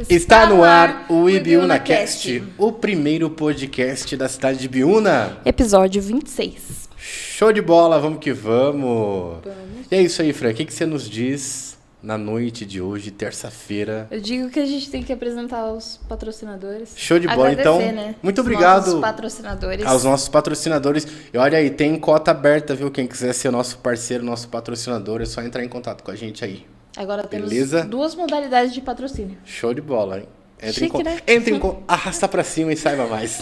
Está no ar o IBiúnaCast, o primeiro podcast da cidade de Biúna. Episódio 26. Show de bola, vamos que vamos. E é isso aí, Fran, o que você nos diz na noite de hoje, terça-feira? Eu digo que a gente tem que apresentar os patrocinadores. Show de bola, agradecer, então, né? muito obrigado Nossos patrocinadores. aos nossos patrocinadores. E olha aí, tem cota aberta, viu? Quem quiser ser nosso parceiro, nosso patrocinador, é só entrar em contato com a gente aí. Agora temos Beleza? duas modalidades de patrocínio. Show de bola, hein? Chique, né? Arrasta pra cima e saiba mais.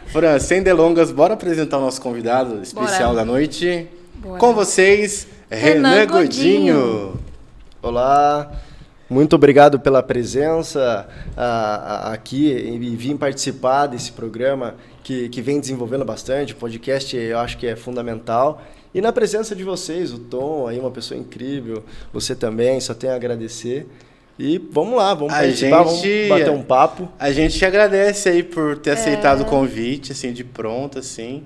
Fran, sem delongas, bora apresentar o nosso convidado especial da noite. Bora. Com vocês, Renan Godinho. Olá, muito obrigado pela presença aqui e vim participar desse programa que vem desenvolvendo bastante. O podcast eu acho que é fundamental. E na presença de vocês, o Tom, aí uma pessoa incrível, você também, só tenho a agradecer. E vamos lá, vamos participar, vamos bater um papo. A gente te agradece aí por ter aceitado o convite, assim, de pronto, assim.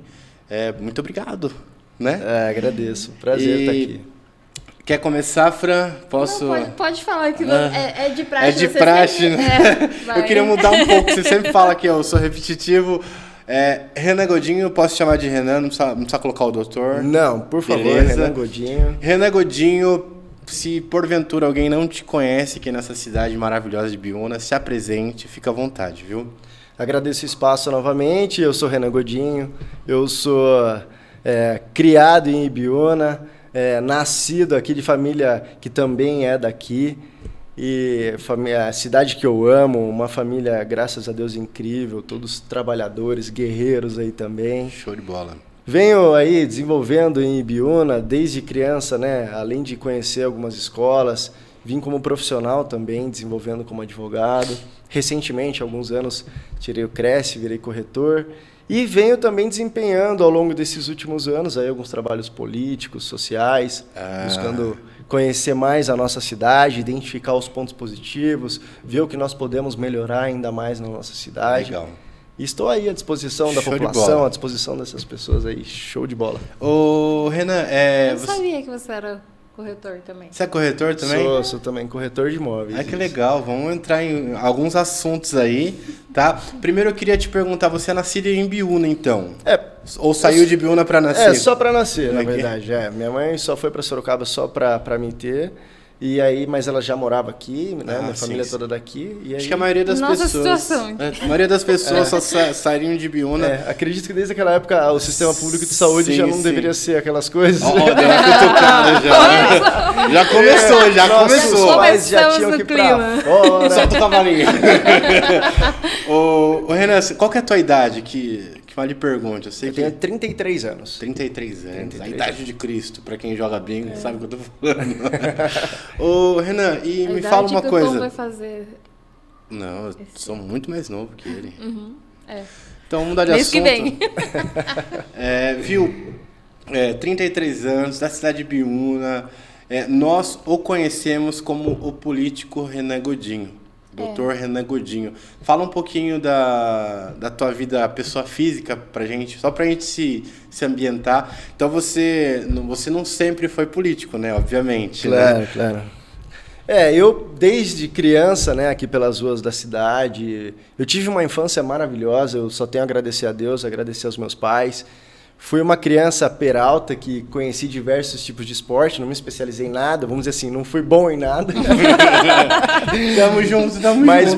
Muito obrigado, né? Agradeço, prazer estar aqui. Quer começar, Fran? Posso? Não, pode falar que é de praxe. É de praxe, sempre... né? Eu queria mudar um pouco, você sempre fala que eu sou repetitivo. Renan Godinho, posso chamar de Renan, não precisa colocar o doutor? Não, por favor, beleza. Renan Godinho. Renan Godinho, se porventura alguém não te conhece aqui nessa cidade maravilhosa de Biúna, se apresente, fica à vontade, viu? Agradeço o espaço novamente, eu sou Renan Godinho, eu sou criado em Ibiúna, nascido aqui de família que também é daqui. E a cidade que eu amo, uma família, graças a Deus, incrível, todos trabalhadores, guerreiros aí também. Show de bola. Venho aí desenvolvendo em Ibiúna desde criança, né? Além de conhecer algumas escolas, vim como profissional também, desenvolvendo como advogado. Recentemente, há alguns anos, tirei o Cresce, virei corretor. E venho também desempenhando ao longo desses últimos anos aí alguns trabalhos políticos, sociais, buscando conhecer mais a nossa cidade, identificar os pontos positivos, ver o que nós podemos melhorar ainda mais na nossa cidade. Legal. E estou aí à disposição da população, à disposição dessas pessoas aí. Show de bola. Ô, Renan, Eu não sabia que você era corretor também. Você é corretor também? Sou também corretor de imóveis. Que legal, vamos entrar em alguns assuntos aí, tá? Primeiro eu queria te perguntar, você é nascido em Biúna, então? Ou saiu de Biúna para nascer? Só para nascer, na verdade. Minha mãe só foi para Sorocaba só para me ter. E aí, mas ela já morava aqui, né? Minha família toda daqui. E aí... Acho que a maioria das pessoas... situação. A maioria das pessoas só sairiam de Biúna. Acredito que desde aquela época o sistema público de saúde já não deveria ser aquelas coisas. Deu uma cutucada já. Já começou. Os pais já tinham que ir pra fora. Solta o cavalinho. Ô, Renan, qual que é a tua idade? Que mal lhe pergunte. Eu tenho 33 anos. 33 anos. A idade de Cristo, pra quem joga bingo, sabe o que eu tô falando. Ô, Renan, e me fala uma coisa. O Tom vai fazer... Não, eu sou muito mais novo que ele. É. Então, vamos mudar de Mês assunto. que vem. Viu? 33 anos, da cidade de Biúna. Nós o conhecemos como o político Renan Godinho. Doutor Renan Godinho. Fala um pouquinho da tua vida, pessoa física pra gente, só pra gente se ambientar. Então você não sempre foi político, né? Obviamente. Claro. Eu desde criança, né, aqui pelas ruas da cidade, eu tive uma infância maravilhosa, eu só tenho a agradecer a Deus, agradecer aos meus pais. Fui uma criança peralta que conheci diversos tipos de esporte, não me especializei em nada, vamos dizer assim, não fui bom em nada. Tamo juntos. Mas,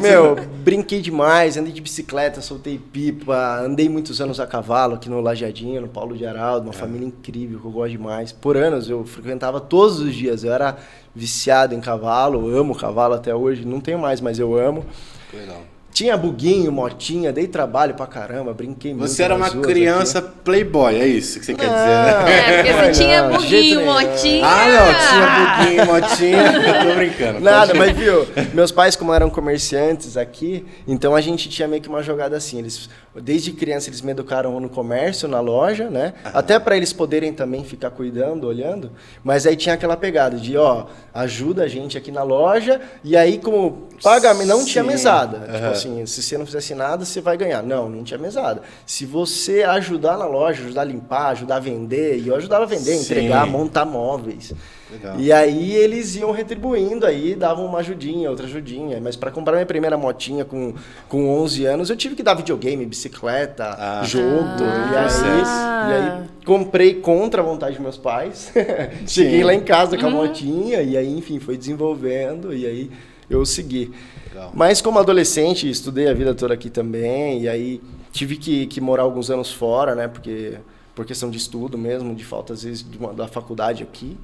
brinquei demais, andei de bicicleta, soltei pipa, andei muitos anos a cavalo aqui no Lajeadinho, no Paulo de Araldo, uma família incrível que eu gosto demais. Por anos eu frequentava todos os dias, eu era viciado em cavalo, amo cavalo até hoje, não tenho mais, mas eu amo. Legal. Tinha buguinho, motinha, dei trabalho pra caramba, brinquei muito. Você era uma criança playboy, é isso que você quer dizer, né? Porque você tinha buguinho, motinha. Tinha buguinho, motinha. Tô brincando. Nada, mas viu, meus pais como eram comerciantes aqui, então a gente tinha meio que uma jogada assim, desde criança eles me educaram no comércio, na loja, né? Até pra eles poderem também ficar cuidando, olhando, mas aí tinha aquela pegada de, ajuda a gente aqui na loja, e aí como pagamento, não tinha mesada. Tipo assim, se você não fizesse nada, você vai ganhar. Não tinha mesada. Se você ajudar na loja, ajudar a limpar, ajudar a vender, e eu ajudava a vender, entregar, montar móveis. Legal. E aí eles iam retribuindo, aí davam uma ajudinha, outra ajudinha. Mas para comprar minha primeira motinha com 11 anos, eu tive que dar videogame, bicicleta, jogo. E aí comprei contra a vontade dos meus pais. Cheguei lá em casa com a motinha, e aí, enfim, foi desenvolvendo, e aí eu segui. Legal. Mas como adolescente, estudei a vida toda aqui também, e aí tive que morar alguns anos fora, né? Por questão de estudo mesmo, de falta, às vezes, da faculdade aqui.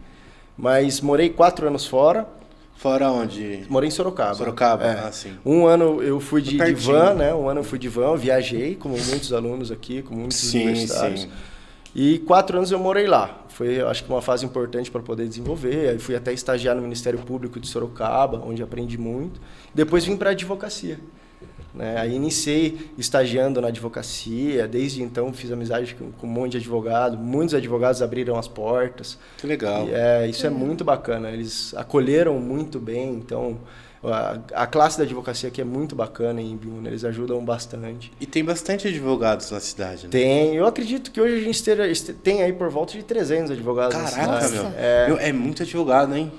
Mas morei 4 anos fora. Fora onde? Morei em Sorocaba. Sorocaba, sim. Um ano eu fui de van, né? Um ano eu fui de van, eu viajei, como muitos alunos aqui, como muitos universitários. Sim. E 4 anos eu morei lá. Foi, acho que, uma fase importante para poder desenvolver. Aí fui até estagiar no Ministério Público de Sorocaba, onde aprendi muito. Depois vim para a advocacia. Né? Aí iniciei estagiando na advocacia, desde então fiz amizade com um monte de advogado, muitos advogados abriram as portas. Que legal. E, isso é muito bacana, eles acolheram muito bem, então a classe da advocacia aqui é muito bacana em Ibiúna, eles ajudam bastante. E tem bastante advogados na cidade, né? Tem, eu acredito que hoje a gente tem aí por volta de 300 advogados. Caraca, meu. É muito advogado, hein?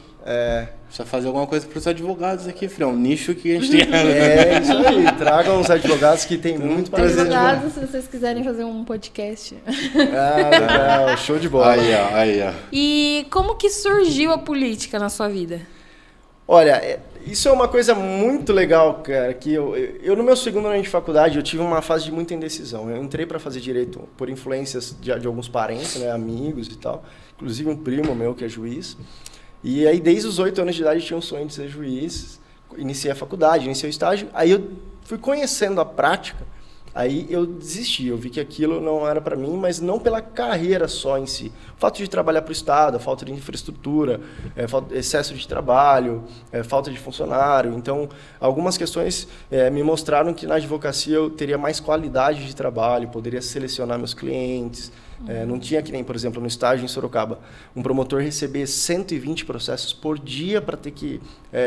Precisa fazer alguma coisa para os advogados aqui, Fred. Um nicho que a gente tem. Isso aí. Tragam os advogados que tem muito para fazer. Advogados, se vocês quiserem fazer um podcast. Legal. Show de bola. Aí, ó. E como que surgiu a política na sua vida? Olha, isso é uma coisa muito legal, cara, que eu no meu segundo ano de faculdade, eu tive uma fase de muita indecisão. Eu entrei para fazer direito por influências de alguns parentes, né, amigos e tal, inclusive um primo meu que é juiz. E aí, desde os 8 anos de idade, eu tinha um sonho de ser juiz. Iniciei a faculdade, iniciei o estágio. Aí eu fui conhecendo a prática. Aí eu desisti. Eu vi que aquilo não era para mim, mas não pela carreira só em si. O fato de trabalhar para o Estado, a falta de infraestrutura, excesso de trabalho, falta de funcionário. Então, algumas questões me mostraram que na advocacia eu teria mais qualidade de trabalho, poderia selecionar meus clientes. Não tinha que nem, por exemplo, no estágio em Sorocaba, um promotor receber 120 processos por dia para ter que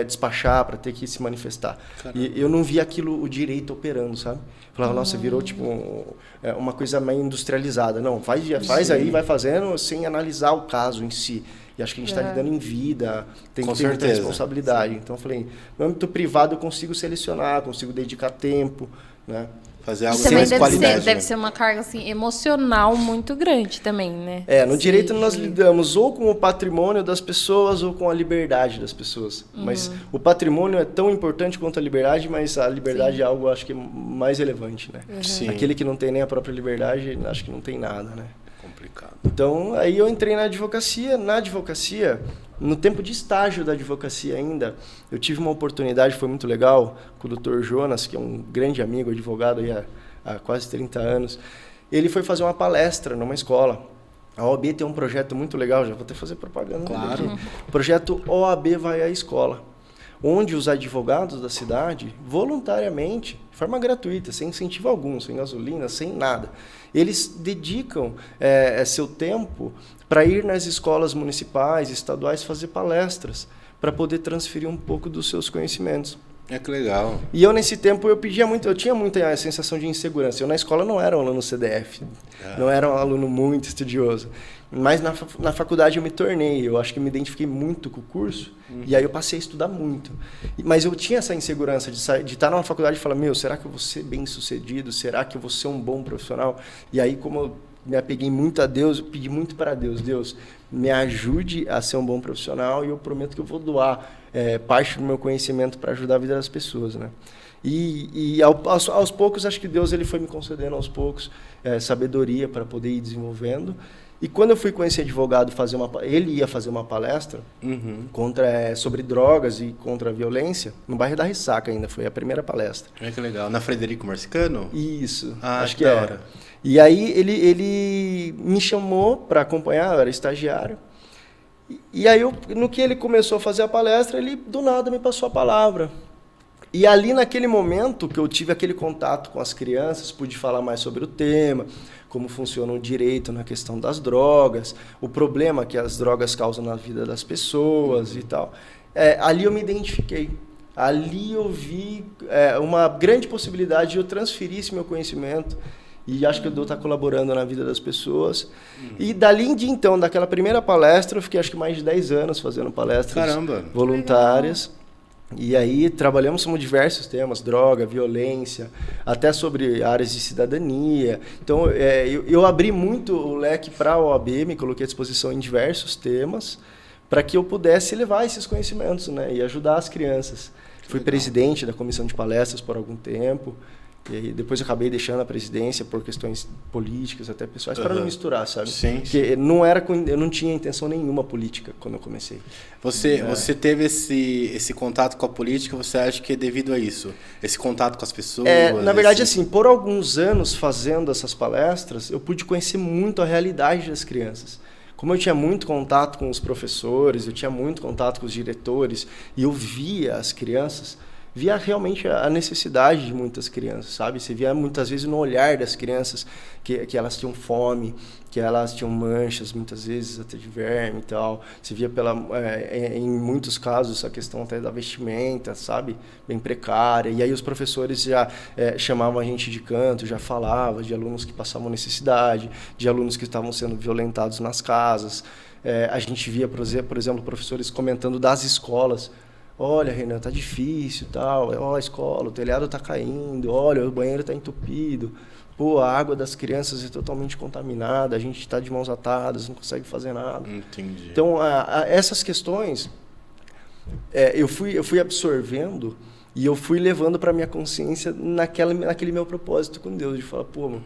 despachar, para ter que se manifestar. Caramba. E eu não via aquilo, o direito operando, sabe? Falava, nossa, virou tipo uma coisa meio industrializada. Não, faz aí, vai fazendo sem analisar o caso em si. E acho que a gente está lidando em vida, tem que ter muita responsabilidade. Sim. Então eu falei, no âmbito privado eu consigo selecionar, consigo dedicar tempo, né? Fazer algo sem mais qualidade. Deve ser uma carga assim, emocional muito grande também, né? No direito nós lidamos ou com o patrimônio das pessoas ou com a liberdade das pessoas. Mas o patrimônio é tão importante quanto a liberdade, mas a liberdade é algo, acho que, mais relevante, né? Sim. Aquele que não tem nem a própria liberdade, acho que não tem nada, né? Complicado. Então, aí eu entrei na advocacia. Na advocacia, no tempo de estágio da advocacia ainda, eu tive uma oportunidade, foi muito legal, com o Dr. Jonas, que é um grande amigo, advogado aí há quase 30 anos. Ele foi fazer uma palestra numa escola. A OAB tem um projeto muito legal, já vou até fazer propaganda. Claro. O projeto OAB Vai à Escola, onde os advogados da cidade, voluntariamente, de forma gratuita, sem incentivo algum, sem gasolina, sem nada, eles dedicam seu tempo para ir nas escolas municipais, estaduais, fazer palestras, para poder transferir um pouco dos seus conhecimentos. Que legal. E eu, nesse tempo, eu tinha muita sensação de insegurança. Eu, na escola, não era um aluno CDF, não era um aluno muito estudioso. Mas na faculdade eu me tornei, eu acho que me identifiquei muito com o curso, e aí eu passei a estudar muito. Mas eu tinha essa insegurança de estar numa faculdade e falar, será que eu vou ser bem sucedido? Será que eu vou ser um bom profissional? E aí, como eu me apeguei muito a Deus, eu pedi muito para Deus, Deus, me ajude a ser um bom profissional, e eu prometo que eu vou doar parte do meu conhecimento para ajudar a vida das pessoas, né? E aos poucos, acho que Deus ele foi me concedendo aos poucos sabedoria para poder ir desenvolvendo. E quando eu fui com esse advogado ele ia fazer uma palestra sobre drogas e contra a violência, no bairro da Ressaca ainda, foi a primeira palestra. Que legal. Na Frederico Marcicano? Isso, acho que era. E aí ele me chamou para acompanhar, eu era estagiário. E aí, no que ele começou a fazer a palestra, ele do nada me passou a palavra. E ali, naquele momento que eu tive aquele contato com as crianças, pude falar mais sobre o tema, como funciona o direito na questão das drogas, o problema que as drogas causam na vida das pessoas e tal. Ali eu me identifiquei. Ali eu vi uma grande possibilidade de eu transferir esse meu conhecimento e acho que eu devo estar colaborando na vida das pessoas. E dali de então, daquela primeira palestra, eu fiquei acho que mais de 10 anos fazendo palestras voluntárias. E aí trabalhamos sobre diversos temas, droga, violência, até sobre áreas de cidadania. Então eu abri muito o leque para a OAB, me coloquei à disposição em diversos temas, para que eu pudesse levar esses conhecimentos, né, e ajudar as crianças. Fui presidente da comissão de palestras por algum tempo. E aí depois eu acabei deixando a presidência por questões políticas, até pessoais, para não misturar, sabe? Sim. Porque eu não tinha intenção nenhuma política quando eu comecei. Você teve esse contato com a política, você acha que é devido a isso? Esse contato com as pessoas? Na verdade, assim, por alguns anos fazendo essas palestras, eu pude conhecer muito a realidade das crianças. Como eu tinha muito contato com os professores, eu tinha muito contato com os diretores, e eu via as crianças, via realmente a necessidade de muitas crianças, sabe? Você via muitas vezes no olhar das crianças que elas tinham fome, que elas tinham manchas, muitas vezes até de verme e tal. Você via em muitos casos a questão até da vestimenta, sabe? Bem precária. E aí os professores já chamavam a gente de canto, já falavam de alunos que passavam necessidade, de alunos que estavam sendo violentados nas casas. A gente via, por exemplo, professores comentando das escolas. Olha, Renan, tá difícil, tal. Ó, a escola, o telhado tá caindo. Olha, o banheiro tá entupido. Pô, a água das crianças é totalmente contaminada. A gente está de mãos atadas, não consegue fazer nada. Entendi. Então, essas questões, eu fui absorvendo e eu fui levando para minha consciência naquele meu propósito com Deus, de falar, pô,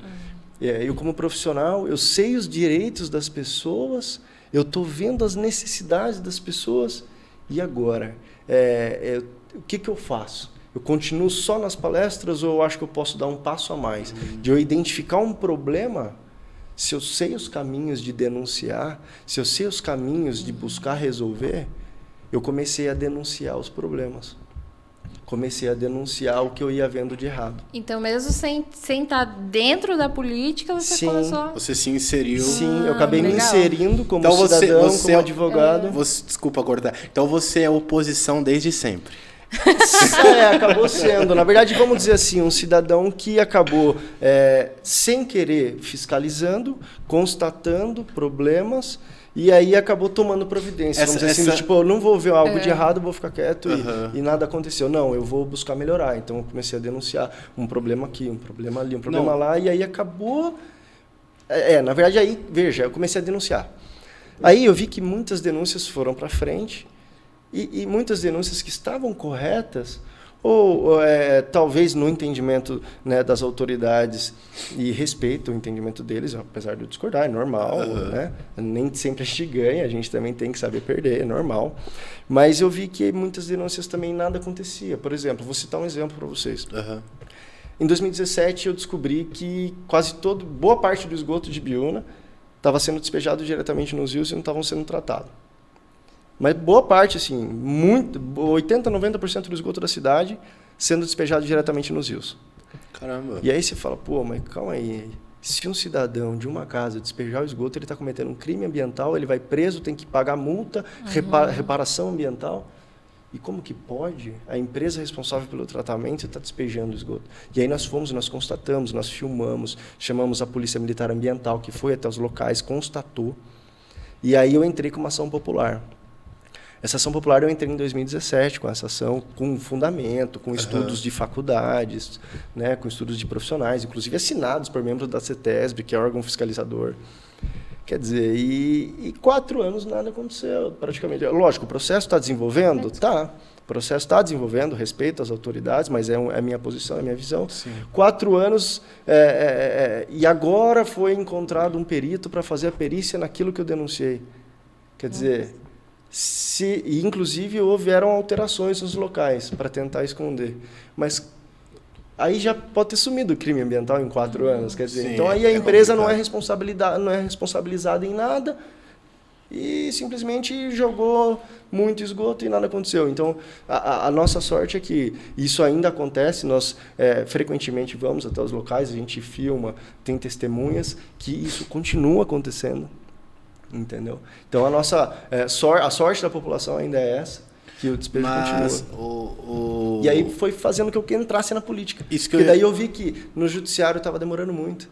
eu como profissional, eu sei os direitos das pessoas, eu tô vendo as necessidades das pessoas, e agora? O que eu faço? Eu continuo só nas palestras ou eu acho que eu posso dar um passo a mais? De eu identificar um problema, se eu sei os caminhos de denunciar, se eu sei os caminhos de buscar resolver, eu comecei a denunciar os problemas. Comecei a denunciar o que eu ia vendo de errado. Então, mesmo sem estar dentro da política, você começou... Você se inseriu... Sim, eu acabei me legal. inserindo como cidadão, como advogado. Desculpa cortar. Então, você é oposição desde sempre. Acabou sendo. Na verdade, vamos dizer assim, um cidadão que acabou, sem querer, fiscalizando, constatando problemas, e aí acabou tomando providência. Vamos dizer assim, tipo, eu não vou ver algo de errado, vou ficar quieto e nada aconteceu. Não, eu vou buscar melhorar. Então, eu comecei a denunciar um problema aqui, um problema ali, um problema lá, e aí acabou... na verdade, aí, veja, eu comecei a denunciar. Aí eu vi que muitas denúncias foram para frente, e muitas denúncias que estavam corretas, ou talvez no entendimento, né, das autoridades, e respeito o entendimento deles, apesar de eu discordar, é normal, né? Nem sempre a gente ganha, a gente também tem que saber perder, é normal. Mas eu vi que muitas denúncias também nada acontecia. Por exemplo, vou citar um exemplo para vocês. Em 2017 eu descobri que boa parte do esgoto de Biúna estava sendo despejado diretamente nos rios e não estavam sendo tratados. Mas boa parte, assim, 80%, 90% do esgoto da cidade sendo despejado diretamente nos rios. Caramba. E aí você fala, pô, mas calma aí. Se um cidadão de uma casa despejar o esgoto, ele está cometendo um crime ambiental, ele vai preso, tem que pagar multa, reparação ambiental. E como que pode a empresa responsável pelo tratamento estar despejando o esgoto? E aí nós constatamos, nós filmamos, chamamos a Polícia Militar Ambiental, que foi até os locais, constatou. E aí eu entrei com uma ação popular. Essa ação popular eu entrei em 2017 com essa ação, com fundamento, com estudos de faculdades, né, com estudos de profissionais, inclusive assinados por membros da CETESB, que é órgão fiscalizador. Quer dizer, e 4 anos nada aconteceu, praticamente. Lógico, o processo está desenvolvendo? Tá. O processo está desenvolvendo, respeito às autoridades, mas é a minha posição, é a minha visão. Sim. 4 anos, e agora foi encontrado um perito para fazer a perícia naquilo que eu denunciei. Quer dizer... E inclusive houveram alterações nos locais para tentar esconder, mas aí já pode ter sumido o crime ambiental em 4 anos, quer dizer, então aí a empresa não é responsabilizada em nada e simplesmente jogou muito esgoto e nada aconteceu. Então a nossa sorte é que isso ainda acontece, nós frequentemente vamos até os locais, a gente filma, tem testemunhas que isso continua acontecendo. Entendeu? Então a sorte da população ainda é essa, que o despejo Mas continua. E aí foi fazendo que eu entrasse na política. Porque daí eu vi que no judiciário estava demorando muito.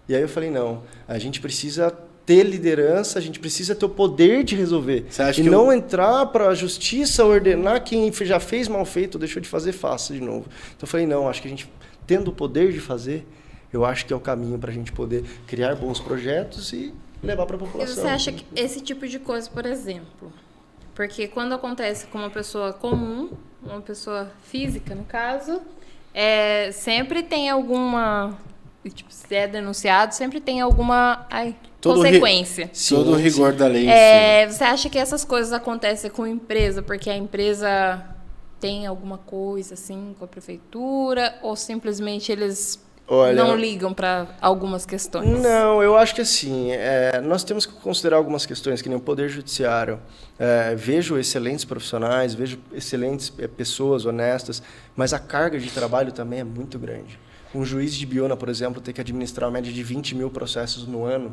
E aí eu falei, não, a gente precisa ter liderança, a gente precisa ter o poder de resolver. E não entrar para a justiça ordenar quem já fez mal feito, deixou de fazer, faça de novo. Então eu falei, não, acho que a gente, tendo o poder de fazer, eu acho que é o caminho para a gente poder criar bons projetos e levar para a população. E você acha que esse tipo de coisa, por exemplo, porque quando acontece com uma pessoa comum, uma pessoa física, no caso, sempre tem alguma... Tipo, se é denunciado, sempre tem alguma consequência. Todo o rigor da lei. Você acha que essas coisas acontecem com a empresa porque a empresa tem alguma coisa assim com a prefeitura ou simplesmente eles não ligam para algumas questões? Não, eu acho que assim, nós temos que considerar algumas questões, que nem o Poder Judiciário. Vejo excelentes profissionais, vejo excelentes pessoas honestas, mas a carga de trabalho também é muito grande. Um juiz de Biúna, por exemplo, tem que administrar uma média de 20 mil processos no ano.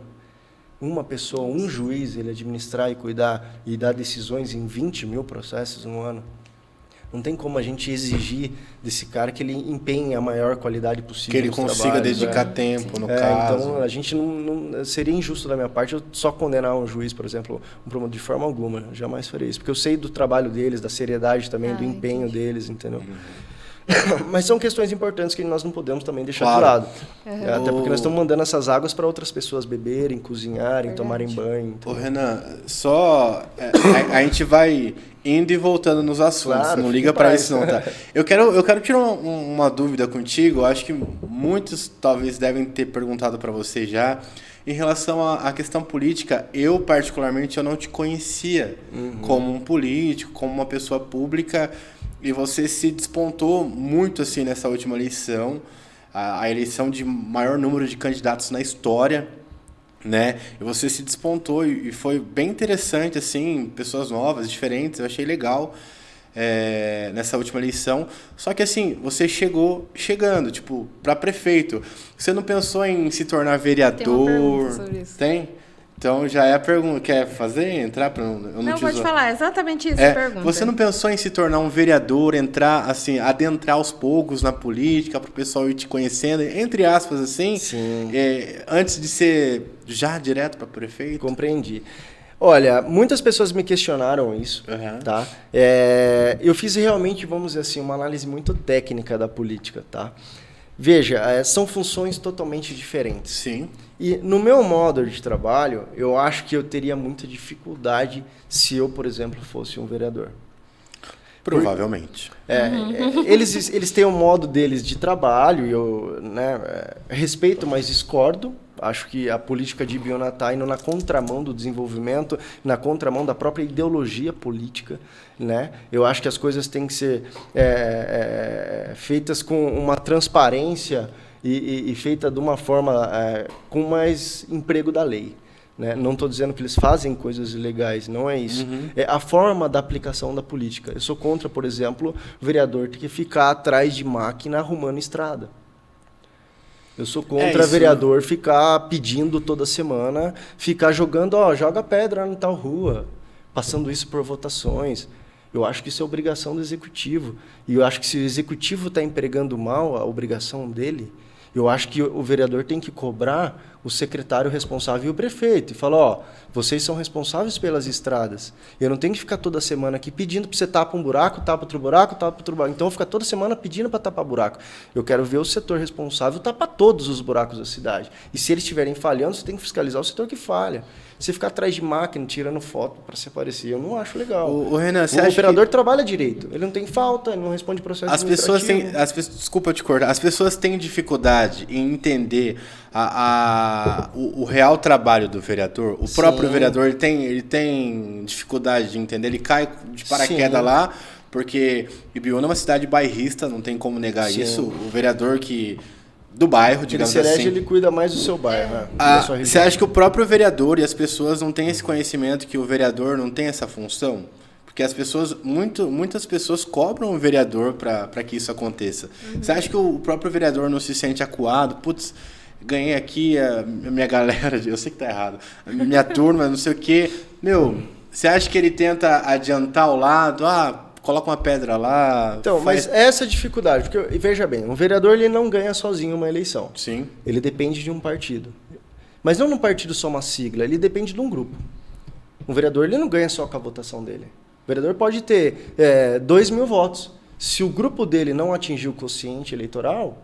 Uma pessoa, um juiz, ele administrar e cuidar e dar decisões em 20 mil processos no ano. Não tem como a gente exigir desse cara que ele empenhe a maior qualidade possível. Que ele consiga dedicar tempo, no caso. Então, a gente não seria injusto da minha parte eu só condenar um juiz, por exemplo, de forma alguma. Jamais faria isso. Porque eu sei do trabalho deles, da seriedade também, do empenho deles, entendeu? Mas são questões importantes que nós não podemos também deixar de lado. Até porque nós estamos mandando essas águas para outras pessoas beberem, cozinharem, tomarem banho. Ô, Renan, a gente vai indo e voltando nos assuntos. Claro, não liga para isso não, tá? Eu quero tirar uma dúvida contigo. Acho que muitos talvez devem ter perguntado para você já. Em relação à questão política, eu particularmente eu não te conhecia como um político, como uma pessoa pública. E você se despontou muito assim nessa última eleição, a eleição de maior número de candidatos na história, né? E você se despontou e foi bem interessante, assim, pessoas novas, diferentes, eu achei legal nessa última eleição. Só que assim, você chegando, tipo, para prefeito. Você não pensou em se tornar vereador? Tem uma pergunta sobre isso. Tem? Então já é a pergunta. Quer fazer? Entrar para não pode falar, exatamente isso a pergunta. Você não pensou em se tornar um vereador, entrar, assim, adentrar aos poucos na política, para o pessoal ir te conhecendo, entre aspas, assim? Sim. Antes de ser já direto para prefeito? Compreendi. Olha, muitas pessoas me questionaram isso, tá? Eu fiz realmente, vamos dizer assim, uma análise muito técnica da política, tá? Veja, são funções totalmente diferentes. Sim. E no meu modo de trabalho, eu acho que eu teria muita dificuldade se eu, por exemplo, fosse um vereador. Provavelmente. Eles têm um modo deles de trabalho, e eu respeito, mas discordo. Acho que a política de Biúna está indo na contramão do desenvolvimento, na contramão da própria ideologia política, né? Eu acho que as coisas têm que ser feitas com uma transparência e feita de uma forma com mais emprego da lei. Né? Não estou dizendo que eles fazem coisas ilegais, não é isso. É a forma da aplicação da política. Eu sou contra, por exemplo, o vereador ter que ficar atrás de máquina arrumando estrada. Eu sou contra vereador ficar pedindo toda semana, ficar jogando, joga pedra em tal rua, passando isso por votações. Eu acho que isso é obrigação do executivo. E eu acho que se o executivo está empregando mal a obrigação dele, eu acho que o vereador tem que cobrar o secretário responsável e o prefeito. E falar, vocês são responsáveis pelas estradas. Eu não tenho que ficar toda semana aqui pedindo para você tapar um buraco, tapa outro buraco, tapa outro buraco. Então, eu vou ficar toda semana pedindo para tapar buraco. Eu quero ver o setor responsável tapar todos os buracos da cidade. E se eles estiverem falhando, você tem que fiscalizar o setor que falha. Você ficar atrás de máquina, tirando foto para se aparecer, eu não acho legal. O Renan, o operador trabalha direito. Ele não tem falta, ele não responde processo administrativo. Desculpa te cortar. As pessoas têm dificuldade em entender o real trabalho do vereador. O próprio vereador ele tem dificuldade de entender. Ele cai de paraquedas lá, porque Ibiúna é uma cidade bairrista, não tem como negar isso. O vereador do bairro, digamos assim. Ele cuida mais do seu bairro. Né? Você acha que o próprio vereador e as pessoas não têm esse conhecimento que o vereador não tem essa função? Porque as pessoas, muitas pessoas cobram o vereador para que isso aconteça. Você acha que o próprio vereador não se sente acuado? Putz, ganhei aqui a minha galera, eu sei que tá errado, a minha turma, não sei o quê. Você acha que ele tenta adiantar o lado? Coloca uma pedra lá. Então, mas essa é a dificuldade, porque veja bem, um vereador ele não ganha sozinho uma eleição. Sim. Ele depende de um partido. Mas não um partido só uma sigla, ele depende de um grupo. Um vereador ele não ganha só com a votação dele. O vereador pode ter 2.000 votos. Se o grupo dele não atingir o quociente eleitoral,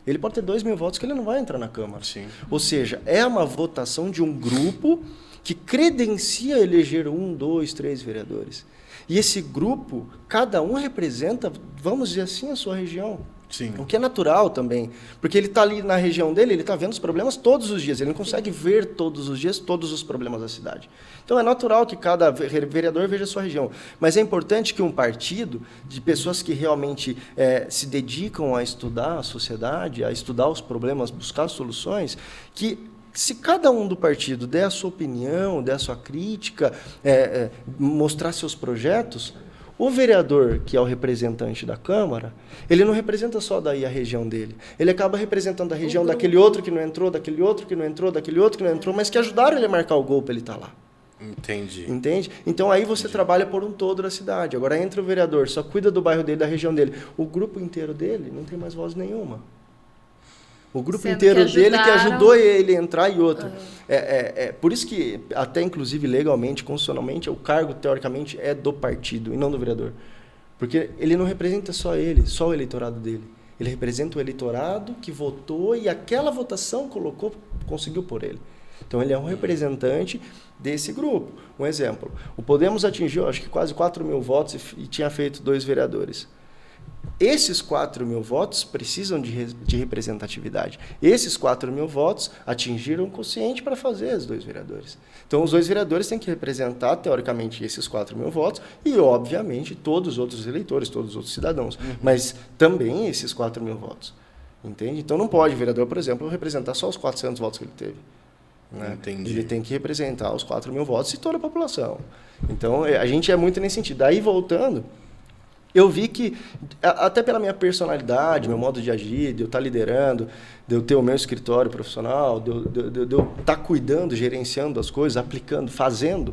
ele pode ter 2.000 votos que ele não vai entrar na Câmara. Sim. Ou seja, é uma votação de um grupo que credencia eleger 1, 2, 3 vereadores. E esse grupo, cada um representa, vamos dizer assim, a sua região. Sim. O que é natural também, porque ele está ali na região dele, ele está vendo os problemas todos os dias, ele não consegue ver todos os dias todos os problemas da cidade. Então é natural que cada vereador veja a sua região, mas é importante que um partido de pessoas que realmente se dedicam a estudar a sociedade, a estudar os problemas, buscar soluções, que se cada um do partido der a sua opinião, der a sua crítica, mostrar seus projetos, o vereador, que é o representante da Câmara, ele não representa só daí a região dele. Ele acaba representando a região daquele outro que não entrou, daquele outro que não entrou, daquele outro que não entrou, mas que ajudaram ele a marcar o gol para ele estar lá. Entendi. Entende? Então aí você trabalha por um todo da cidade. Agora entra o vereador, só cuida do bairro dele, da região dele. O grupo inteiro dele não tem mais voz nenhuma. O grupo inteiro dele que ajudou ele a entrar e outro. Por isso que, até inclusive legalmente, constitucionalmente, o cargo, teoricamente, é do partido e não do vereador. Porque ele não representa só ele, só o eleitorado dele. Ele representa o eleitorado que votou e aquela votação conseguiu por ele. Então, ele é um representante desse grupo. Um exemplo, o Podemos atingiu, acho que quase 4.000 votos e tinha feito 2 vereadores. Esses 4.000 votos precisam de representatividade. Esses 4.000 votos atingiram o quociente para fazer os 2 vereadores. Então, os 2 vereadores têm que representar, teoricamente, esses 4.000 votos e, obviamente, todos os outros eleitores, todos os outros cidadãos. Mas também esses 4.000 votos. Entende? Então, não pode o vereador, por exemplo, representar só os 400 votos que ele teve. Né? Ele tem que representar os 4.000 votos e toda a população. Então, a gente é muito nesse sentido. Aí, voltando, eu vi que, até pela minha personalidade, meu modo de agir, de eu estar liderando, de eu ter o meu escritório profissional, de eu estar cuidando, gerenciando as coisas, aplicando, fazendo,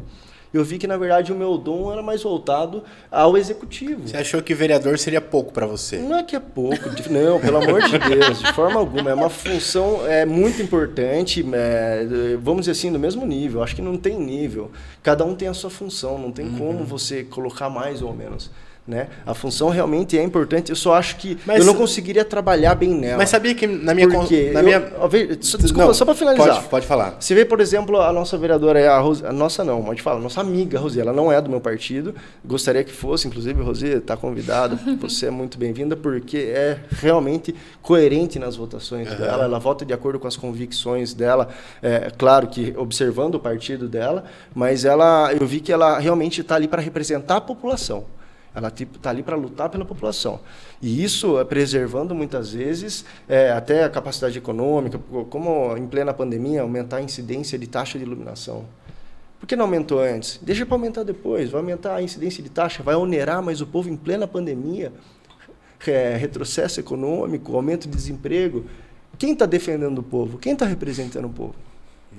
eu vi que, na verdade, o meu dom era mais voltado ao executivo. Você achou que vereador seria pouco para você? Não é que é pouco, não, pelo amor de Deus, de forma alguma. É uma função muito importante, vamos dizer assim, do mesmo nível. Acho que não tem nível. Cada um tem a sua função, não tem como você colocar mais ou menos. Né? A função realmente é importante, eu só acho que eu não conseguiria trabalhar bem nela. Mas sabia que na minha... Desculpa, não, só para finalizar. Pode falar. Você vê, por exemplo, a nossa vereadora, a nossa amiga Rosi, ela não é do meu partido, gostaria que fosse, inclusive, Rosi, está convidada, você é muito bem-vinda, porque é realmente coerente nas votações dela, ela vota de acordo com as convicções dela, claro que observando o partido dela, mas eu vi que ela realmente está ali para representar a população. Ela está ali para lutar pela população. E isso é preservando, muitas vezes, até a capacidade econômica, como em plena pandemia, aumentar a incidência de taxa de iluminação. Por que não aumentou antes? Deixa para aumentar depois. Vai aumentar a incidência de taxa, vai onerar mais o povo em plena pandemia. Retrocesso econômico, aumento de desemprego. Quem está defendendo o povo? Quem está representando o povo?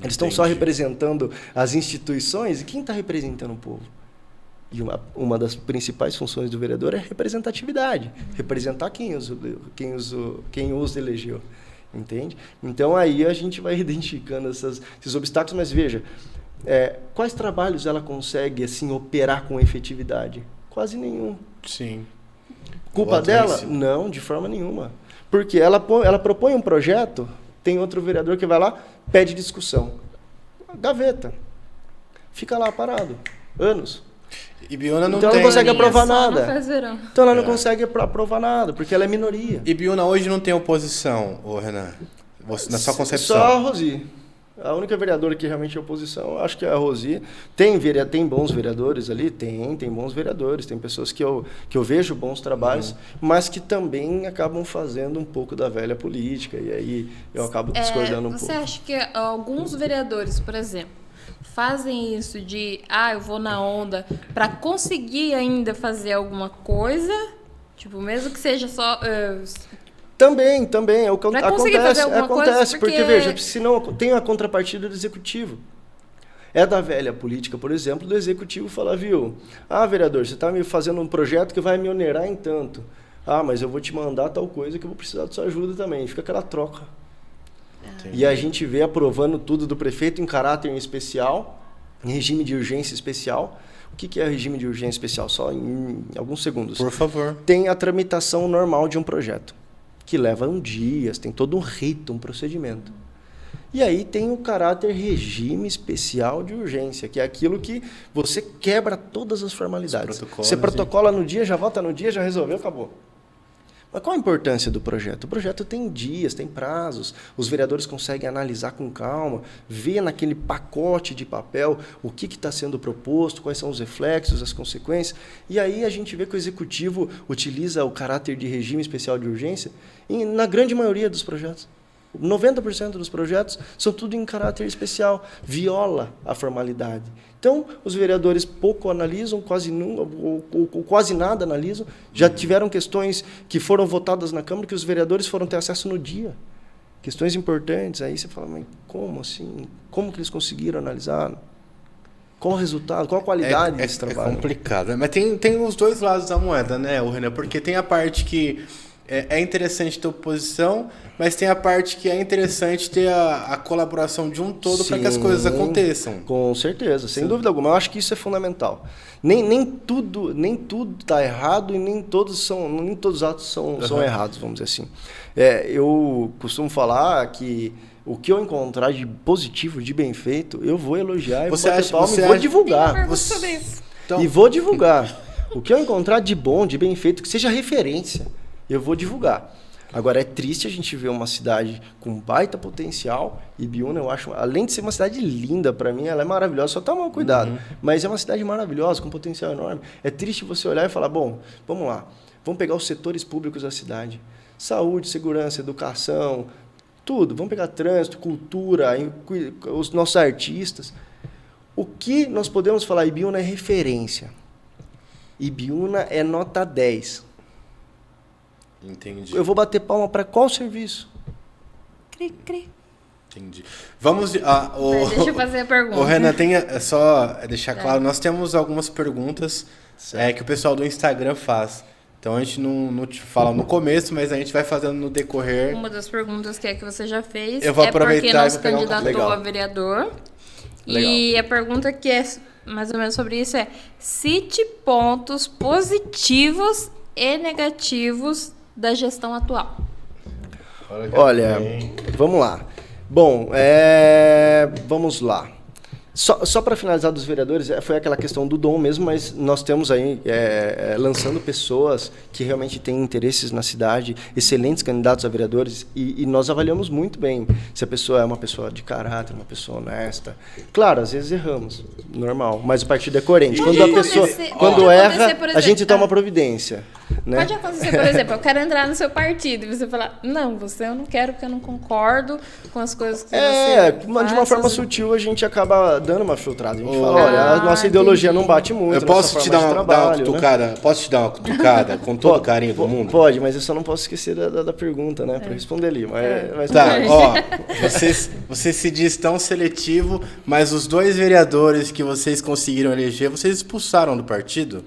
Eles estão só representando as instituições, e quem está representando o povo? E uma das principais funções do vereador é a representatividade. Representar quem os elegeu. Entende? Então, aí a gente vai identificando esses obstáculos. Mas, veja, quais trabalhos ela consegue assim, operar com efetividade? Quase nenhum. Sim. Culpa dela? Não, de forma nenhuma. Porque ela propõe um projeto, tem outro vereador que vai lá, pede discussão. Gaveta. Fica lá parado. Anos. Ibiúna não então ela não consegue aprovar nada. Então ela não consegue aprovar nada, porque ela é minoria. Ibiúna hoje não tem oposição, Renan? Na sua concepção? Só a Rosi. A única vereadora que realmente é oposição, acho que é a Rosi. Tem bons vereadores ali? Tem bons vereadores. Tem pessoas que eu vejo bons trabalhos, mas que também acabam fazendo um pouco da velha política. E aí eu acabo discordando um pouco. Você acha que alguns vereadores, por exemplo, fazem isso de, eu vou na onda para conseguir ainda fazer alguma coisa, tipo, mesmo que seja só... Também, é o que acontece, coisa, porque veja, se não tem a contrapartida do executivo. É da velha política, por exemplo, do executivo falar, viu, vereador, você está me fazendo um projeto que vai me onerar em tanto. Mas eu vou te mandar tal coisa que eu vou precisar da sua ajuda também. Fica aquela troca. Entendi. E a gente vê aprovando tudo do prefeito em caráter especial, em regime de urgência especial. O que é regime de urgência especial? Só em alguns segundos. Por favor. Tem a tramitação normal de um projeto, que leva dias, tem todo um rito, um procedimento. E aí tem o caráter regime especial de urgência, que é aquilo que você quebra todas as formalidades. Você protocola no dia, já vota no dia, já resolveu, acabou. Mas qual a importância do projeto? O projeto tem dias, tem prazos, os vereadores conseguem analisar com calma, ver naquele pacote de papel o que está sendo proposto, quais são os reflexos, as consequências, e aí a gente vê que o executivo utiliza o caráter de regime especial de urgência na grande maioria dos projetos. 90% dos projetos são tudo em caráter especial, viola a formalidade. Então, os vereadores pouco analisam, quase nada analisam. Já tiveram questões que foram votadas na Câmara que os vereadores foram ter acesso no dia. Questões importantes. Aí você fala, mas como assim? Como que eles conseguiram analisar? Qual o resultado? Qual a qualidade desse trabalho? É complicado. Mas tem os dois lados da moeda, né, Renan? Porque tem a parte que é interessante ter oposição, mas tem a parte que é interessante ter a colaboração de um todo para que as coisas aconteçam. Com certeza, sem dúvida alguma. Eu acho que isso é fundamental. Nem tudo está errado e nem todos os atos são errados, vamos dizer assim. Eu costumo falar que o que eu encontrar de positivo, de bem feito, eu vou elogiar, vou divulgar. E vou divulgar. O que eu encontrar de bom, de bem feito, que seja referência, eu vou divulgar. Agora, é triste a gente ver uma cidade com baita potencial. Ibiúna, eu acho, além de ser uma cidade linda, para mim, ela é maravilhosa, só toma cuidado. Mas é uma cidade maravilhosa, com potencial enorme. É triste você olhar e falar, bom, vamos lá, vamos pegar os setores públicos da cidade. Saúde, segurança, educação, tudo. Vamos pegar trânsito, cultura, os nossos artistas. O que nós podemos falar? Ibiúna é referência. Ibiúna é nota 10. Entendi. Eu vou bater palma para qual serviço? Cri. Entendi. Vamos... deixa eu fazer a pergunta. O Renan, só deixar claro, nós temos algumas perguntas que o pessoal do Instagram faz. Então a gente não te fala no começo, mas a gente vai fazendo no decorrer. Uma das perguntas que você já fez eu vou aproveitar porque nós candidatou a vereador. Legal. E a pergunta que é mais ou menos sobre isso é: cite pontos positivos e negativos da gestão atual. Olha, vamos lá. Bom, vamos lá. Só para finalizar dos vereadores, foi aquela questão do dom mesmo, mas nós temos aí lançando pessoas que realmente têm interesses na cidade, excelentes candidatos a vereadores, e nós avaliamos muito bem se a pessoa é uma pessoa de caráter, uma pessoa honesta. Claro, às vezes erramos, normal, mas o partido é coerente. Quando erra, a gente toma providência. Né? Pode acontecer, por exemplo, eu quero entrar no seu partido e você falar, não, eu não quero porque eu não concordo com as coisas que você faz. De uma forma sutil a gente acaba dando uma filtrada. A gente fala, olha, a nossa ideologia não bate muito. Eu posso te dar uma cutucada? Né? Posso te dar uma cutucada com todo o carinho do mundo? Pode, mas eu só não posso esquecer da pergunta, né? Para responder ali. Mas tá, você se diz tão seletivo, mas os 2 vereadores que vocês conseguiram eleger, vocês expulsaram do partido?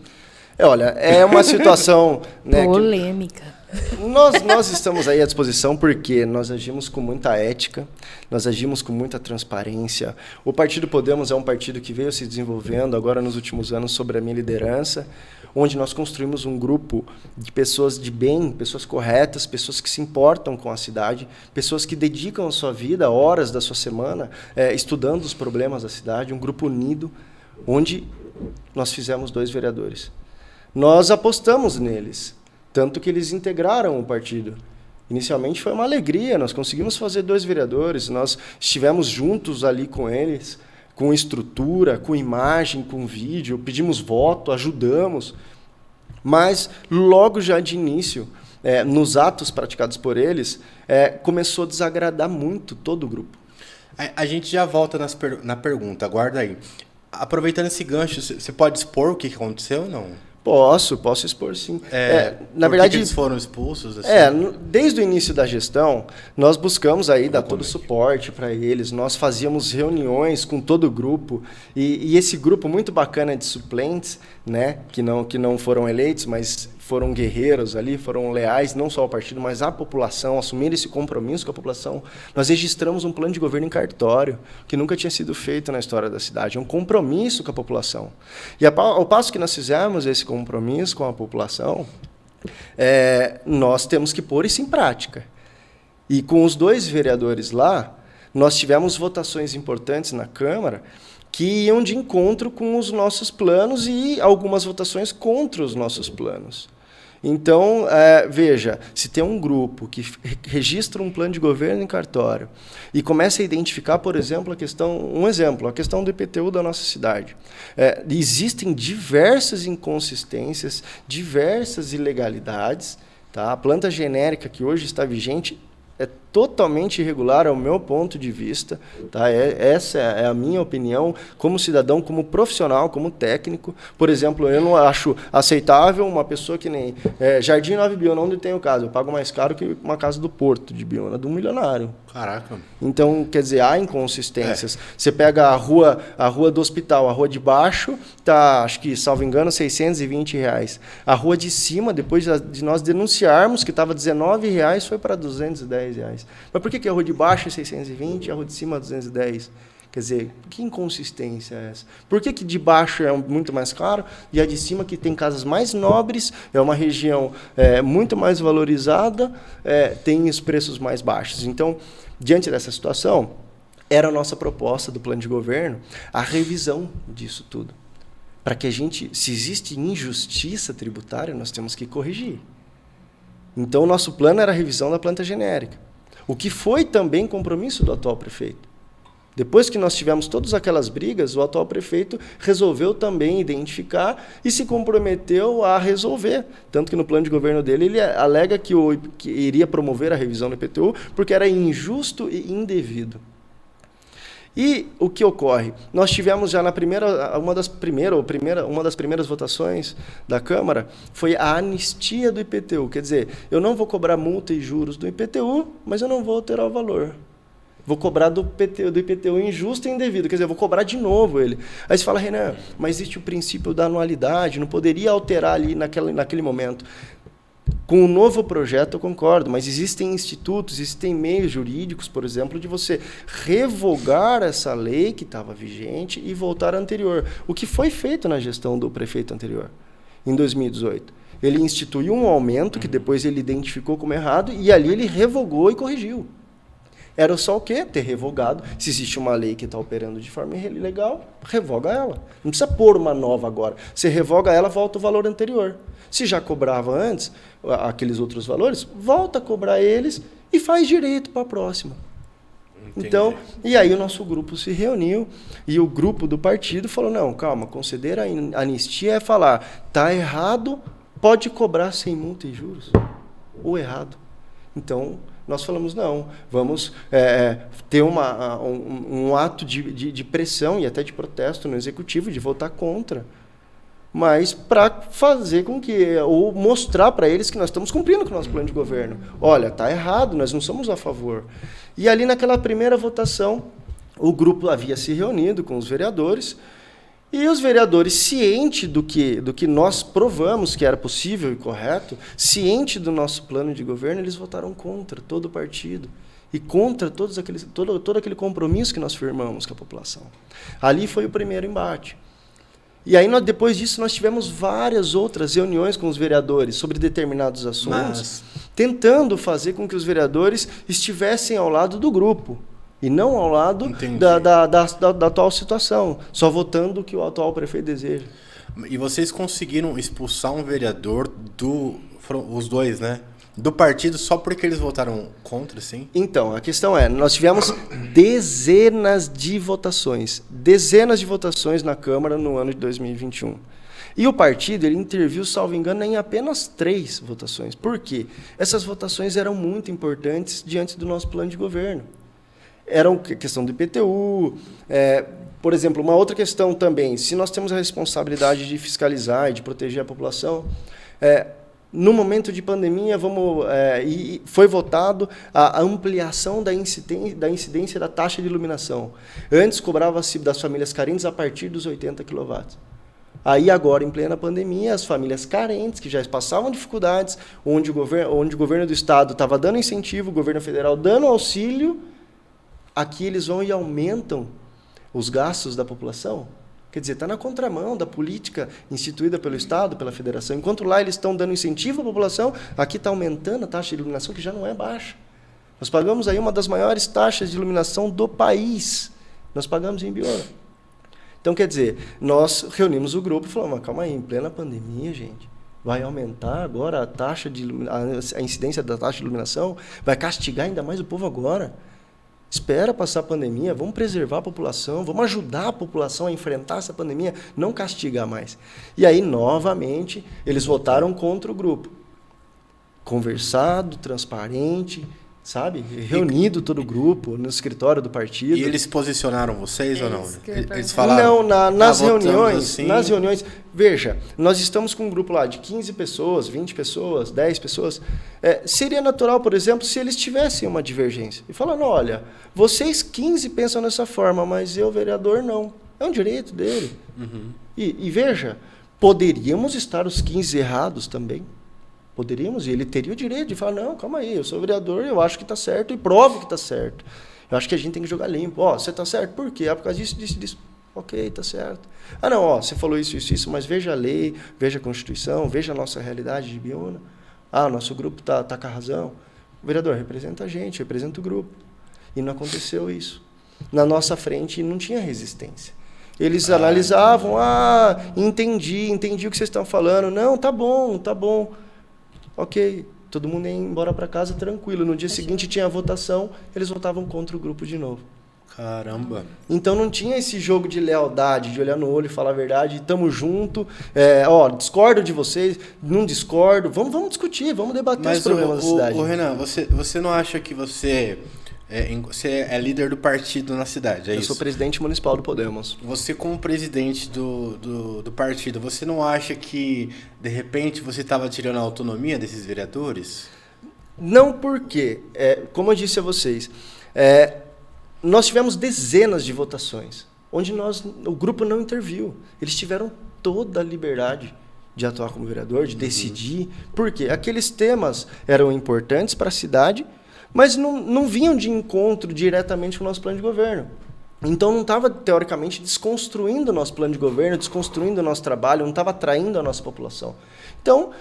Olha, é uma situação... né, polêmica. Nós estamos aí à disposição porque nós agimos com muita ética, nós agimos com muita transparência. O Partido Podemos é um partido que veio se desenvolvendo agora nos últimos anos sob a minha liderança, onde nós construímos um grupo de pessoas de bem, pessoas corretas, pessoas que se importam com a cidade, pessoas que dedicam a sua vida, horas da sua semana, estudando os problemas da cidade, um grupo unido, onde nós fizemos 2 vereadores. Nós apostamos neles, tanto que eles integraram o partido. Inicialmente foi uma alegria, nós conseguimos fazer 2 vereadores, nós estivemos juntos ali com eles, com estrutura, com imagem, com vídeo, pedimos voto, ajudamos. Mas logo já de início, nos atos praticados por eles, começou a desagradar muito todo o grupo. A gente já volta na pergunta, aguarda aí. Aproveitando esse gancho, você pode expor o que aconteceu ou não? Posso expor, sim. Na por verdade, que eles foram expulsos? Assim? Desde o início da gestão, nós buscamos aí dar todo o suporte para eles, nós fazíamos reuniões com todo o grupo, e esse grupo muito bacana de suplentes, né, que não foram eleitos, mas foram guerreiros ali, foram leais, não só ao partido, mas à população, assumiram esse compromisso com a população. Nós registramos um plano de governo em cartório, que nunca tinha sido feito na história da cidade, um compromisso com a população. E ao passo que nós fizemos esse compromisso com a população, nós temos que pôr isso em prática. E com os 2 vereadores lá, nós tivemos votações importantes na Câmara que iam de encontro com os nossos planos e algumas votações contra os nossos planos. Então, veja, se tem um grupo que registra um plano de governo em cartório e começa a identificar, por exemplo, a questão do IPTU da nossa cidade. Existem diversas inconsistências, diversas ilegalidades. Tá? A planta genérica que hoje está vigente é totalmente irregular ao meu ponto de vista, tá? Essa é a minha opinião como cidadão, como profissional, como técnico. Por exemplo, eu não acho aceitável uma pessoa que nem Jardim Nova Biúna, onde tem o caso, eu pago mais caro que uma casa do Porto de Biúna, de um milionário. Caraca. Então, quer dizer, há inconsistências. Você pega a rua do hospital, a rua de baixo, tá, acho que, salvo engano, R$620. A rua de cima, depois de nós denunciarmos que estava R$19, foi para R$210. Mas por que a rua de baixo é 620 e a rua de cima é 210? Quer dizer, que inconsistência é essa? Por que de baixo é muito mais caro e a de cima, que tem casas mais nobres, é uma região muito mais valorizada, tem os preços mais baixos? Então, diante dessa situação, era a nossa proposta do plano de governo a revisão disso tudo. Para que se existe injustiça tributária, nós temos que corrigir. Então, o nosso plano era a revisão da planta genérica, o que foi também compromisso do atual prefeito. Depois que nós tivemos todas aquelas brigas, o atual prefeito resolveu também identificar e se comprometeu a resolver. Tanto que no plano de governo dele, ele alega que iria promover a revisão do IPTU porque era injusto e indevido. E o que ocorre? Nós tivemos já uma das primeiras votações da Câmara foi a anistia do IPTU. Quer dizer, eu não vou cobrar multa e juros do IPTU, mas eu não vou alterar o valor. Vou cobrar do IPTU injusto e indevido. Quer dizer, eu vou cobrar de novo ele. Aí você fala, Renan, mas existe o princípio da anualidade, não poderia alterar ali naquele momento. Com o novo projeto eu concordo, mas existem institutos, existem meios jurídicos, por exemplo, de você revogar essa lei que estava vigente e voltar à anterior. O que foi feito na gestão do prefeito anterior, em 2018. Ele instituiu um aumento que depois ele identificou como errado e ali ele revogou e corrigiu. Era só o quê? Ter revogado. Se existe uma lei que está operando de forma ilegal, revoga ela. Não precisa pôr uma nova agora. Você revoga ela, volta o valor anterior. Se já cobrava antes aqueles outros valores, volta a cobrar eles e faz direito para a próxima. Entendi. Então, e aí o nosso grupo se reuniu e o grupo do partido falou, não, calma, conceder a anistia é falar, tá errado, pode cobrar sem multa e juros. Ou errado. Então, nós falamos, não, vamos ter um ato de pressão e até de protesto no executivo, de votar contra. Mas para fazer com que, ou mostrar para eles que nós estamos cumprindo com o nosso plano de governo. Olha, está errado, nós não somos a favor. E ali naquela primeira votação, o grupo havia se reunido com os vereadores, e os vereadores, cientes do que nós provamos que era possível e correto, cientes do nosso plano de governo, eles votaram contra todo o partido e contra todo aquele compromisso que nós firmamos com a população. Ali foi o primeiro embate. E aí, depois disso, nós tivemos várias outras reuniões com os vereadores sobre determinados assuntos, tentando fazer com que os vereadores estivessem ao lado do grupo. E não ao lado da atual situação, só votando o que o atual prefeito deseja. E vocês conseguiram expulsar um vereador os dois, né? Do partido só porque eles votaram contra, sim? Então, a questão nós tivemos dezenas de votações na Câmara no ano de 2021. E o partido, ele interviu, salvo engano, em apenas 3 votações. Por quê? Essas votações eram muito importantes diante do nosso plano de governo. Era questão do IPTU, Por exemplo, uma outra questão também, se nós temos a responsabilidade de fiscalizar e de proteger a população, no momento de pandemia, e foi votado a ampliação da incidência da taxa de iluminação. Antes cobrava-se das famílias carentes a partir dos 80 kW. Aí agora, em plena pandemia, as famílias carentes, que já passavam dificuldades, onde o governo do estado estava dando incentivo, o governo federal dando auxílio, aqui eles vão e aumentam os gastos da população. Quer dizer, está na contramão da política instituída pelo Estado, pela Federação. Enquanto lá eles estão dando incentivo à população, aqui está aumentando a taxa de iluminação, que já não é baixa. Nós pagamos aí uma das maiores taxas de iluminação do país. Nós pagamos em Ibiúna. Então, quer dizer, nós reunimos o grupo e falamos, calma aí, em plena pandemia, gente, vai aumentar agora a incidência da taxa de iluminação? Vai castigar ainda mais o povo agora? Espera passar a pandemia, vamos preservar a população, vamos ajudar a população a enfrentar essa pandemia, não castigar mais. E aí, novamente, eles votaram contra o grupo. Conversado, transparente, sabe? Reunido todo o grupo no escritório do partido. E eles posicionaram vocês ou não? Eles falaram? Não, nas reuniões, assim. nas reuniões, veja, nós estamos com um grupo lá de 15 pessoas, 20 pessoas, 10 pessoas. Seria natural, por exemplo, se eles tivessem uma divergência. E falando, olha, vocês 15 pensam dessa forma, mas eu, vereador, não. É um direito dele. Uhum. E veja, poderíamos estar os 15 errados também. Poderíamos, e ele teria o direito de falar, não, calma aí, eu sou vereador, eu acho que está certo e provo que está certo. Eu acho que a gente tem que jogar limpo. Você está certo, por quê? Por causa disso, disso. Ok, está certo. Não, você falou isso, mas veja a lei, veja a Constituição, veja a nossa realidade de Ibiúna. O nosso grupo está com a razão. O vereador representa a gente, representa o grupo. E não aconteceu isso. Na nossa frente não tinha resistência. Eles analisavam, entendi o que vocês estão falando. Não, tá bom. Ok, todo mundo ia embora para casa tranquilo. No dia seguinte tinha a votação, eles votavam contra o grupo de novo. Caramba. Então não tinha esse jogo de lealdade, de olhar no olho e falar a verdade, estamos junto, discordo de vocês, não discordo, vamos discutir, vamos debater os problemas da cidade. Renan, você não acha que você é líder do partido na cidade, Eu sou presidente municipal do Podemos. Você, como presidente do partido, você não acha que, de repente, você estava tirando a autonomia desses vereadores? Não, porque, como eu disse a vocês, nós tivemos dezenas de votações, onde o grupo não interviu. Eles tiveram toda a liberdade de atuar como vereador, de decidir. Por quê? Aqueles temas eram importantes para a cidade, mas não vinham de encontro diretamente com o nosso plano de governo. Então não estava, teoricamente, desconstruindo o nosso plano de governo, desconstruindo o nosso trabalho, não estava atraindo a nossa população. Então,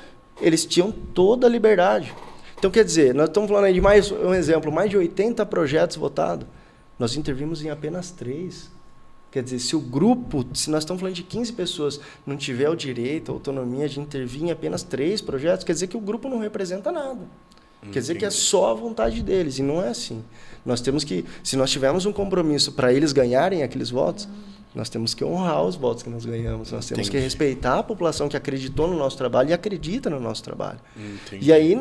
eles tinham toda a liberdade. Então, quer dizer, nós estamos falando aí de mais um exemplo, mais de 80 projetos votados. Nós intervimos em apenas 3. Quer dizer, se nós estamos falando de 15 pessoas, não tiver o direito, a autonomia de intervir em apenas 3 projetos, quer dizer que o grupo não representa nada. Quer dizer que é só a vontade deles, e não é assim. Nós temos que, se nós tivermos um compromisso para eles ganharem aqueles votos, nós temos que honrar os votos que nós ganhamos. Nós temos que respeitar a população que acreditou no nosso trabalho e acredita no nosso trabalho. E aí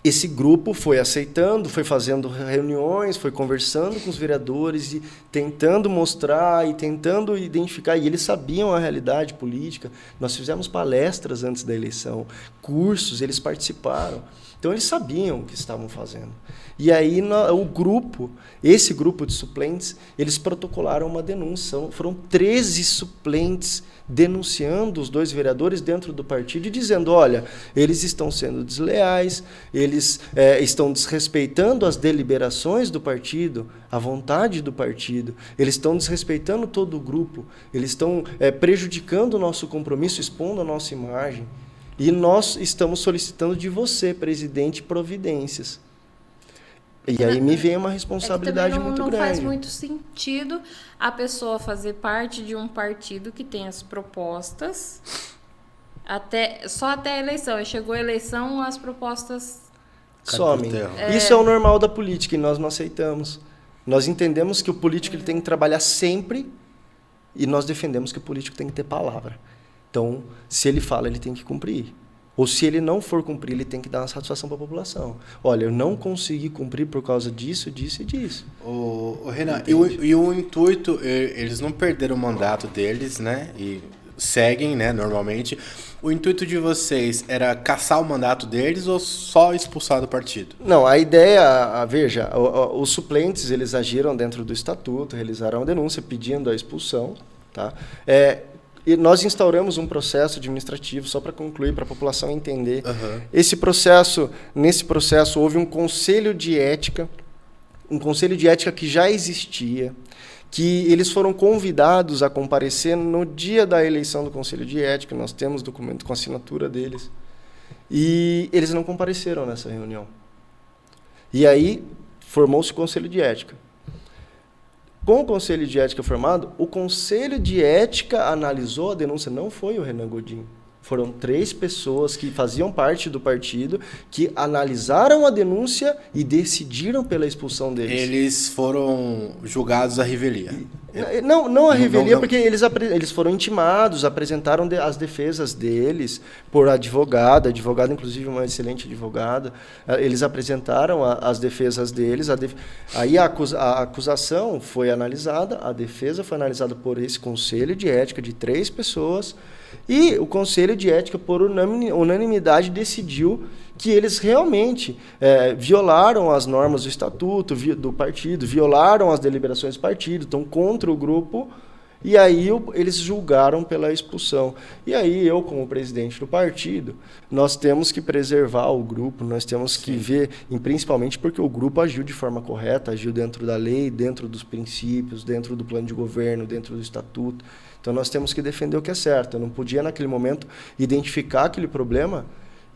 esse grupo foi aceitando, foi fazendo reuniões, foi conversando com os vereadores e tentando mostrar e tentando identificar. E eles sabiam a realidade política. Nós fizemos palestras antes da eleição, cursos, eles participaram. Então, eles sabiam o que estavam fazendo. E aí, esse grupo de suplentes, eles protocolaram uma denúncia. Foram 13 suplentes denunciando os 2 vereadores dentro do partido e dizendo, olha, eles estão sendo desleais, eles estão desrespeitando as deliberações do partido, a vontade do partido, eles estão desrespeitando todo o grupo, eles estão prejudicando o nosso compromisso, expondo a nossa imagem. E nós estamos solicitando de você, presidente, providências. E aí me vem uma responsabilidade muito grande. Não faz muito sentido a pessoa fazer parte de um partido que tem as propostas só até a eleição. Aí chegou a eleição, as propostas somem. Isso é o normal da política e nós não aceitamos. Nós entendemos que o político ele tem que trabalhar sempre e nós defendemos que o político tem que ter palavra. Então, se ele fala, ele tem que cumprir. Ou se ele não for cumprir, ele tem que dar uma satisfação para a população. Olha, eu não consegui cumprir por causa disso, disso e disso. O Renan, e o intuito, eles não perderam o mandato deles, né? E seguem, né, normalmente. O intuito de vocês era caçar o mandato deles ou só expulsar do partido? Não, a ideia, veja, os suplentes, eles agiram dentro do estatuto, realizaram a denúncia pedindo a expulsão, tá? E nós instauramos um processo administrativo, só para concluir, para a população entender. Uhum. Nesse processo houve um conselho de ética que já existia, que eles foram convidados a comparecer no dia da eleição do conselho de ética, nós temos documento com assinatura deles, e eles não compareceram nessa reunião. E aí formou-se o conselho de ética. Com o Conselho de Ética formado, o Conselho de Ética analisou a denúncia, não foi o Renan Godinho. Foram 3 pessoas que faziam parte do partido, que analisaram a denúncia e decidiram pela expulsão deles. Eles foram julgados à revelia? Não a revelia, porque eles foram intimados, apresentaram as defesas deles por advogada inclusive uma excelente advogada. Eles apresentaram as defesas deles, aí a acusação foi analisada, a defesa foi analisada por esse Conselho de Ética de 3 pessoas, e o Conselho de Ética, por unanimidade, decidiu que eles realmente violaram as normas do estatuto do partido, violaram as deliberações do partido, estão contra o grupo, e aí eles julgaram pela expulsão. E aí eu, como presidente do partido, nós temos que preservar o grupo, nós temos que ver, e principalmente porque o grupo agiu de forma correta, agiu dentro da lei, dentro dos princípios, dentro do plano de governo, dentro do estatuto. Então nós temos que defender o que é certo. Eu não podia, naquele momento, identificar aquele problema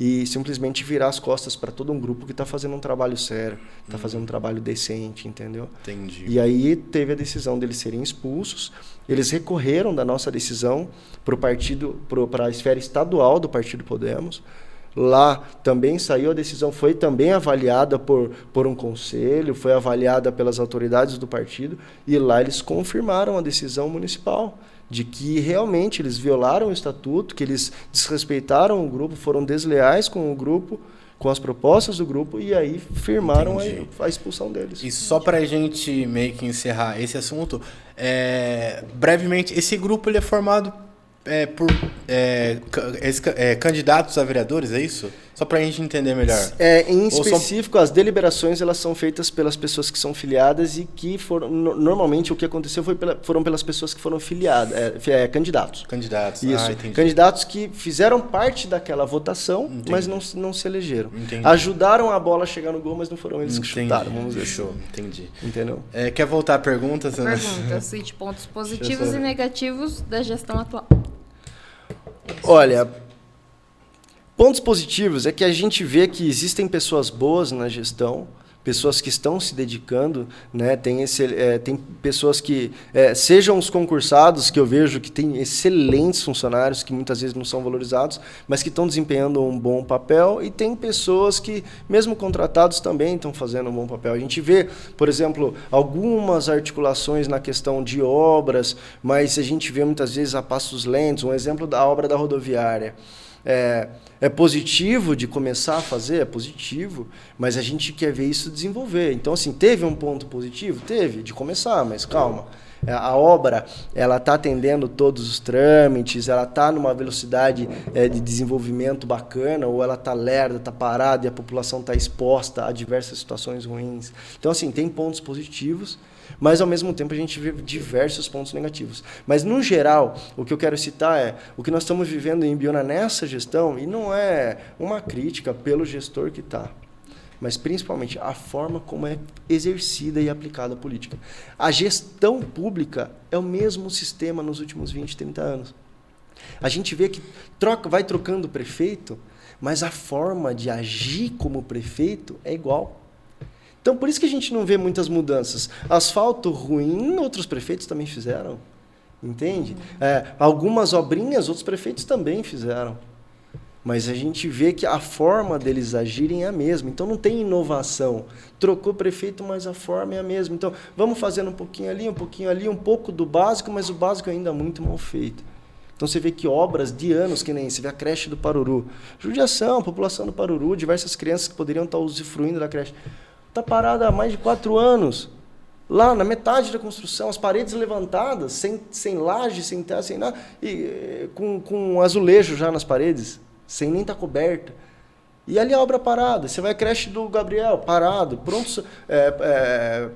e simplesmente virar as costas para todo um grupo que está fazendo um trabalho sério, está fazendo um trabalho decente, entendeu? Entendi. E aí teve a decisão deles serem expulsos. Eles recorreram da nossa decisão para a esfera estadual do Partido Podemos. Lá também saiu a decisão, foi também avaliada por um conselho, foi avaliada pelas autoridades do partido, e lá eles confirmaram a decisão municipal de que realmente eles violaram o estatuto, que eles desrespeitaram o grupo, foram desleais com o grupo, com as propostas do grupo, e aí firmaram a expulsão deles. E só para a gente meio que encerrar esse assunto, brevemente, esse grupo ele é formado por candidatos a vereadores, é isso? Só para a gente entender melhor. Em específico, as deliberações elas são feitas pelas pessoas que são filiadas e que foram... Normalmente, o que aconteceu foram pelas pessoas que foram filiadas, candidatos. Candidatos, isso. Entendi. Candidatos que fizeram parte daquela votação, Entendi. Mas não se elegeram. Entendi. Ajudaram a bola a chegar no gol, mas não foram eles que chutaram, vamos dizer. Show, entendi. Entendeu? Quer voltar a perguntas? Pergunta, cite pontos positivos e negativos da gestão atual. Olha, pontos positivos é que a gente vê que existem pessoas boas na gestão, pessoas que estão se dedicando, né? Tem pessoas que, sejam os concursados, que eu vejo que tem excelentes funcionários que muitas vezes não são valorizados, mas que estão desempenhando um bom papel, e tem pessoas que, mesmo contratados, também estão fazendo um bom papel. A gente vê, por exemplo, algumas articulações na questão de obras, mas a gente vê muitas vezes a passos lentos. Um exemplo da obra da rodoviária. É positivo de começar a fazer? É positivo, mas a gente quer ver isso desenvolver. Então, assim, teve um ponto positivo? Teve, de começar, mas calma. A obra, ela está atendendo todos os trâmites, ela está numa velocidade de desenvolvimento bacana, ou ela está lerda, está parada e a população está exposta a diversas situações ruins. Então, assim, tem pontos positivos, mas, ao mesmo tempo, a gente vê diversos pontos negativos. Mas, no geral, o que eu quero citar é o que nós estamos vivendo em Ibiúna nessa gestão, e não é uma crítica pelo gestor que está, mas, principalmente, a forma como é exercida e aplicada a política. A gestão pública é o mesmo sistema nos últimos 20, 30 anos. A gente vê que vai trocando o prefeito, mas a forma de agir como prefeito é igual. Então, por isso que a gente não vê muitas mudanças. Asfalto ruim, outros prefeitos também fizeram, entende? Algumas obrinhas, outros prefeitos também fizeram. Mas a gente vê que a forma deles agirem é a mesma. Então, não tem inovação. Trocou prefeito, mas a forma é a mesma. Então, vamos fazendo um pouquinho ali, um pouquinho ali, um pouco do básico, mas o básico ainda é muito mal feito. Então você vê que obras de anos, que nem você vê a creche do Paruru, judiação, população do Paruru, diversas crianças que poderiam estar usufruindo da creche, está parada há mais de 4 anos. Lá na metade da construção, as paredes levantadas, sem laje, sem terra, sem nada, e com azulejo já nas paredes, sem nem estar coberta. E ali a obra parada. Você vai à creche do Gabriel, parado. Pronto,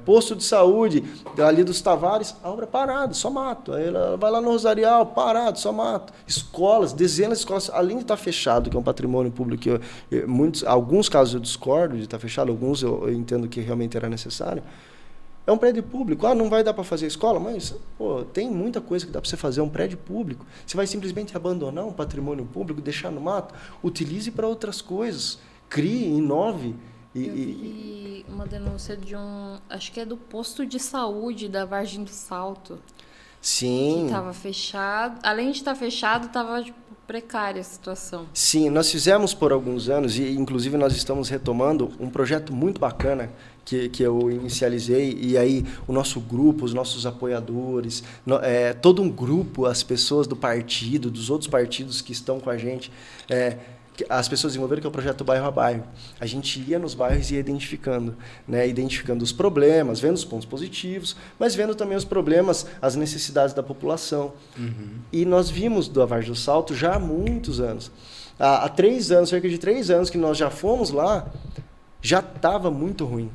posto de saúde, ali dos Tavares, a obra parada, só mato. Aí ela vai lá no Rosarial, parado, só mato. Escolas, dezenas de escolas, além de estar fechado, que é um patrimônio público, que alguns casos eu discordo de estar fechado, alguns eu entendo que realmente era necessário. É um prédio público. Ah, não vai dar para fazer escola? Mas tem muita coisa que dá para você fazer. É um prédio público. Você vai simplesmente abandonar um patrimônio público, deixar no mato? Utilize para outras coisas. Crie, inove. Eu vi uma denúncia de acho que é do posto de saúde da Vargem do Salto. Sim. Que estava fechado. Além de estar fechado, estava precária a situação. Sim, nós fizemos por alguns anos, e inclusive nós estamos retomando um projeto muito bacana que eu inicializei, e aí o nosso grupo, os nossos apoiadores, todo um grupo, as pessoas do partido, dos outros partidos que estão com a gente, as pessoas desenvolveram, que é o projeto Bairro a Bairro. A gente ia nos bairros e ia identificando, identificando os problemas, vendo os pontos positivos, mas vendo também os problemas, as necessidades da população. Uhum. E nós vimos do Vargem do Salto já há muitos anos. Há 3 anos, cerca de 3 anos que nós já fomos lá, já estava muito ruim.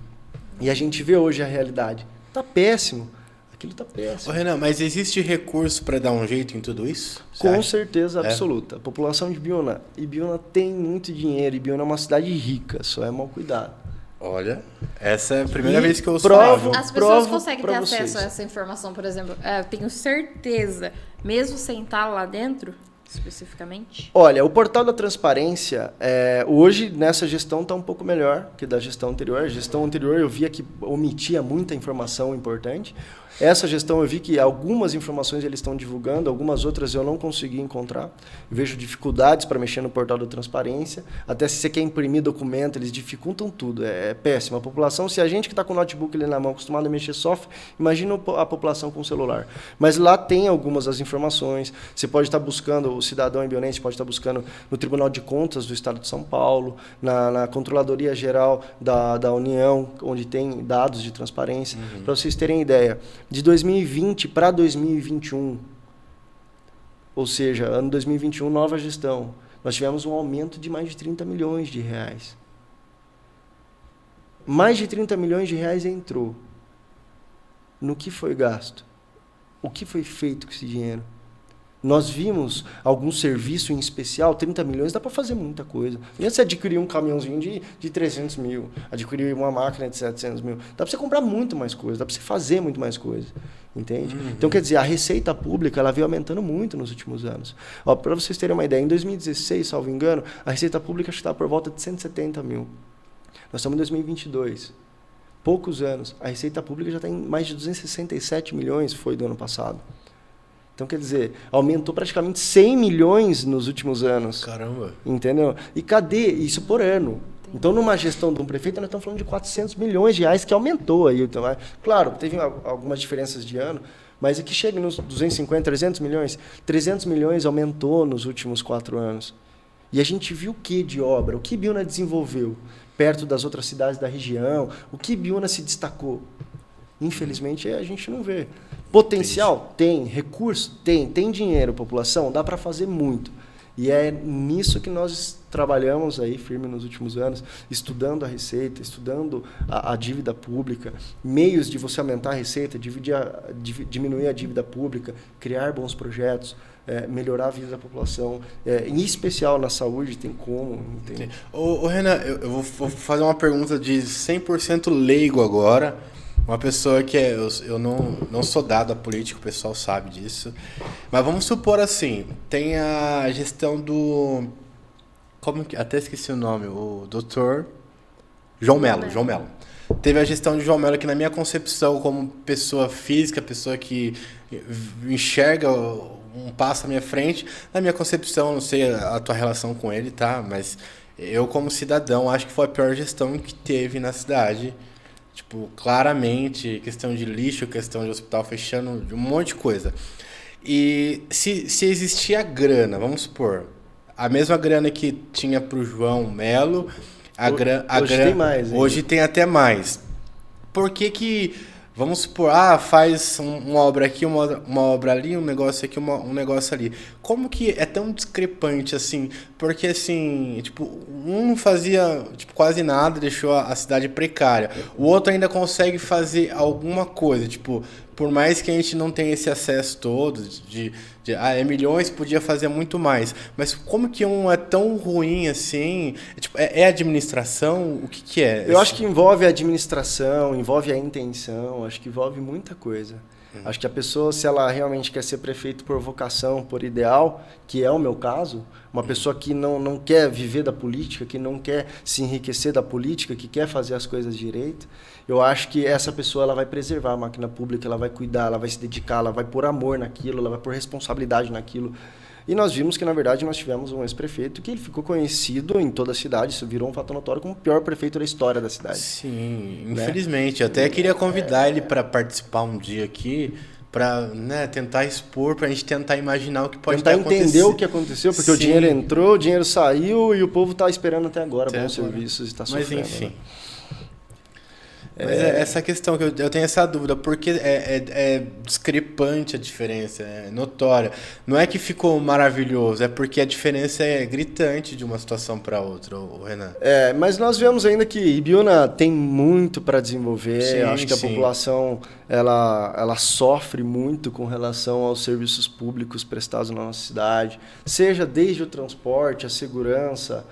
E a gente vê hoje a realidade. Está péssimo. Aquilo está péssimo. Ô, Renan, mas existe recurso para dar um jeito em tudo isso? Com certeza absoluta. A população de Ibiúna tem muito dinheiro. Ibiúna é uma cidade rica, só é mal cuidado. Olha, essa é a primeira vez que eu ouço falar. As pessoas conseguem ter acesso a essa informação, por exemplo. Eu tenho certeza, mesmo sem estar lá dentro, especificamente? Olha, o portal da transparência, hoje nessa gestão está um pouco melhor que da gestão anterior. A gestão anterior eu via que omitia muita informação importante. Essa gestão eu vi que algumas informações eles estão divulgando, algumas outras eu não consegui encontrar. Eu vejo dificuldades para mexer no portal da transparência. Até se você quer imprimir documento, eles dificultam tudo. É péssimo. A população, se a gente que está com o notebook ali na mão, acostumado a mexer software, imagina a população com o celular. Mas lá tem algumas das informações. Você pode estar buscando, o cidadão ibionense pode estar buscando no Tribunal de Contas do Estado de São Paulo, na Controladoria Geral da União, onde tem dados de transparência. Uhum. Para vocês terem ideia, de 2020 para 2021, ou seja, ano 2021, nova gestão, nós tivemos um aumento de mais de 30 milhões de reais. Mais de 30 milhões de reais entrou. No que foi gasto? O que foi feito com esse dinheiro? Nós vimos algum serviço em especial, 30 milhões, dá para fazer muita coisa. Não você adquirir um caminhãozinho de 300 mil, adquirir uma máquina de 700 mil. Dá para você comprar muito mais coisa, dá para você fazer muito mais coisa. Entende? Uhum. Então, quer dizer, a receita pública ela veio aumentando muito nos últimos anos. Para vocês terem uma ideia, em 2016, salvo engano, a receita pública estava por volta de 170 mil. Nós estamos em 2022. Poucos anos. A receita pública já está em mais de 267 milhões, foi do ano passado. Então, quer dizer, aumentou praticamente 100 milhões nos últimos anos. Caramba! Entendeu? E cadê isso por ano? Então, numa gestão de um prefeito, nós estamos falando de 400 milhões de reais que aumentou aí. Então, claro, teve algumas diferenças de ano, mas aqui chega nos 250, 300 milhões. 300 milhões aumentou nos últimos 4 anos. E a gente viu o que de obra? O que Ibiúna desenvolveu perto das outras cidades da região? O que Ibiúna se destacou? Infelizmente, a gente não vê. Potencial? Tem. Recurso? Tem dinheiro, população? Dá para fazer muito. E é nisso que nós trabalhamos aí firme nos últimos anos, estudando a receita, estudando a dívida pública, meios de você aumentar a receita, diminuir a dívida pública, criar bons projetos, melhorar a vida da população, em especial na saúde, tem como. Tem... Ô, Renan, eu vou fazer uma pergunta de 100% leigo agora. Uma pessoa que eu não sou dado a política, o pessoal sabe disso. Mas vamos supor assim, tem a gestão do... até esqueci o nome, o doutor João Melo. Teve a gestão de João Melo, que na minha concepção, como pessoa física, pessoa que enxerga um passo à minha frente, na minha concepção, não sei a tua relação com ele, tá? Mas eu, como cidadão, acho que foi a pior gestão que teve na cidade. Tipo, claramente, questão de lixo, questão de hospital fechando, de um monte de coisa. E se existia grana, vamos supor, a mesma grana que tinha para o João Melo, hoje tem mais. Hoje tem até mais. Por que, vamos supor, faz uma obra aqui, uma obra ali, um negócio aqui, um negócio ali. Como que é tão discrepante assim? Porque assim, tipo, um não fazia tipo, quase nada, deixou a cidade precária. O outro ainda consegue fazer alguma coisa, tipo, por mais que a gente não tenha esse acesso todo milhões, podia fazer muito mais. Mas como que um é tão ruim assim? É administração? O que é? Eu acho que envolve a administração, envolve a intenção, acho que envolve muita coisa. Acho que a pessoa, se ela realmente quer ser prefeito por vocação, por ideal, que é o meu caso, uma pessoa que não quer viver da política, que não quer se enriquecer da política, que quer fazer as coisas direito, eu acho que essa pessoa ela vai preservar a máquina pública, ela vai cuidar, ela vai se dedicar, ela vai pôr amor naquilo, ela vai pôr responsabilidade naquilo. E nós vimos que, na verdade, nós tivemos um ex-prefeito que ele ficou conhecido em toda a cidade, isso virou um fato notório como o pior prefeito da história da cidade. Sim, infelizmente. Eu até queria convidar ele para participar um dia aqui, para tentar expor, para a gente tentar imaginar o que pode ter acontecido. Tentar entender o que aconteceu, porque o dinheiro entrou, o dinheiro saiu e o povo está esperando até agora bons serviços e está sofrendo. Mas enfim... Né? Mas essa questão que eu tenho essa dúvida, porque é discrepante a diferença, é notória. Não é que ficou maravilhoso, é porque a diferença é gritante de uma situação para outra, Renan. Mas nós vemos ainda que Ibiúna tem muito para desenvolver. Sim, acho que a população ela sofre muito com relação aos serviços públicos prestados na nossa cidade, seja desde o transporte, a segurança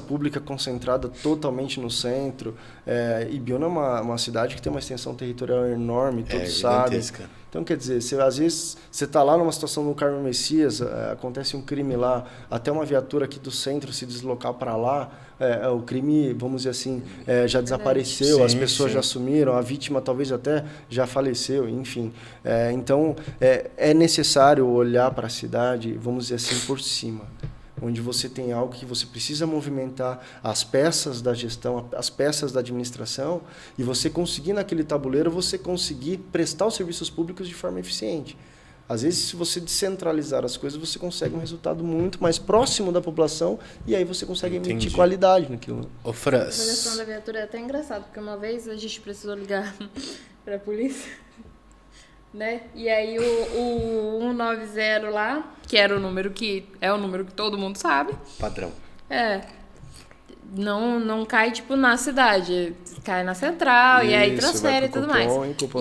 pública concentrada totalmente no centro. Ibiúna é uma cidade que tem uma extensão territorial enorme, todos sabem. Então, quer dizer, às vezes você está lá numa situação no Carmo Messias, acontece um crime lá, até uma viatura aqui do centro se deslocar para lá, o crime, vamos dizer assim, já desapareceu, as pessoas já sumiram, a vítima talvez até já faleceu, enfim. Então, é necessário olhar para a cidade, vamos dizer assim, por cima, onde você tem algo que você precisa movimentar as peças da gestão, as peças da administração, e você conseguir naquele tabuleiro, você conseguir prestar os serviços públicos de forma eficiente. Às vezes, se você descentralizar as coisas, você consegue um resultado muito mais próximo da população e aí você consegue emitir qualidade naquilo. Ô, Franz. A questão da viatura é até engraçado, porque uma vez a gente precisou ligar para a polícia, né? E aí o 190 lá, que era o número que todo mundo sabe. Padrão. Não cai, tipo, na cidade. Cai na central, e aí transfere e tudo mais.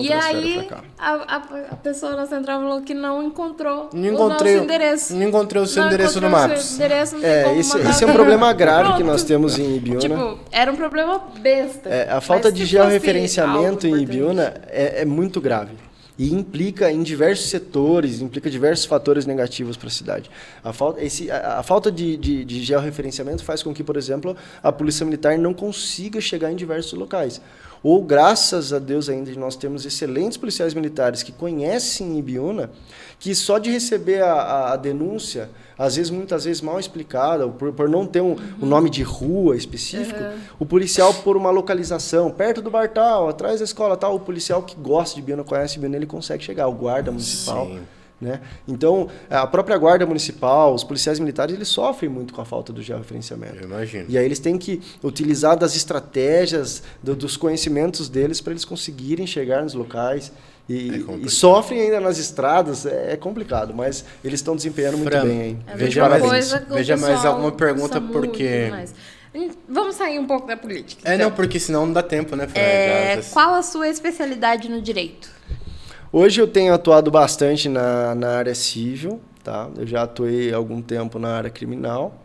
E aí a pessoa na central falou que não encontrou o nosso endereço. Não encontrou o seu endereço no Maps. Esse é um problema grave que nós temos em Ibiúna. Tipo, era um problema besta. A falta de georreferenciamento em Ibiúna é muito grave. E implica em diversos setores, implica diversos fatores negativos para a cidade. A falta de georreferenciamento faz com que, por exemplo, a Polícia Militar não consiga chegar em diversos locais. Ou, graças a Deus, ainda nós temos excelentes policiais militares que conhecem Ibiúna, que só de receber a denúncia, muitas vezes mal explicada, por não ter um nome de rua específico, o policial, por uma localização, perto do bar tal, atrás da escola tal, o policial que gosta de Ibiúna, conhece Ibiúna, ele consegue chegar, o guarda municipal. Sim. Né? Então, a própria Guarda Municipal, os policiais militares, eles sofrem muito com a falta do georreferenciamento. Eu imagino. E aí eles têm que utilizar das estratégias, dos conhecimentos deles para eles conseguirem chegar nos locais. E sofrem ainda nas estradas, é complicado, mas eles estão desempenhando muito bem. Hein? Veja mais alguma pergunta, porque... Vamos sair um pouco da política. Então. Não, porque senão não dá tempo, né, Fran? Qual a sua especialidade no direito? Hoje eu tenho atuado bastante na área civil, tá? Eu já atuei há algum tempo na área criminal,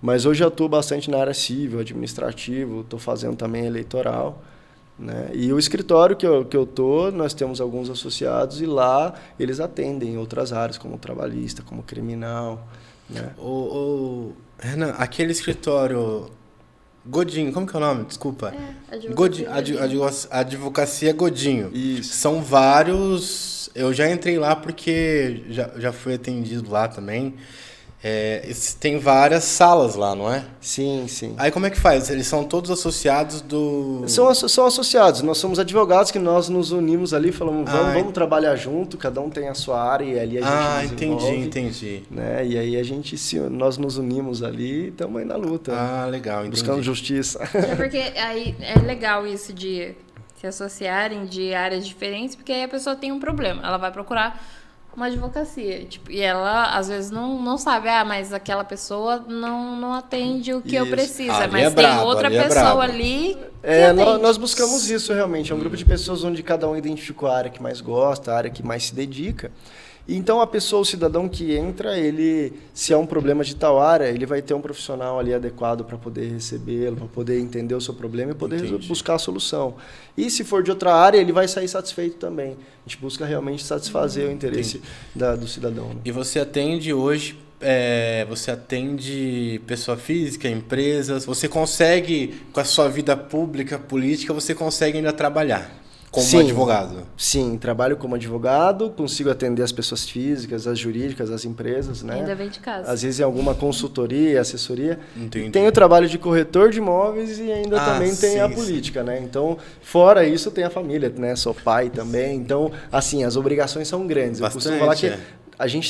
mas hoje eu atuo bastante na área civil, administrativo, estou fazendo também eleitoral, né? E o escritório que eu estou, nós temos alguns associados e lá eles atendem outras áreas, como trabalhista, como criminal, né? Renan, aquele escritório... Godinho, como que é o nome? Desculpa. Advocacia Godinho. Isso. São vários... Eu já entrei lá porque já fui atendido lá também. Tem várias salas lá, não é? Sim, sim. Aí como é que faz? Eles são todos associados do... São associados. Nós somos advogados que nós nos unimos ali, falamos, vamos trabalhar junto, cada um tem a sua área e ali a gente desenvolve. Entendi. Né? E aí nós nos unimos ali e estamos aí na luta. Legal, entendi. Buscando justiça. Porque aí é legal isso de se associarem de áreas diferentes, porque aí a pessoa tem um problema. Ela vai procurar uma advocacia. Tipo, e ela, às vezes, não sabe, mas aquela pessoa não atende o que eu preciso. Mas tem outra pessoa ali que nós buscamos isso realmente. É um grupo de pessoas onde cada um identificou a área que mais gosta, a área que mais se dedica. Então, a pessoa, o cidadão que entra, se é um problema de tal área, ele vai ter um profissional ali adequado para poder recebê-lo, para poder entender o seu problema e poder buscar a solução. E se for de outra área, ele vai sair satisfeito também. A gente busca realmente satisfazer o interesse do cidadão. Né? E você atende hoje, você atende pessoa física, empresas, você consegue, com a sua vida pública, política, você consegue ainda trabalhar? Como advogado? Sim, trabalho como advogado, consigo atender as pessoas físicas, as jurídicas, as empresas, né? Ainda vem de casa. Às vezes em alguma consultoria, assessoria. Entendi. Tem o trabalho de corretor de imóveis e ainda também tem a política, né? Então, fora isso, tem a família, né? Sou pai também. Então, assim, as obrigações são grandes. Bastante, eu costumo falar que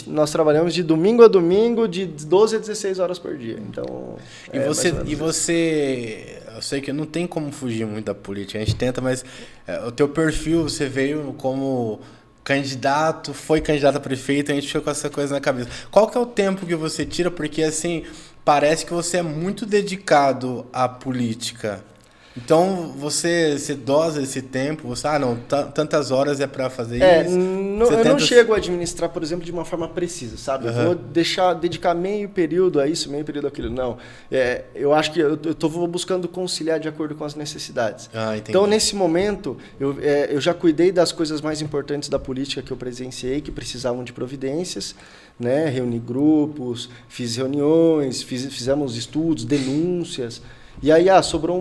nós trabalhamos de domingo a domingo, de 12 a 16 horas por dia. Então, você... Eu sei que não tem como fugir muito da política, a gente tenta, mas o teu perfil, você veio como candidato, foi candidato a prefeito, a gente fica com essa coisa na cabeça. Qual que é o tempo que você tira? Porque, assim, parece que você é muito dedicado à política. Então, você dosa esse tempo, tantas horas é para fazer isso? Eu não chego a administrar, por exemplo, de uma forma precisa, sabe? Eu vou dedicar meio período a isso, meio período àquilo. Não. Eu acho que eu vou buscando conciliar de acordo com as necessidades. Então, nesse momento, eu já cuidei das coisas mais importantes da política que eu presenciei, que precisavam de providências, né? Reuni grupos, fiz reuniões, fizemos estudos, denúncias. E aí, sobrou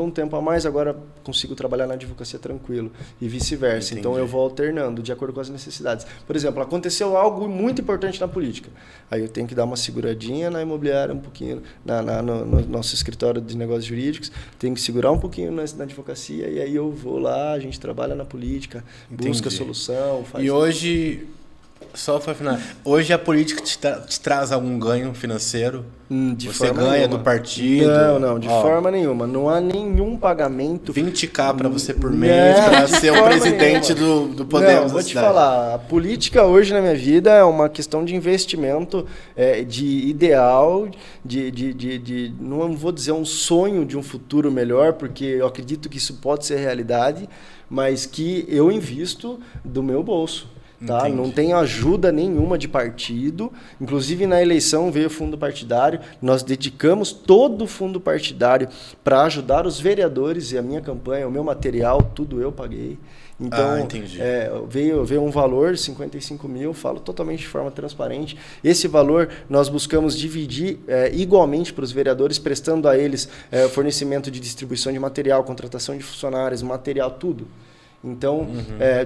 um tempo a mais, agora consigo trabalhar na advocacia tranquilo e vice-versa. Então, eu vou alternando de acordo com as necessidades. Por exemplo, aconteceu algo muito importante na política. Aí eu tenho que dar uma seguradinha na imobiliária um pouquinho, no nosso escritório de negócios jurídicos, tenho que segurar um pouquinho na advocacia e aí eu vou lá, a gente trabalha na política, busca solução. E hoje... Só para finalizar. Hoje a política te traz algum ganho financeiro? Você ganha nenhuma. Do partido? Não, de forma nenhuma. Não há nenhum pagamento. 20.000 para você por mês, para ser o presidente do Podemos. Não, vou te falar. A política hoje na minha vida é uma questão de investimento, de ideal, não vou dizer um sonho de um futuro melhor, porque eu acredito que isso pode ser realidade, mas que eu invisto do meu bolso. Tá? Não tem ajuda nenhuma de partido. Inclusive, na eleição veio o fundo partidário. Nós dedicamos todo o fundo partidário para ajudar os vereadores e a minha campanha, o meu material, tudo eu paguei. Então, veio um valor, 55 mil, falo totalmente de forma transparente. Esse valor nós buscamos dividir igualmente para os vereadores, prestando a eles fornecimento de distribuição de material, contratação de funcionários, material, tudo. Então,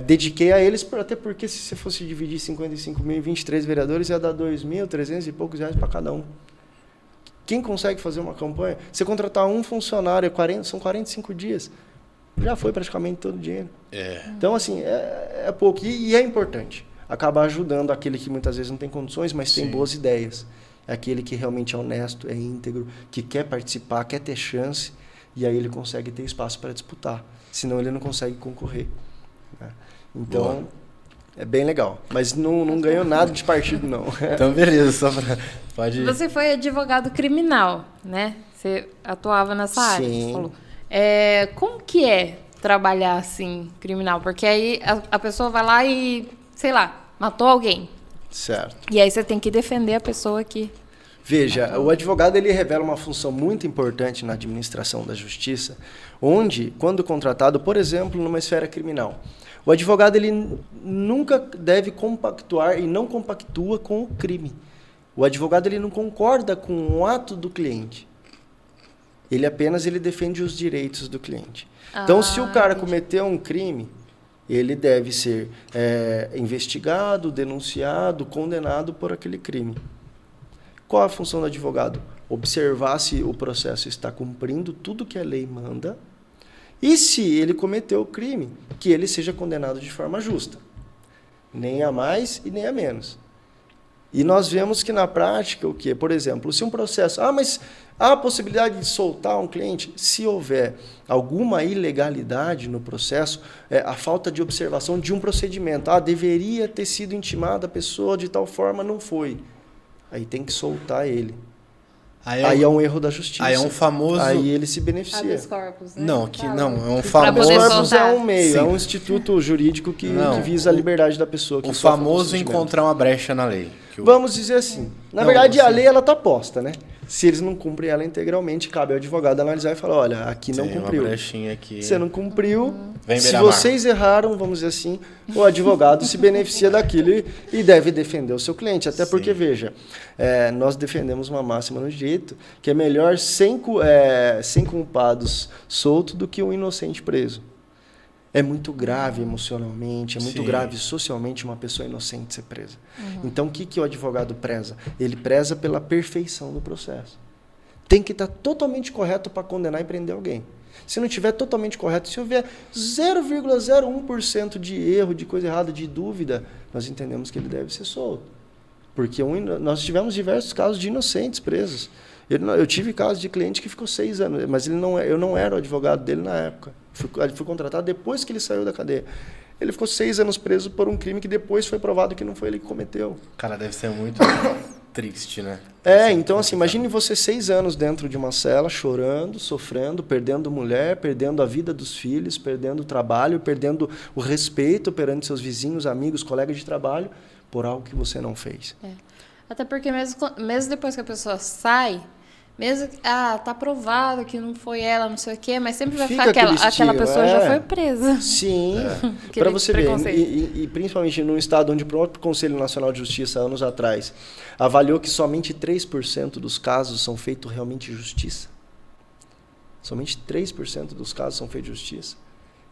dediquei a eles, até porque se você fosse dividir 55 mil em 23 vereadores, ia dar 2.300 e poucos reais para cada um. Quem consegue fazer uma campanha? Você contratar um funcionário, são 45 dias. Já foi praticamente todo o dinheiro. Então, assim, é pouco. E é importante. Acaba ajudando aquele que muitas vezes não tem condições, mas tem boas ideias. É aquele que realmente é honesto, é íntegro, que quer participar, quer ter chance, e aí ele consegue ter espaço para disputar. Senão ele não consegue concorrer. Né? Então, é bem legal. Mas não ganhou nada de partido, não. Então, beleza. Pode ir. Você foi advogado criminal, né? Você atuava nessa área, você falou. Como que é trabalhar assim, criminal? Porque aí a pessoa vai lá e, sei lá, matou alguém. Certo. E aí você tem que defender a pessoa que... Veja, o advogado ele revela uma função muito importante na administração da justiça, onde, quando contratado, por exemplo, numa esfera criminal, o advogado ele nunca deve compactuar e não compactua com o crime. O advogado ele não concorda com o ato do cliente. Ele defende os direitos do cliente. Então, se o cara cometeu um crime, ele deve ser investigado, denunciado, condenado por aquele crime. Qual a função do advogado? Observar se o processo está cumprindo tudo que a lei manda e se ele cometeu o crime, que ele seja condenado de forma justa. Nem a mais e nem a menos. E nós vemos que na prática o quê? Por exemplo, se um processo... mas há a possibilidade de soltar um cliente? Se houver alguma ilegalidade no processo, a falta de observação de um procedimento. Deveria ter sido intimada a pessoa de tal forma, não foi. Aí tem que soltar ele. Aí é um erro da justiça. Aí é um famoso... Aí ele se beneficia. Habeas corpus, né? Não, é um Habeas famoso... corpus é um meio, Sim. é um instituto jurídico que visa a liberdade da pessoa. Que O famoso encontrar uma brecha na lei. Vamos dizer assim. Na verdade, a lei ela está posta, né? Se eles não cumprem ela integralmente, cabe ao advogado analisar e falar, olha, aqui não cumpriu. Uma brechinha aqui. Você não cumpriu. Vem Se vocês erraram, vamos dizer assim, o advogado se beneficia daquilo e deve defender o seu cliente. Até porque, veja, nós defendemos uma máxima no direito que é melhor 100 culpados soltos do que um inocente preso. É muito grave emocionalmente, é muito grave socialmente uma pessoa inocente ser presa. Então, o que o advogado preza? Ele preza pela perfeição do processo. Tem que estar totalmente correto para condenar e prender alguém. Se não estiver totalmente correto, se houver 0,01% de erro, de coisa errada, de dúvida, nós entendemos que ele deve ser solto. Porque nós tivemos diversos casos de inocentes presos. Eu tive casos de cliente que ficou 6 anos, mas eu não era o advogado dele na época. Fui contratado depois que ele saiu da cadeia. Ele ficou 6 anos preso por um crime que depois foi provado que não foi ele que cometeu. Cara, deve ser muito triste, né? Então assim, imagine você 6 anos dentro de uma cela, chorando, sofrendo, perdendo mulher, perdendo a vida dos filhos, perdendo o trabalho, perdendo o respeito perante seus vizinhos, amigos, colegas de trabalho, por algo que você não fez. Até porque mesmo depois que a pessoa sai, mesmo tá provado que não foi ela, não sei o quê, mas sempre vai ficar aquela pessoa já foi presa. Sim, para você ver, e principalmente num estado onde o próprio Conselho Nacional de Justiça, anos atrás, avaliou que somente 3% dos casos são feitos realmente justiça. Somente 3% dos casos são feitos justiça.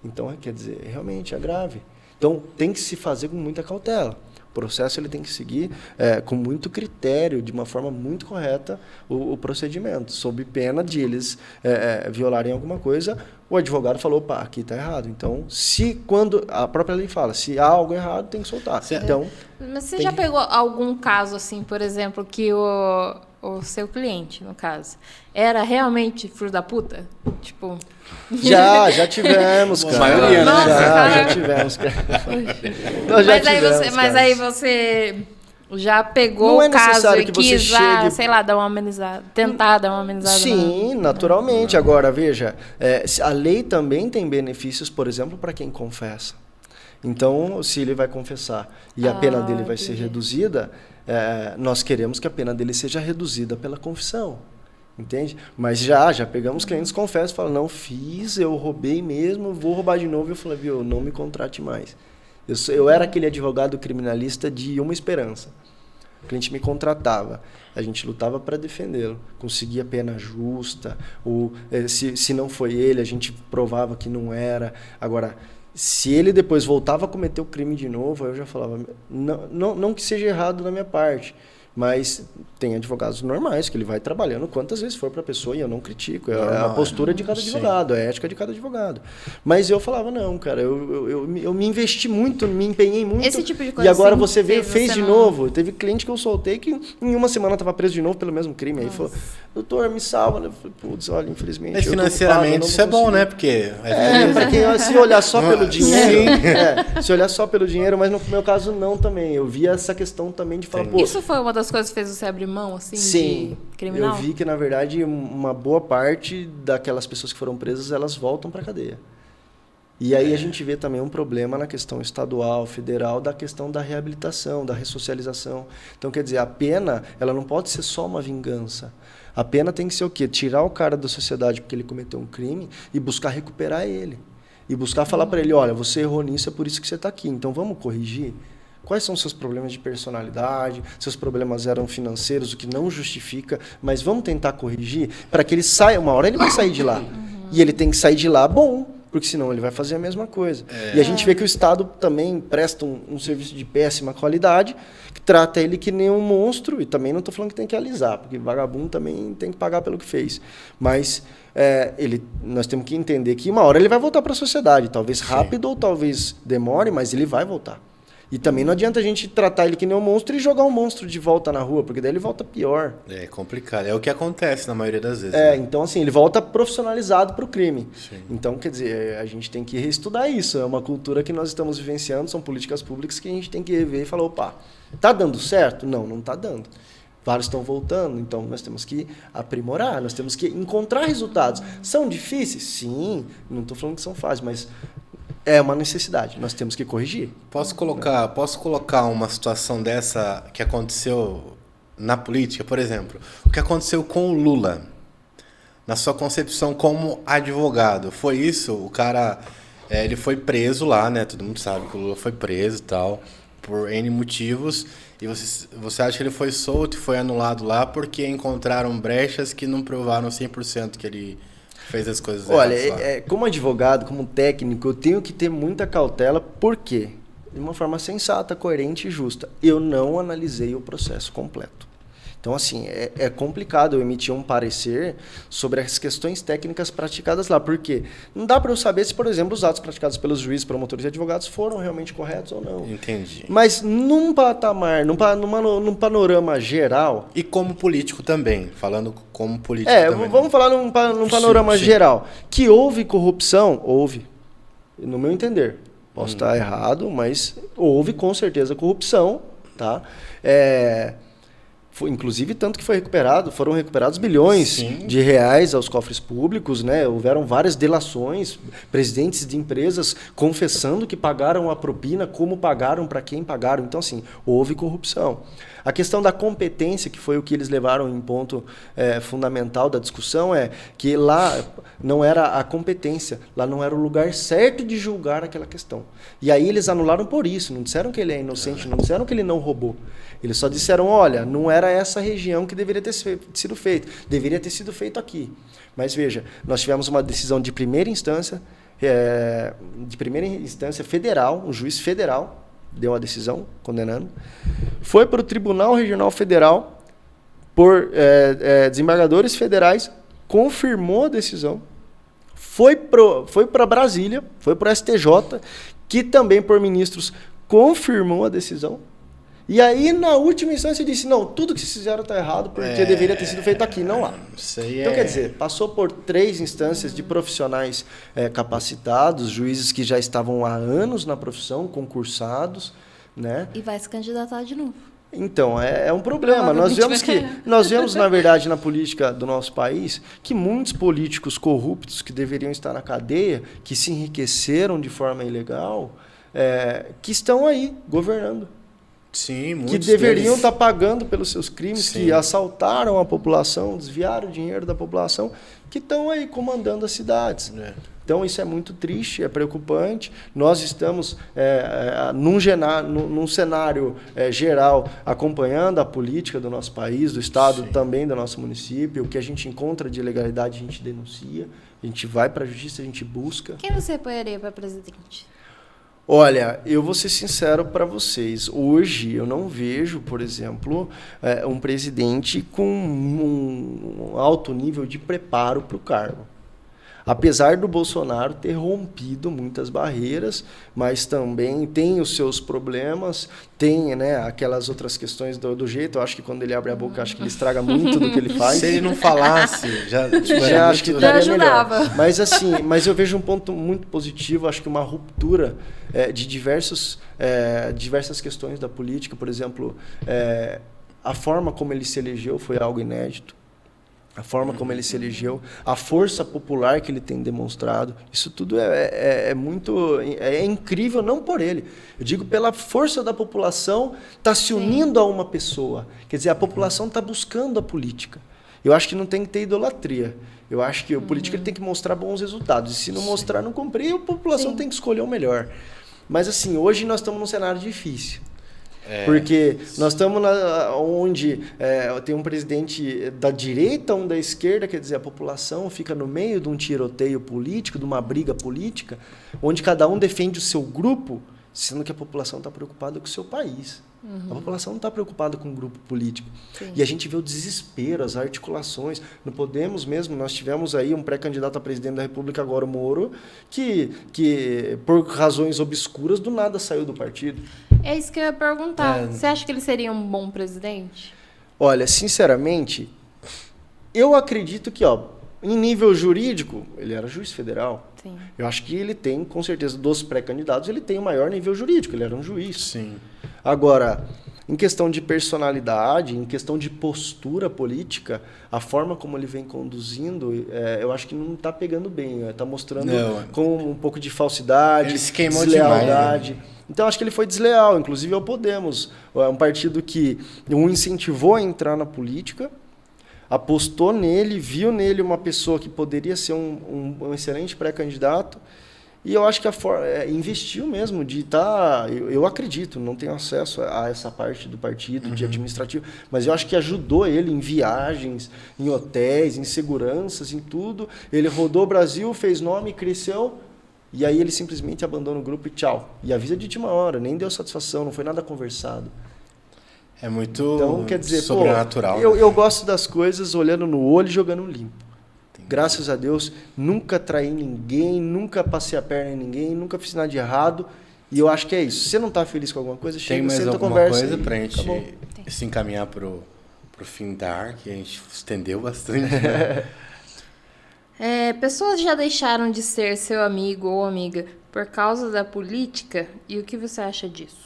Então, quer dizer, realmente é grave. Então, tem que se fazer com muita cautela. O processo ele tem que seguir com muito critério, de uma forma muito correta, o procedimento, sob pena de eles violarem alguma coisa. O advogado falou, aqui está errado. Então, quando a própria lei fala, se há algo errado, tem que soltar. Então, mas você já pegou algum caso, assim, por exemplo, que o seu cliente, no caso, era realmente filho da puta? Tipo... Já tivemos, cara. A maioria, né? Já tivemos, cara. Mas aí você já pegou o caso e quis, sei lá, dar uma amenizada, tentar dar uma amenizada. Sim, naturalmente. Agora, veja, a lei também tem benefícios, por exemplo, para quem confessa. Então, se ele vai confessar e a pena dele vai ser reduzida, nós queremos que a pena dele seja reduzida pela confissão. Entende? Mas já pegamos clientes, confessam, falam, não fiz, eu roubei mesmo, vou roubar de novo. Eu falei, não me contrate mais. Eu era aquele advogado criminalista de uma esperança. O cliente me contratava, a gente lutava para defendê-lo, conseguia pena justa, ou se não foi ele, a gente provava que não era. Agora, se ele depois voltava a cometer o crime de novo, eu já falava, não que seja errado da minha parte, mas tem advogados normais que ele vai trabalhando quantas vezes for para a pessoa, e eu não critico, é a postura de cada advogado, é a ética de cada advogado. Mas eu falava, não, cara, eu me investi muito, me empenhei muito. Esse tipo de coisa, e agora assim, você fez de novo. Teve cliente que eu soltei que em uma semana estava preso de novo pelo mesmo crime. Aí falou, doutor, me salva. Eu falei, putz, olha, infelizmente. Mas financeiramente isso é bom, né? Porque para quem se olhar só pelo dinheiro, se olhar só pelo dinheiro, mas no meu caso não também. Eu vi essa questão também de falar, isso foi uma das coisas que fez você abrir mão, assim, sim, de criminal? Eu vi que, na verdade, uma boa parte daquelas pessoas que foram presas, elas voltam para a cadeia. E aí a gente vê também um problema na questão estadual, federal, da questão da reabilitação, da ressocialização. Então, quer dizer, a pena, ela não pode ser só uma vingança. A pena tem que ser o quê? Tirar o cara da sociedade porque ele cometeu um crime e buscar recuperar ele. E buscar falar para ele, olha, você errou nisso, é por isso que você está aqui, então vamos corrigir? Quais são os seus problemas de personalidade? Seus problemas eram financeiros, o que não justifica, mas vamos tentar corrigir para que ele saia. Uma hora ele vai sair de lá. E ele tem que sair de lá bom. porque senão ele vai fazer a mesma coisa. E a gente vê que o Estado também presta um serviço de péssima qualidade, que trata ele que nem um monstro, e também não estou falando que tem que alisar, porque vagabundo também tem que pagar pelo que fez. Mas nós temos que entender que uma hora ele vai voltar para a sociedade, talvez rápido ou talvez demore, mas ele vai voltar. E também não adianta a gente tratar ele que nem um monstro e jogar um monstro de volta na rua, porque daí ele volta pior. É complicado. É o que acontece na maioria das vezes. Né? Então assim, ele volta profissionalizado para o crime. Sim. Então, quer dizer, a gente tem que reestudar isso. É uma cultura que nós estamos vivenciando, são políticas públicas que a gente tem que rever e falar, opa, tá dando certo? Não está dando. Vários estão voltando, então nós temos que aprimorar, nós temos que encontrar resultados. São difíceis? Sim, não estou falando que são fáceis, mas é uma necessidade, nós temos que corrigir. Posso colocar uma situação dessa que aconteceu na política, por exemplo, o que aconteceu com o Lula, na sua concepção como advogado, foi isso? O cara, ele foi preso lá, né? Todo mundo sabe que o Lula foi preso e tal, por N motivos, e você acha que ele foi solto e foi anulado lá porque encontraram brechas que não provaram 100% que ele fez as coisas erradas lá? Olha, como advogado, como técnico, eu tenho que ter muita cautela, por quê? De uma forma sensata, coerente e justa. Eu não analisei o processo completo. Então, assim, é complicado eu emitir um parecer sobre as questões técnicas praticadas lá. Por quê? Não dá para eu saber se, por exemplo, os atos praticados pelos juízes, promotores e advogados foram realmente corretos ou não. Entendi. Mas num patamar, num panorama geral... E como político também, falando como político também. Vamos falar num panorama geral. Que houve corrupção? Houve. No meu entender. Posso estar errado, mas houve com certeza corrupção, tá? Inclusive, tanto que foram recuperados bilhões de reais aos cofres públicos, né? Houveram várias delações, presidentes de empresas confessando que pagaram a propina, como pagaram, para quem pagaram. Então, assim, houve corrupção. A questão da competência, que foi o que eles levaram em ponto fundamental da discussão, é que lá não era a competência, lá não era o lugar certo de julgar aquela questão. E aí eles anularam por isso, não disseram que ele é inocente, não disseram que ele não roubou. Eles só disseram, olha, não era essa região que deveria ter sido feito, deveria ter sido feito aqui. Mas veja, nós tivemos uma decisão de primeira instância federal, um juiz federal deu a decisão condenando, foi para o Tribunal Regional Federal por desembargadores federais, confirmou a decisão, foi para Brasília, foi para o STJ, que também por ministros confirmou a decisão. E aí, na última instância, disse, não, tudo que vocês fizeram está errado, porque deveria ter sido feito aqui, não lá. Então, quer dizer, passou por 3 instâncias de profissionais capacitados, juízes que já estavam há anos na profissão, concursados, né? E vai se candidatar de novo. Então, é um problema. Nós vemos, na verdade, na política do nosso país, que muitos políticos corruptos que deveriam estar na cadeia, que se enriqueceram de forma ilegal, que estão aí, governando. Sim, muitos que deveriam estar pagando pelos seus crimes, que assaltaram a população, desviaram o dinheiro da população, que estão aí comandando as cidades. Então, isso é muito triste, é preocupante. Nós estamos num cenário geral acompanhando a política do nosso país, do Estado, também do nosso município. O que a gente encontra de ilegalidade, a gente denuncia, a gente vai para a justiça, a gente busca. Quem você apoiaria para presidente? Olha, eu vou ser sincero para vocês. Hoje eu não vejo, por exemplo, um presidente com um alto nível de preparo para o cargo. Apesar do Bolsonaro ter rompido muitas barreiras, mas também tem os seus problemas, tem, né, aquelas outras questões do jeito. Eu acho que quando ele abre a boca, acho que ele estraga muito do que ele faz. Se ele não falasse, já acho que estaria melhor. Mas assim, eu vejo um ponto muito positivo, acho que uma ruptura de diversas questões da política. Por exemplo, a forma como ele se elegeu foi algo inédito. A forma como ele se elegeu, a força popular que ele tem demonstrado, isso tudo é incrível, não por ele. Eu digo pela força da população está se unindo a uma pessoa. Quer dizer, a população está buscando a política. Eu acho que não tem que ter idolatria. Eu acho que o político ele tem que mostrar bons resultados. E se não mostrar, não cumprir, a população tem que escolher o melhor. Mas assim, hoje nós estamos num cenário difícil. Porque nós estamos onde tem um presidente da direita, um da esquerda, quer dizer, a população fica no meio de um tiroteio político, de uma briga política, onde cada um defende o seu grupo, sendo que a população está preocupada com o seu país. A população não está preocupada com o grupo político. Sim. E a gente vê o desespero, as articulações. Não podemos mesmo, nós tivemos aí um pré-candidato a presidente da República, agora o Moro, que por razões obscuras, do nada saiu do partido. É isso que eu ia perguntar. Você acha que ele seria um bom presidente? Olha, sinceramente, eu acredito que, em nível jurídico, ele era juiz federal. Sim. Eu acho que ele tem, com certeza, dos pré-candidatos, ele tem o maior nível jurídico, ele era um juiz. Sim. Agora, em questão de personalidade, em questão de postura política, a forma como ele vem conduzindo, eu acho que não está pegando bem. Está mostrando com um pouco de falsidade, ele se queimou deslealdade. Demais, né? Então, acho que ele foi desleal. Inclusive, ao Podemos. É um partido que o incentivou a entrar na política, apostou nele, viu nele uma pessoa que poderia ser um excelente pré-candidato. E eu acho que investiu mesmo de estar... Eu acredito, não tenho acesso a essa parte do partido, de administrativo, mas eu acho que ajudou ele em viagens, em hotéis, em seguranças, em tudo. Ele rodou o Brasil, fez nome, cresceu, e aí ele simplesmente abandona o grupo e tchau. E avisa de última hora, nem deu satisfação, não foi nada conversado. É muito então, quer dizer, sobrenatural. Eu gosto das coisas olhando no olho e jogando limpo. Graças a Deus, nunca traí ninguém, nunca passei a perna em ninguém, nunca fiz nada de errado. E eu acho que é isso. Se você não está feliz com alguma coisa, chega, senta, conversa. Tem mais alguma coisa para a gente se encaminhar para o findar, que a gente estendeu bastante, né? Pessoas já deixaram de ser seu amigo ou amiga por causa da política? E o que você acha disso?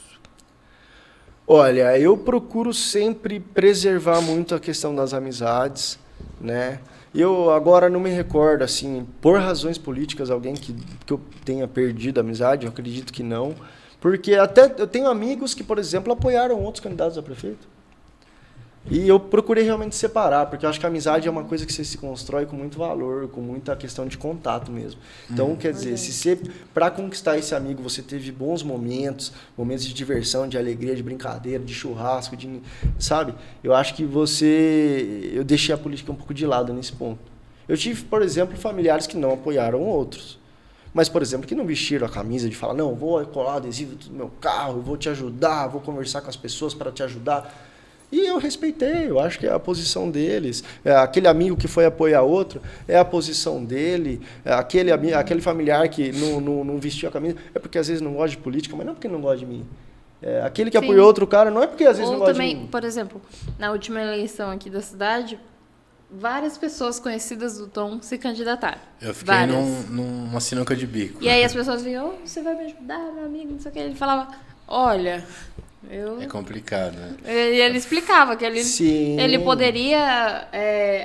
Olha, eu procuro sempre preservar muito a questão das amizades, né? Eu agora não me recordo, assim, por razões políticas, alguém que eu tenha perdido a amizade, eu acredito que não. Porque até eu tenho amigos que, por exemplo, apoiaram outros candidatos a prefeito. E eu procurei realmente separar, porque eu acho que a amizade é uma coisa que você se constrói com muito valor, com muita questão de contato mesmo. Então, quer dizer, se você, para conquistar esse amigo, você teve bons momentos de diversão, de alegria, de brincadeira, de churrasco, sabe? Eu acho que eu deixei a política um pouco de lado nesse ponto. Eu tive, por exemplo, familiares que não apoiaram outros. Mas, por exemplo, que não vestiram a camisa de falar, não, vou colar adesivo no meu carro, vou te ajudar, vou conversar com as pessoas para te ajudar. E eu respeitei, eu acho que é a posição deles. Aquele amigo que foi apoiar outro, é a posição dele. Aquele familiar que não vestiu a camisa, é porque às vezes não gosta de política, mas não porque não gosta de mim. Aquele que apoiou outro cara, não é porque às vezes não gosta de mim. Por exemplo, na última eleição aqui da cidade, várias pessoas conhecidas do Tom se candidataram. Eu fiquei numa sinuca de bico. E aí as pessoas vinham, você vai me ajudar, meu amigo, não sei o que. Ele falava, olha... É complicado, né? E ele explicava que ele poderia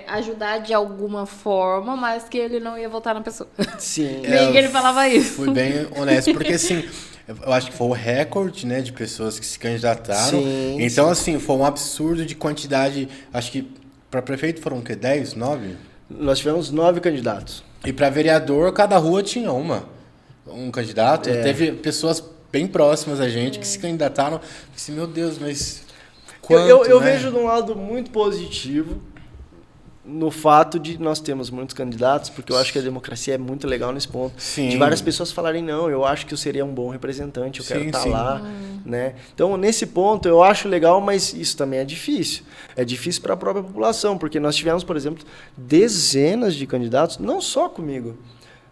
ajudar de alguma forma, mas que ele não ia votar na pessoa. Sim. Ele falava isso. Fui bem honesto, porque assim, eu acho que foi o recorde, né, de pessoas que se candidataram. Sim, então, assim, foi um absurdo de quantidade. Acho que para prefeito foram o quê? 10, 9? Nós tivemos 9 candidatos. E para vereador, cada rua tinha um candidato. Teve pessoas bem próximas a gente, que se candidataram. Assim, meu Deus, mas quanto, eu né? vejo de um lado muito positivo no fato de nós termos muitos candidatos, porque eu acho que a democracia é muito legal nesse ponto. Sim. De várias pessoas falarem, não, eu acho que eu seria um bom representante, eu quero estar lá. Né? Então, nesse ponto, eu acho legal, mas isso também é difícil. É difícil para a própria população, porque nós tivemos, por exemplo, dezenas de candidatos, não só comigo.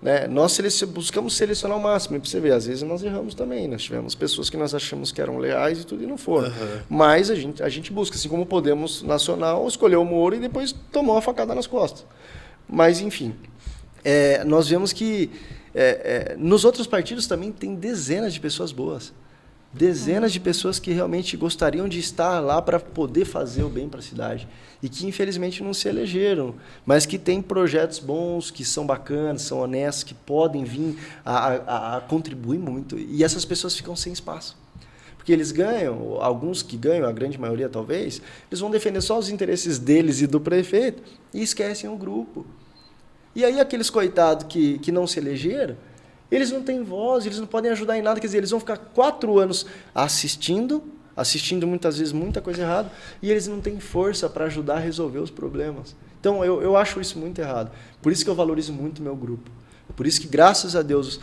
Né? Nós buscamos selecionar o máximo, e para você ver, às vezes nós erramos também, nós tivemos pessoas que nós achamos que eram leais e tudo, e não foram. Mas a gente busca, assim como o Podemos Nacional escolheu o Moro e depois tomou a facada nas costas. Mas, enfim, nós vemos que nos outros partidos também tem dezenas de pessoas boas. Dezenas de pessoas que realmente gostariam de estar lá para poder fazer o bem para a cidade e que infelizmente não se elegeram, mas que têm projetos bons, que são bacanas, são honestos, que podem vir a contribuir muito, e essas pessoas ficam sem espaço. Porque eles ganham, alguns que ganham, a grande maioria talvez, eles vão defender só os interesses deles e do prefeito e esquecem o grupo. E aí aqueles coitados que não se elegeram, eles não têm voz, eles não podem ajudar em nada, quer dizer, eles vão ficar 4 anos assistindo assistindo muitas vezes muita coisa errada, e eles não têm força para ajudar a resolver os problemas. Então, eu acho isso muito errado. Por isso que eu valorizo muito o meu grupo. Por isso que, graças a Deus,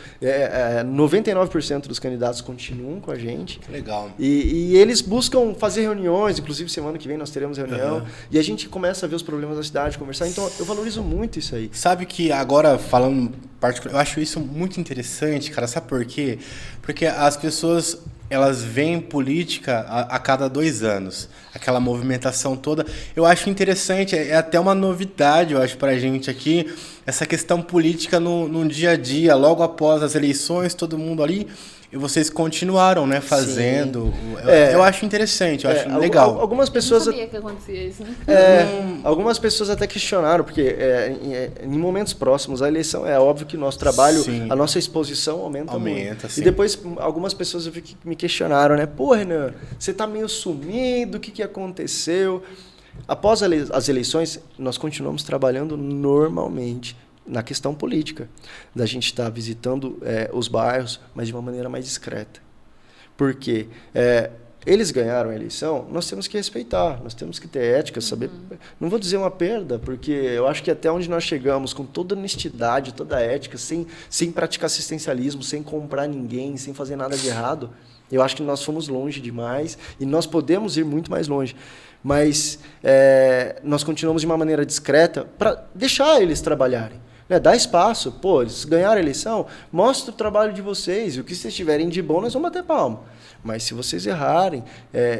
99% dos candidatos continuam com a gente. Legal. E eles buscam fazer reuniões, inclusive semana que vem nós teremos reunião, e a gente começa a ver os problemas da cidade, conversar. Então, eu valorizo muito isso aí. Sabe que agora, falando particular, eu acho isso muito interessante, cara. Sabe por quê? Porque as pessoas, elas veem política a cada 2 anos. Aquela movimentação toda. Eu acho interessante, é até uma novidade, eu acho, pra gente aqui, essa questão política no dia a dia, logo após as eleições, todo mundo ali, e vocês continuaram, né, fazendo. Eu acho interessante, eu acho legal. Algumas pessoas... Eu não sabia que acontecia isso, né? Algumas pessoas até questionaram, porque em momentos próximos à eleição, é óbvio que nosso trabalho, a nossa exposição aumenta muito. Sim. E depois, algumas pessoas eu vi que me questionaram, né? Pô, Renan, você tá meio sumido, o que aconteceu? Após as eleições, nós continuamos trabalhando normalmente na questão política, da gente estar visitando os bairros, mas de uma maneira mais discreta. Porque eles ganharam a eleição, nós temos que respeitar, nós temos que ter ética, saber... Não vou dizer uma perda, porque eu acho que até onde nós chegamos, com toda honestidade, toda ética, sem praticar assistencialismo, sem comprar ninguém, sem fazer nada de errado, eu acho que nós fomos longe demais e nós podemos ir muito mais longe. Mas nós continuamos de uma maneira discreta para deixar eles trabalharem. Dá espaço. Pô, eles ganharam a eleição, mostra o trabalho de vocês. E o que vocês tiverem de bom, nós vamos bater palma. Mas se vocês errarem,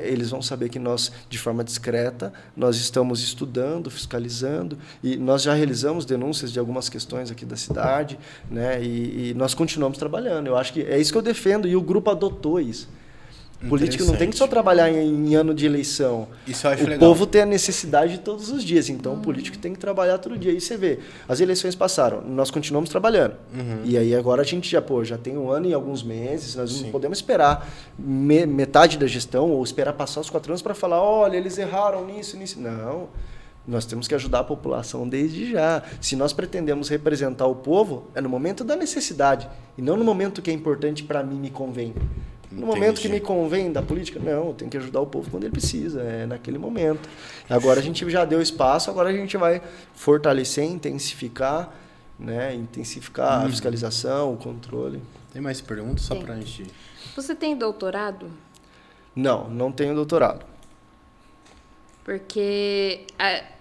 eles vão saber que nós, de forma discreta, nós estamos estudando, fiscalizando, e nós já realizamos denúncias de algumas questões aqui da cidade, né? E nós continuamos trabalhando. Eu acho que é isso que eu defendo, e o grupo adotou isso. Político não tem que só trabalhar em ano de eleição. Isso eu acho legal. O povo tem a necessidade de todos os dias, então o político tem que trabalhar todo dia. E você vê, as eleições passaram, nós continuamos trabalhando. E aí agora a gente já tem 1 ano e alguns meses, nós não podemos esperar metade da gestão ou esperar passar os 4 anos para falar, olha, eles erraram nisso. Não, nós temos que ajudar a população desde já. Se nós pretendemos representar o povo, é no momento da necessidade e não no momento que é importante para mim, me convém. No momento que me convém da política, não, eu tenho que ajudar o povo quando ele precisa, naquele momento. Agora a gente já deu espaço, agora a gente vai fortalecer, intensificar, né? Intensificar a fiscalização, o controle. Tem mais perguntas só para a gente... Você tem doutorado? Não tenho doutorado. Porque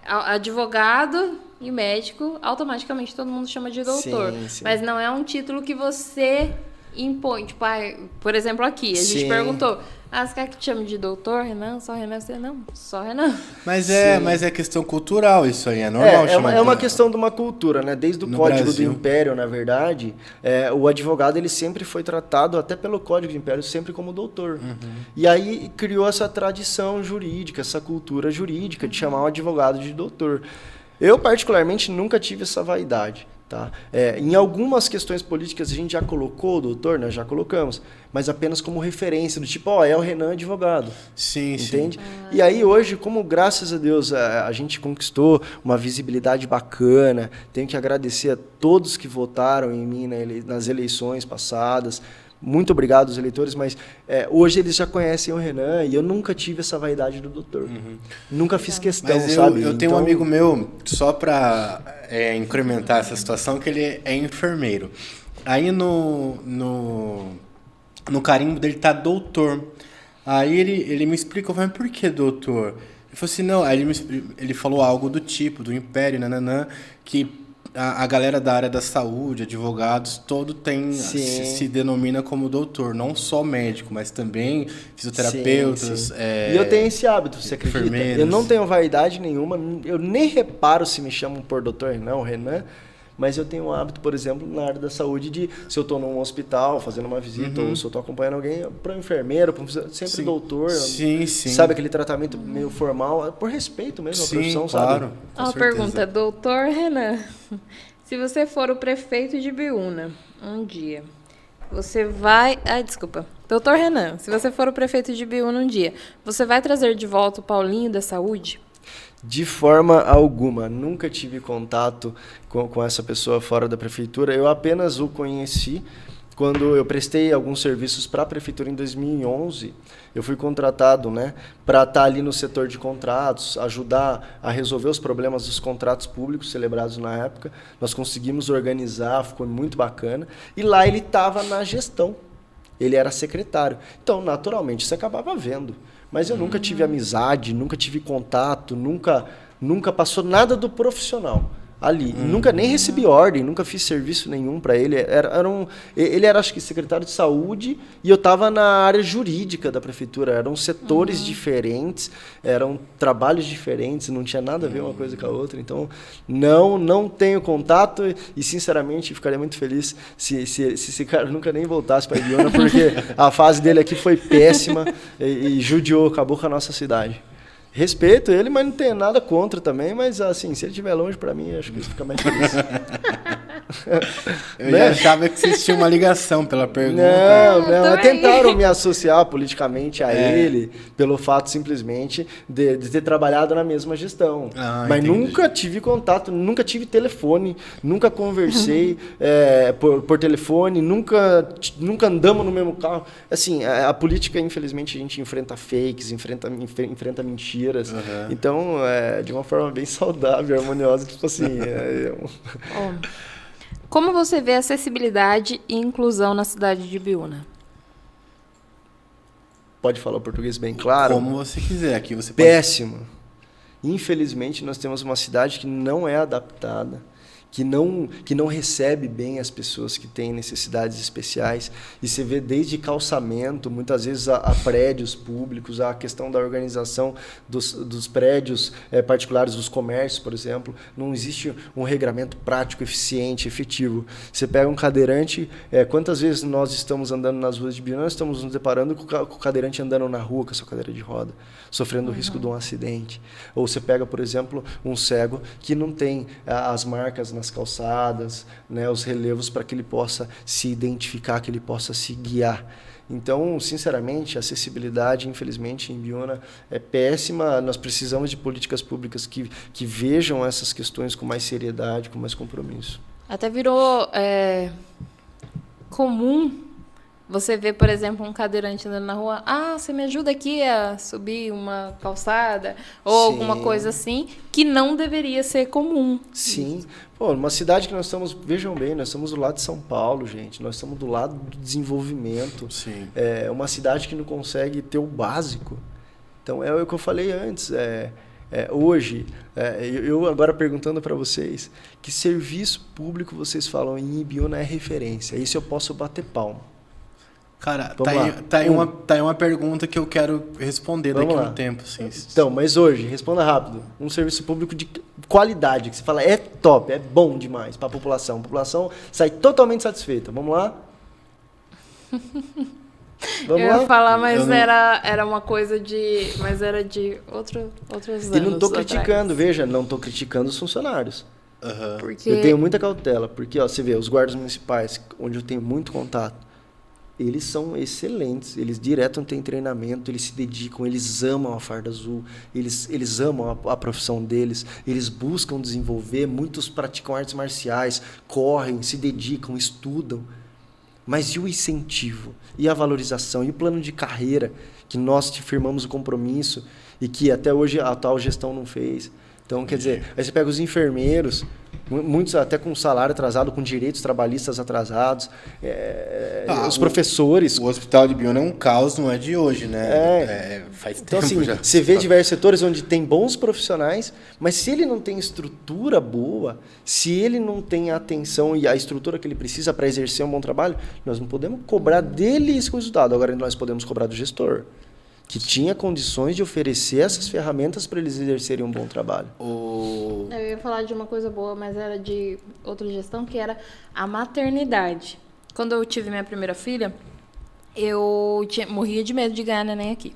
advogado e médico, automaticamente todo mundo chama de doutor. Sim. Mas não é um título que você... impõe, tipo, por exemplo, aqui, a gente perguntou, você quer que te chame de doutor, Renan? Só Renan? Você não, só Renan. Mas é questão cultural isso aí, é normal chamar. É uma questão de uma cultura, né? Desde o Código Brasil. do Império, na verdade, o advogado ele sempre foi tratado, até pelo Código do Império, sempre como doutor. E aí criou essa tradição jurídica, essa cultura jurídica de chamar o advogado de doutor. Eu, particularmente, nunca tive essa vaidade. Tá? Em algumas questões políticas a gente já colocou o doutor, nós já colocamos, mas apenas como referência, do tipo, é o Renan advogado. Sim, entende? E aí hoje, como graças a Deus a gente conquistou uma visibilidade bacana, tenho que agradecer a todos que votaram em mim nas eleições passadas. Muito obrigado aos eleitores, mas hoje eles já conhecem o Renan e eu nunca tive essa vaidade do doutor. Nunca fiz questão, mas sabe? Eu tenho um amigo meu, só para incrementar essa situação, que ele é enfermeiro. Aí no carimbo dele tá doutor. Aí ele me explicou, mas por que doutor? Ele falou assim, não, aí ele falou algo do tipo, do Império, que a galera da área da saúde, advogados, todo se denomina como doutor, não só médico, mas também fisioterapeutas. Sim. E eu tenho esse hábito, você acredita? Eu não tenho vaidade nenhuma, eu nem reparo se me chamam por doutor Renan, mas eu tenho um hábito, por exemplo, na área da saúde, se eu estou num hospital fazendo uma visita, ou se eu estou acompanhando alguém, para o enfermeiro, sempre doutor, sabe, aquele tratamento meio formal, por respeito mesmo à profissão, claro, sabe? Uma pergunta, doutor Renan, se você for o prefeito de Biúna um dia, você vai... Doutor Renan, se você for o prefeito de Biúna um dia, você vai trazer de volta o Paulinho da Saúde? De forma alguma, nunca tive contato com essa pessoa fora da prefeitura, eu apenas o conheci quando eu prestei alguns serviços para a prefeitura em 2011, eu fui contratado, né, para estar ali no setor de contratos, ajudar a resolver os problemas dos contratos públicos celebrados na época. Nós conseguimos organizar, ficou muito bacana. E lá ele estava na gestão. Ele era secretário. Então, naturalmente, você acabava vendo. Mas eu nunca tive amizade, nunca tive contato, nunca passou nada do profissional ali. Nunca nem recebi ordem, nunca fiz serviço nenhum para ele. Ele era, acho que, secretário de saúde e eu estava na área jurídica da prefeitura. Eram setores diferentes, eram trabalhos diferentes, não tinha nada a ver uma coisa com a outra. Então, não tenho contato e, sinceramente, ficaria muito feliz se esse cara nunca nem voltasse para Ibiúna, porque a fase dele aqui foi péssima e judiou, acabou com a nossa cidade. Respeito ele, mas não tenho nada contra também, mas assim, se ele estiver longe para mim, acho que isso fica mais feliz. Eu já achava que existia uma ligação pela pergunta. Não, tentaram me associar politicamente a ele, pelo fato simplesmente de ter trabalhado na mesma gestão. Mas entendi. nunca tive contato, nunca tive telefone, nunca conversei por telefone, nunca andamos no mesmo carro. Assim, a política, infelizmente, a gente enfrenta fakes, enfrenta mentiras. Então, de uma forma bem saudável, harmoniosa, tipo assim... Como você vê acessibilidade e inclusão na cidade de Ibiúna? Pode falar o português bem claro? Como você quiser. Aqui você Péssimo. Infelizmente, nós temos uma cidade que não é adaptada, que não recebe bem as pessoas que têm necessidades especiais. E você vê desde calçamento, muitas vezes a prédios públicos, a questão da organização dos prédios particulares, dos comércios, por exemplo. Não existe um regramento prático, eficiente, efetivo. Você pega um cadeirante, quantas vezes nós estamos andando nas ruas de Ibiúna, nós estamos nos deparando com o cadeirante andando na rua com a sua cadeira de roda, sofrendo o risco de um acidente. Ou você pega, por exemplo, um cego que não tem as marcas nas calçadas, né, os relevos para que ele possa se identificar, que ele possa se guiar. Então, sinceramente, a acessibilidade, infelizmente, em Ibiúna é péssima. Nós precisamos de políticas públicas que vejam essas questões com mais seriedade, com mais compromisso. Até virou comum você ver, por exemplo, um cadeirante andando na rua. Você me ajuda aqui a subir uma calçada? Ou alguma coisa assim, que não deveria ser comum. Sim. Pô, uma cidade que nós estamos... Vejam bem, nós estamos do lado de São Paulo, gente. Nós estamos do lado do desenvolvimento. Sim. É uma cidade que não consegue ter o básico. Então, é o que eu falei antes. Hoje, eu agora perguntando para vocês, que serviço público vocês falam em Ibiúna é referência? Isso eu posso bater palma. Cara, tá aí uma pergunta que eu quero responder daqui a um tempo. Assim. Então, mas hoje, responda rápido. Um serviço público de qualidade, que você fala é top, é bom demais para a população. A população sai totalmente satisfeita. Vamos lá? Eu ia falar, mas era uma coisa de... Mas era de outros anos. E não estou criticando, veja, não estou criticando os funcionários. Porque... Eu tenho muita cautela, porque você vê, os guardas municipais, onde eu tenho muito contato, eles são excelentes, eles direto têm treinamento, eles se dedicam, eles amam a farda azul, eles amam a profissão deles, eles buscam desenvolver, muitos praticam artes marciais, correm, se dedicam, estudam. Mas e o incentivo? E a valorização? E o plano de carreira que nós firmamos o compromisso e que até hoje a atual gestão não fez? Então, quer dizer, aí você pega os enfermeiros, muitos até com salário atrasado, com direitos trabalhistas atrasados, os professores... O Hospital de Ibiúna é um caos, não é de hoje, né? Faz então, tempo assim, já. Você vê diversos setores onde tem bons profissionais, mas se ele não tem estrutura boa, se ele não tem a atenção e a estrutura que ele precisa para exercer um bom trabalho, nós não podemos cobrar dele esse resultado. Agora, nós podemos cobrar do gestor, que tinha condições de oferecer essas ferramentas para eles exercerem um bom trabalho. Eu ia falar de uma coisa boa, mas era de outra gestão, que era a maternidade. Quando eu tive minha primeira filha, eu morria de medo de ganhar neném aqui.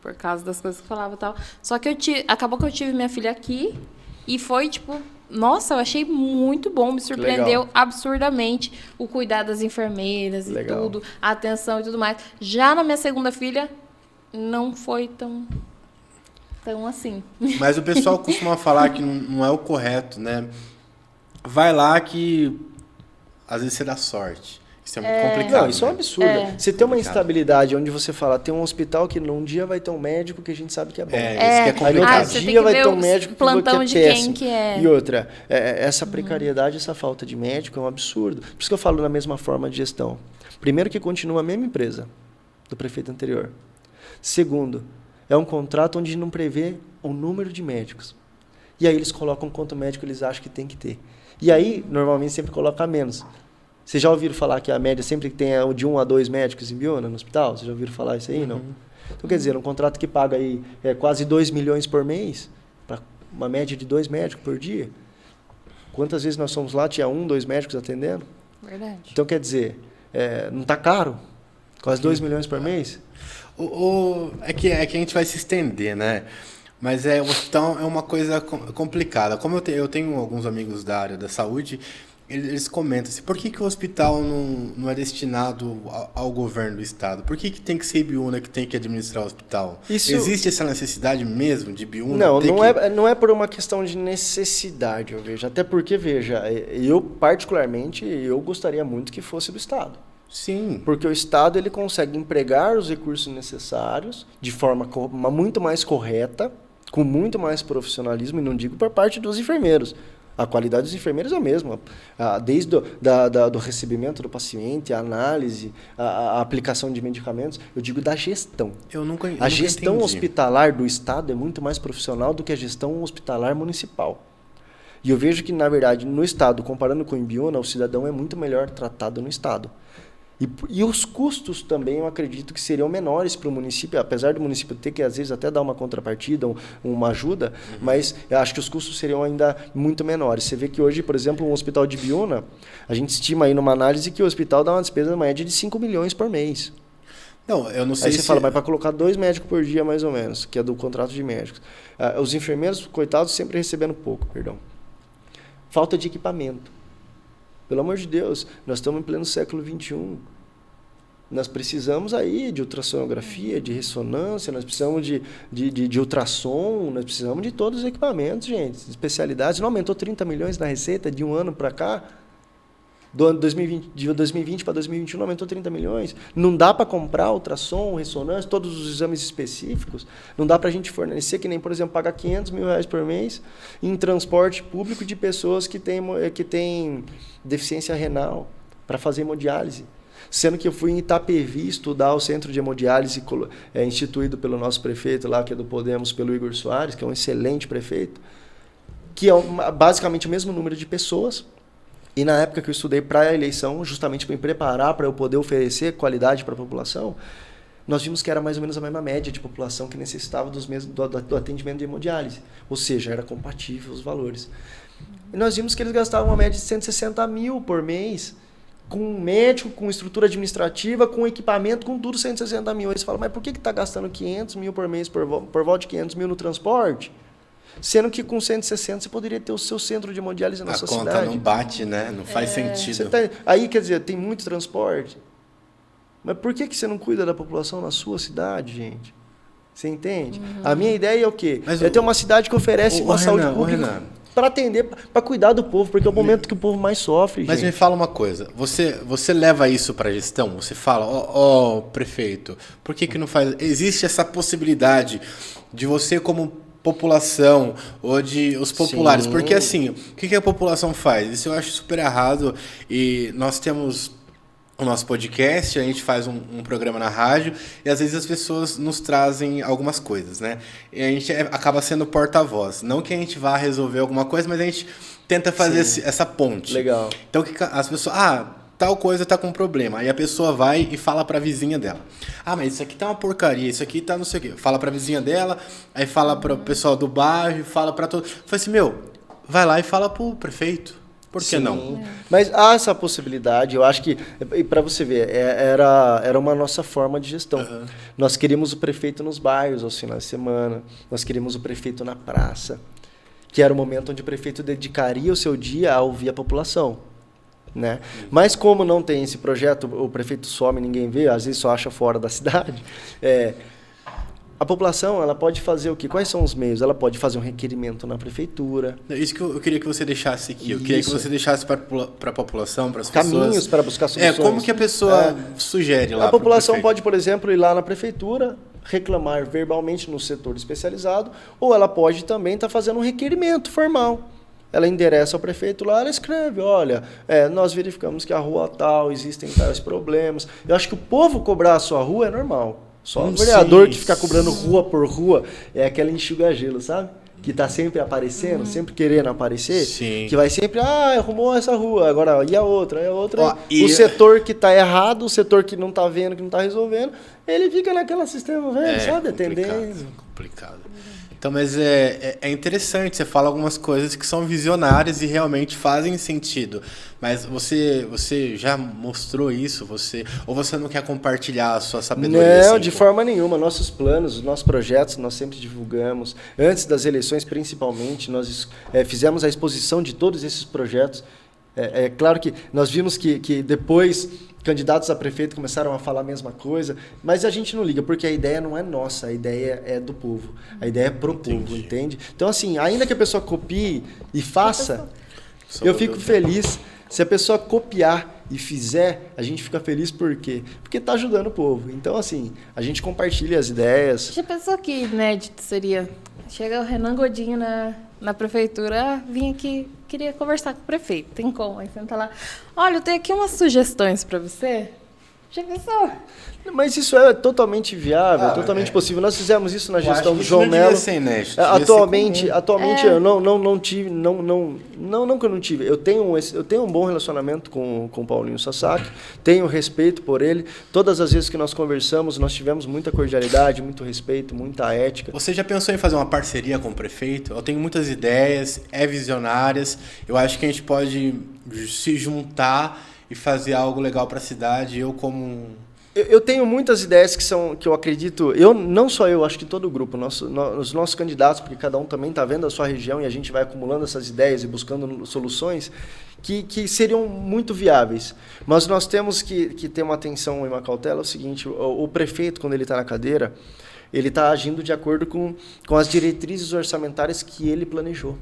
Por causa das coisas que eu falava e tal. Só que acabou que eu tive minha filha aqui e foi, tipo... Nossa, eu achei muito bom, me surpreendeu absurdamente o cuidar das enfermeiras e tudo, a atenção e tudo mais. Já na minha segunda filha... não foi tão assim. Mas o pessoal costuma falar que não é o correto, né? Vai lá que às vezes você dá sorte. Isso é muito complicado. Não, isso é um absurdo. Você tem uma instabilidade onde você fala, tem um hospital que num dia vai ter um médico que a gente sabe que é bom. Isso que é complicado. Aí no outro dia vai ter um médico plantão que é de péssimo. quem que é. E outra, essa precariedade, essa falta de médico é um absurdo. Por isso que eu falo na mesma forma de gestão. Primeiro que continua a mesma empresa do prefeito anterior. Segundo, é um contrato onde não prevê o número de médicos. E aí eles colocam quanto médico eles acham que tem que ter. E aí, normalmente, sempre coloca menos. Vocês já ouviram falar que a média sempre tem de 1 a 2 médicos em Biúna, no hospital? Vocês já ouviram falar isso aí, não? Então, quer dizer, um contrato que paga aí quase 2 milhões por mês, para uma média de 2 médicos por dia. Quantas vezes nós fomos lá, tinha 1, 2 médicos atendendo? Verdade. Então, quer dizer, não está caro? Quase 2 milhões por mês? É que a gente vai se estender, né? Mas o hospital é uma coisa complicada. Como eu tenho alguns amigos da área da saúde, eles comentam assim, por que o hospital não é destinado ao governo do estado? Por que tem que ser Ibiúna que tem que administrar o hospital? Existe essa necessidade mesmo de Ibiúna? Não é por uma questão de necessidade, eu vejo. Até porque, veja, eu particularmente, eu gostaria muito que fosse do estado. Sim. Porque o estado ele consegue empregar os recursos necessários de forma muito mais correta, com muito mais profissionalismo, e não digo por parte dos enfermeiros. A qualidade dos enfermeiros é a mesma, desde do recebimento do paciente, a análise, a aplicação de medicamentos, eu digo da gestão. A gestão hospitalar do Estado é muito mais profissional do que a gestão hospitalar municipal. E eu vejo que, na verdade, no Estado, comparando com o Ibiúna, o cidadão é muito melhor tratado no Estado. E os custos também, eu acredito que seriam menores para o município, apesar do município ter que, às vezes, até dar uma contrapartida, uma ajuda, mas eu acho que os custos seriam ainda muito menores. Você vê que hoje, por exemplo, um hospital de Ibiúna, a gente estima aí numa análise que o hospital dá uma despesa média de 5 milhões por mês. Não, eu não sei. Aí você fala, mas para colocar 2 médicos por dia, mais ou menos, que é do contrato de médicos. Os enfermeiros, coitados, sempre recebendo pouco, perdão. Falta de equipamento. Pelo amor de Deus, nós estamos em pleno século XXI. Nós precisamos aí de ultrassonografia, de ressonância, nós precisamos de ultrassom, nós precisamos de todos os equipamentos, gente. Especialidades. Não aumentou 30 milhões na receita de um ano para cá? De 2020 para 2021 não aumentou 30 milhões. Não dá para comprar ultrassom, ressonância, todos os exames específicos. Não dá para a gente fornecer, que nem, por exemplo, pagar R$500 mil por mês em transporte público de pessoas que têm deficiência renal para fazer hemodiálise. Sendo que eu fui em Itapevi estudar o centro de hemodiálise instituído pelo nosso prefeito lá, que é do Podemos, pelo Igor Soares, que é um excelente prefeito, que é basicamente o mesmo número de pessoas. E na época que eu estudei para a eleição, justamente para me preparar, para eu poder oferecer qualidade para a população, nós vimos que era mais ou menos a mesma média de população que necessitava do atendimento de hemodiálise. Ou seja, era compatível os valores. E nós vimos que eles gastavam uma média de 160 mil por mês, com médico, com estrutura administrativa, com equipamento, com tudo 160 mil. Aí você fala, mas por que está gastando 500 mil por mês, por volta de 500 mil no transporte? Sendo que com 160 você poderia ter o seu centro de hemodiálise na sua cidade. A conta não bate, né? Não faz sentido. Aí, quer dizer, tem muito transporte. Mas por que você não cuida da população na sua cidade, gente? Você entende? A minha ideia é o quê? É ter uma cidade que oferece uma saúde pública para atender, para cuidar do povo, porque é o momento que o povo mais sofre, gente. Mas me fala uma coisa, você leva isso para a gestão? Você fala, prefeito, por que não faz... Existe essa possibilidade de você como população ou de os populares? Sim. Porque assim, o que a população faz? Isso eu acho super errado, e nós temos o nosso podcast, a gente faz um programa na rádio e às vezes as pessoas nos trazem algumas coisas, né? E a gente acaba sendo porta-voz. Não que a gente vá resolver alguma coisa, mas a gente tenta fazer essa ponte. Legal. Então as pessoas... tal coisa tá com problema. Aí a pessoa vai e fala pra vizinha dela. Mas isso aqui tá uma porcaria, isso aqui tá não sei o quê. Fala pra vizinha dela, aí fala pro pessoal do bairro, fala pra todo... Fala assim, vai lá e fala pro prefeito. Por que não? Mas há essa possibilidade, eu acho que, para você ver, era uma nossa forma de gestão. Uhum. Nós queríamos o prefeito nos bairros aos finais de semana, nós queríamos o prefeito na praça, que era o momento onde o prefeito dedicaria o seu dia a ouvir a população. Né? Mas como não tem esse projeto, o prefeito some, ninguém vê, às vezes só acha fora da cidade, A população, ela pode fazer o quê? Quais são os meios? Ela pode fazer um requerimento na prefeitura. Isso que eu queria que você deixasse aqui. Eu queria que você deixasse para a população, para as pessoas... Caminhos para buscar soluções. Como que a pessoa sugere lá? A população pode, por exemplo, ir lá na prefeitura, reclamar verbalmente no setor especializado, ou ela pode também estar fazendo um requerimento formal. Ela endereça ao prefeito lá, ela escreve, olha, nós verificamos que a rua tal, existem tais problemas. Eu acho que o povo cobrar a sua rua é normal. Só o vereador que fica cobrando rua por rua é aquela enxuga-gelo, sabe? Que tá sempre aparecendo, sempre querendo aparecer. Sim. Que vai sempre, arrumou essa rua, agora e a outra, e a outra. O setor que tá errado, o setor que não tá vendo, que não tá resolvendo, ele fica naquele sistema velho, sabe? Atendendo. Complicado. Então, mas é interessante, você fala algumas coisas que são visionárias e realmente fazem sentido. Mas você já mostrou isso? Ou você não quer compartilhar a sua sabedoria? Não, de forma nenhuma. Nossos planos, os nossos projetos, nós sempre divulgamos. Antes das eleições, principalmente, nós fizemos a exposição de todos esses projetos. É claro que nós vimos que depois candidatos a prefeito começaram a falar a mesma coisa, mas a gente não liga, porque a ideia não é nossa, a ideia é do povo. A ideia é pro povo, entende? Então, assim, ainda que a pessoa copie e faça, eu fico feliz. Se a pessoa copiar e fizer, a gente fica feliz por quê? Porque está ajudando o povo. Então, assim, a gente compartilha as ideias. Já pensou que inédito seria? Chega o Renan Godinho na prefeitura, vim aqui, queria conversar com o prefeito. Tem como? Aí senta lá. Olha, eu tenho aqui umas sugestões para você. Já pensou? Mas isso é totalmente viável, totalmente possível. Nós fizemos isso na gestão do João Melo. Atualmente eu não tive, não que eu não tive. Eu tenho um bom relacionamento com o Paulinho Sasaki, tenho respeito por ele. Todas as vezes que nós conversamos, nós tivemos muita cordialidade, muito respeito, muita ética. Você já pensou em fazer uma parceria com o prefeito? Eu tenho muitas ideias, visionárias. Eu acho que a gente pode se juntar e fazer algo legal para a cidade. Eu tenho muitas ideias que eu acredito, não só eu, acho que todo o grupo, os nossos candidatos, porque cada um também está vendo a sua região e a gente vai acumulando essas ideias e buscando soluções que seriam muito viáveis. Mas nós temos que ter uma atenção e uma cautela. É o seguinte, o prefeito, quando ele está na cadeira, ele está agindo de acordo com as diretrizes orçamentárias que ele planejou.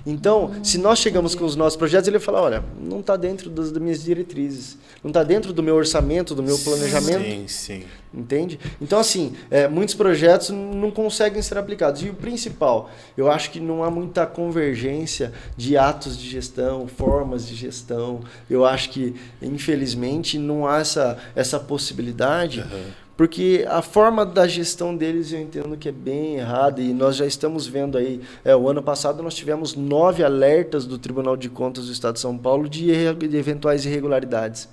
Então, se nós chegamos com os nossos projetos, ele vai falar, olha, não está dentro das minhas diretrizes, não está dentro do meu orçamento, do meu planejamento. Sim. Entende? Então, assim, muitos projetos não conseguem ser aplicados. E o principal, eu acho que não há muita convergência de atos de gestão, formas de gestão. Eu acho que, infelizmente, não há essa possibilidade. Porque a forma da gestão deles eu entendo que é bem errada e nós já estamos vendo aí, o ano passado nós tivemos 9 alertas do Tribunal de Contas do Estado de São Paulo de eventuais irregularidades.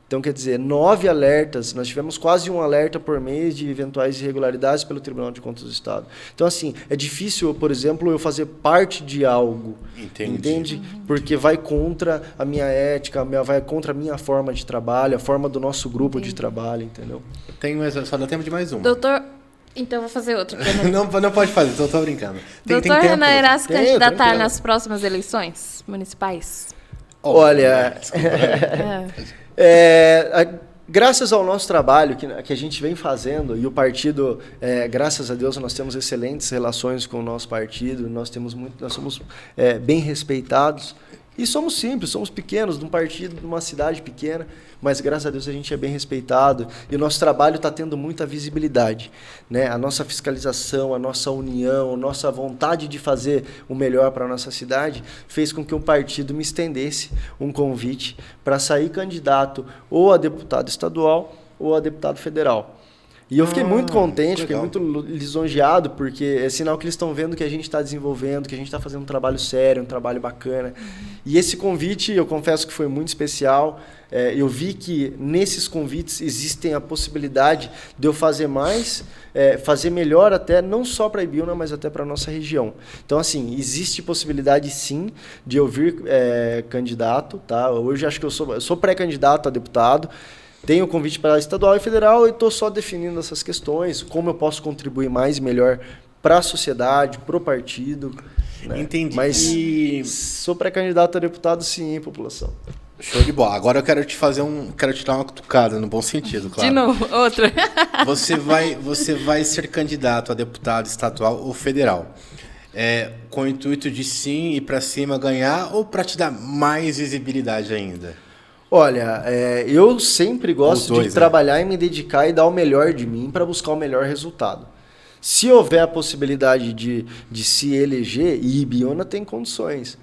Então, quer dizer, 9 alertas, nós tivemos quase um alerta por mês de eventuais irregularidades pelo Tribunal de Contas do Estado. Então, assim, é difícil, por exemplo, eu fazer parte de algo, entende? Porque vai contra a minha ética, vai contra a minha forma de trabalho, a forma do nosso grupo de trabalho, entendeu? Só dá tempo de mais uma. Doutor, então vou fazer outra. não pode fazer, tô brincando. Doutor Renan irá se candidatar nas próximas eleições municipais? Olha... Graças ao nosso trabalho que a gente vem fazendo, e o partido, graças a Deus, nós temos excelentes relações com o nosso partido, nós somos bem respeitados, e somos simples, somos pequenos, de um partido, de uma cidade pequena, mas graças a Deus a gente é bem respeitado, e o nosso trabalho está tendo muita visibilidade, né? A nossa fiscalização, a nossa união, a nossa vontade de fazer o melhor para a nossa cidade, fez com que o partido me estendesse um convite para sair candidato ou a deputado estadual ou a deputado federal. E eu fiquei muito contente, fiquei muito lisonjeado, porque é sinal que eles estão vendo que a gente está desenvolvendo, que a gente está fazendo um trabalho sério, um trabalho bacana. E esse convite, eu confesso que foi muito especial. Eu vi que nesses convites existem a possibilidade de eu fazer mais, fazer melhor até, não só para Ibiúna, mas até para a nossa região. Então, assim, existe possibilidade sim de eu vir candidato. Tá? Hoje acho que eu sou pré-candidato a deputado. Tenho o convite para estadual e federal e estou só definindo essas questões, como eu posso contribuir mais e melhor para a sociedade, para o partido. Né? Entendi. Mas sou pré-candidato a deputado, sim, população. Show de bola. Agora eu quero te dar uma cutucada, no bom sentido, claro. De novo, outra. Você vai ser candidato a deputado estadual ou federal. Com o intuito de sim ir para cima ganhar ou para te dar mais visibilidade ainda? Olha, eu sempre gosto dois, de trabalhar e me dedicar e dar o melhor de mim para buscar o melhor resultado. Se houver a possibilidade de se eleger, e Ibiúna tem condições.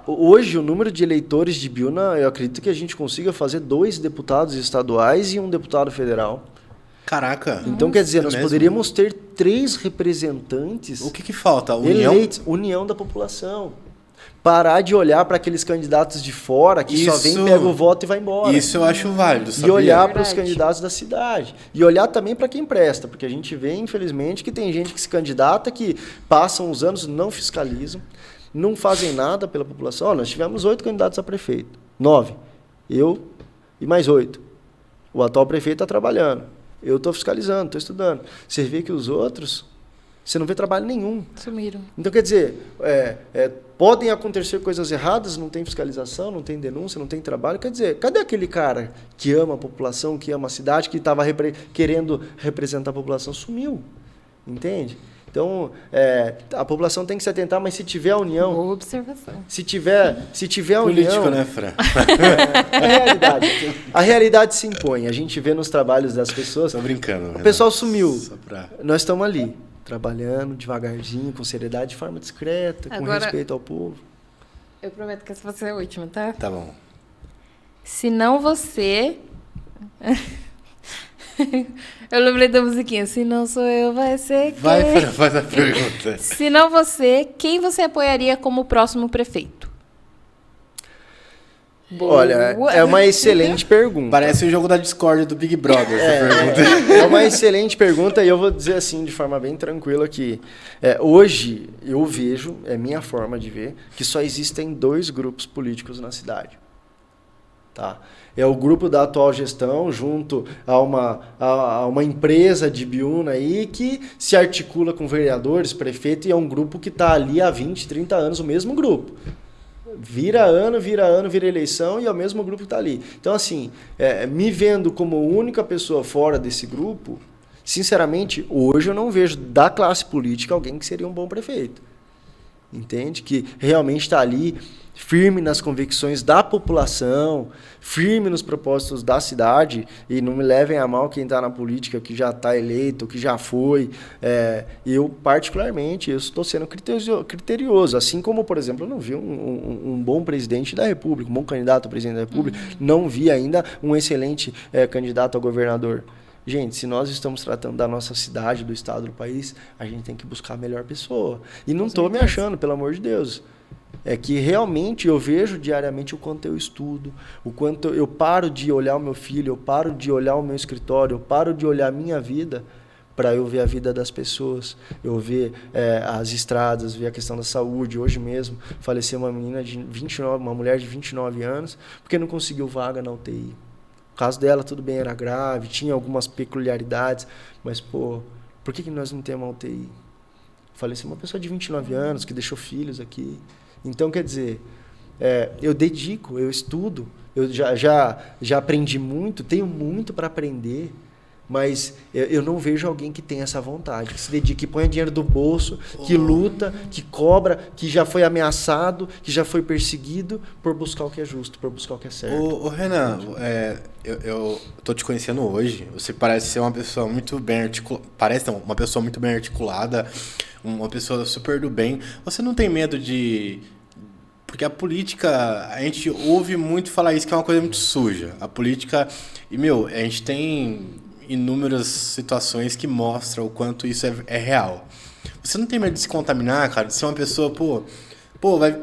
Hoje, o número de eleitores de Ibiúna, eu acredito que a gente consiga fazer 2 deputados estaduais e um deputado federal. Caraca. Então, quer dizer, nós mesmo? poderíamos ter 3 representantes O que falta? União? eleitos, união da população. Parar de olhar para aqueles candidatos de fora que só vem, pega o voto e vai embora. Isso eu acho válido, E sabia? olhar para os Verdade. candidatos da cidade. E olhar também para quem presta, porque a gente vê, infelizmente, que tem gente que se candidata, que passam os anos, não fiscalizam, não fazem nada pela população. Ó, nós tivemos 8 candidatos a prefeito. 9. Eu e mais 8. O atual prefeito está trabalhando. Eu estou fiscalizando, estou estudando. Você vê que os outros, você não vê trabalho nenhum. Sumiram. Então, quer dizer, podem acontecer coisas erradas, não tem fiscalização, não tem denúncia, não tem trabalho. Quer dizer, cadê aquele cara que ama a população, que ama a cidade, que estava querendo representar a população? Sumiu, entende? Então, a população tem que se atentar, mas se tiver a união, Boa observação. se tiver a Político, união... né, Fran? É a realidade. A realidade se impõe. A gente vê nos trabalhos das pessoas... Tô brincando. O pessoal sumiu. Só pra... Nós estamos ali, trabalhando devagarzinho, com seriedade, de forma discreta, com Agora- respeito ao povo. Eu prometo que essa vai ser a última, tá? Tá bom. Se não você... Eu lembrei da musiquinha. Se não sou eu, vai ser quem? Vai, Fran, faz a pergunta. Se não você, quem você apoiaria como próximo prefeito? Olha, é uma excelente pergunta. Parece o jogo da Discord do Big Brother, essa pergunta. É uma excelente pergunta e eu vou dizer assim, de forma bem tranquila, que hoje eu vejo, é minha forma de ver, que só existem 2 grupos políticos na cidade. Tá? É o grupo da atual gestão junto a uma empresa de Ibiúna aí que se articula com vereadores, prefeito, e é um grupo que está ali há 20, 30 anos, o mesmo grupo. Vira ano, vira eleição e é o mesmo grupo que está ali. Então, assim, me vendo como única pessoa fora desse grupo, sinceramente, hoje eu não vejo da classe política alguém que seria um bom prefeito. Entende? Que realmente está ali firme nas convicções da população, firme nos propósitos da cidade, e não me levem a mal quem está na política, que já está eleito, que já foi. Eu, particularmente, eu estou sendo criterioso, assim como, por exemplo, eu não vi um bom presidente da República, um bom candidato a presidente da República, não vi ainda um excelente candidato a governador. Gente, se nós estamos tratando da nossa cidade, do estado, do país, a gente tem que buscar a melhor pessoa. E não estou me achando, pelo amor de Deus. É que realmente eu vejo diariamente o quanto eu estudo, o quanto eu paro de olhar o meu filho, eu paro de olhar o meu escritório, eu paro de olhar a minha vida para eu ver a vida das pessoas, eu ver as estradas, ver a questão da saúde. Hoje mesmo faleceu uma menina de 29, uma mulher de 29 anos, porque não conseguiu vaga na UTI. O caso dela, tudo bem, era grave, tinha algumas peculiaridades, mas, por que nós não temos uma UTI? Faleceu uma pessoa de 29 anos, que deixou filhos aqui. Então, quer dizer, eu dedico, eu estudo, eu já aprendi muito, tenho muito para aprender, mas eu não vejo alguém que tenha essa vontade, que se dedique, que ponha dinheiro do bolso, que luta, que cobra, que já foi ameaçado, que já foi perseguido por buscar o que é justo, por buscar o que é certo. Ô Renan, eu tô te conhecendo hoje. Você parece ser uma pessoa muito bem articulada. Parece não, uma pessoa muito bem articulada, uma pessoa super do bem. Você não tem medo de... Porque a política, a gente ouve muito falar isso, que é uma coisa muito suja. A política... E, a gente tem inúmeras situações que mostram o quanto isso é real. Você não tem medo de se contaminar, cara? De ser uma pessoa, vai...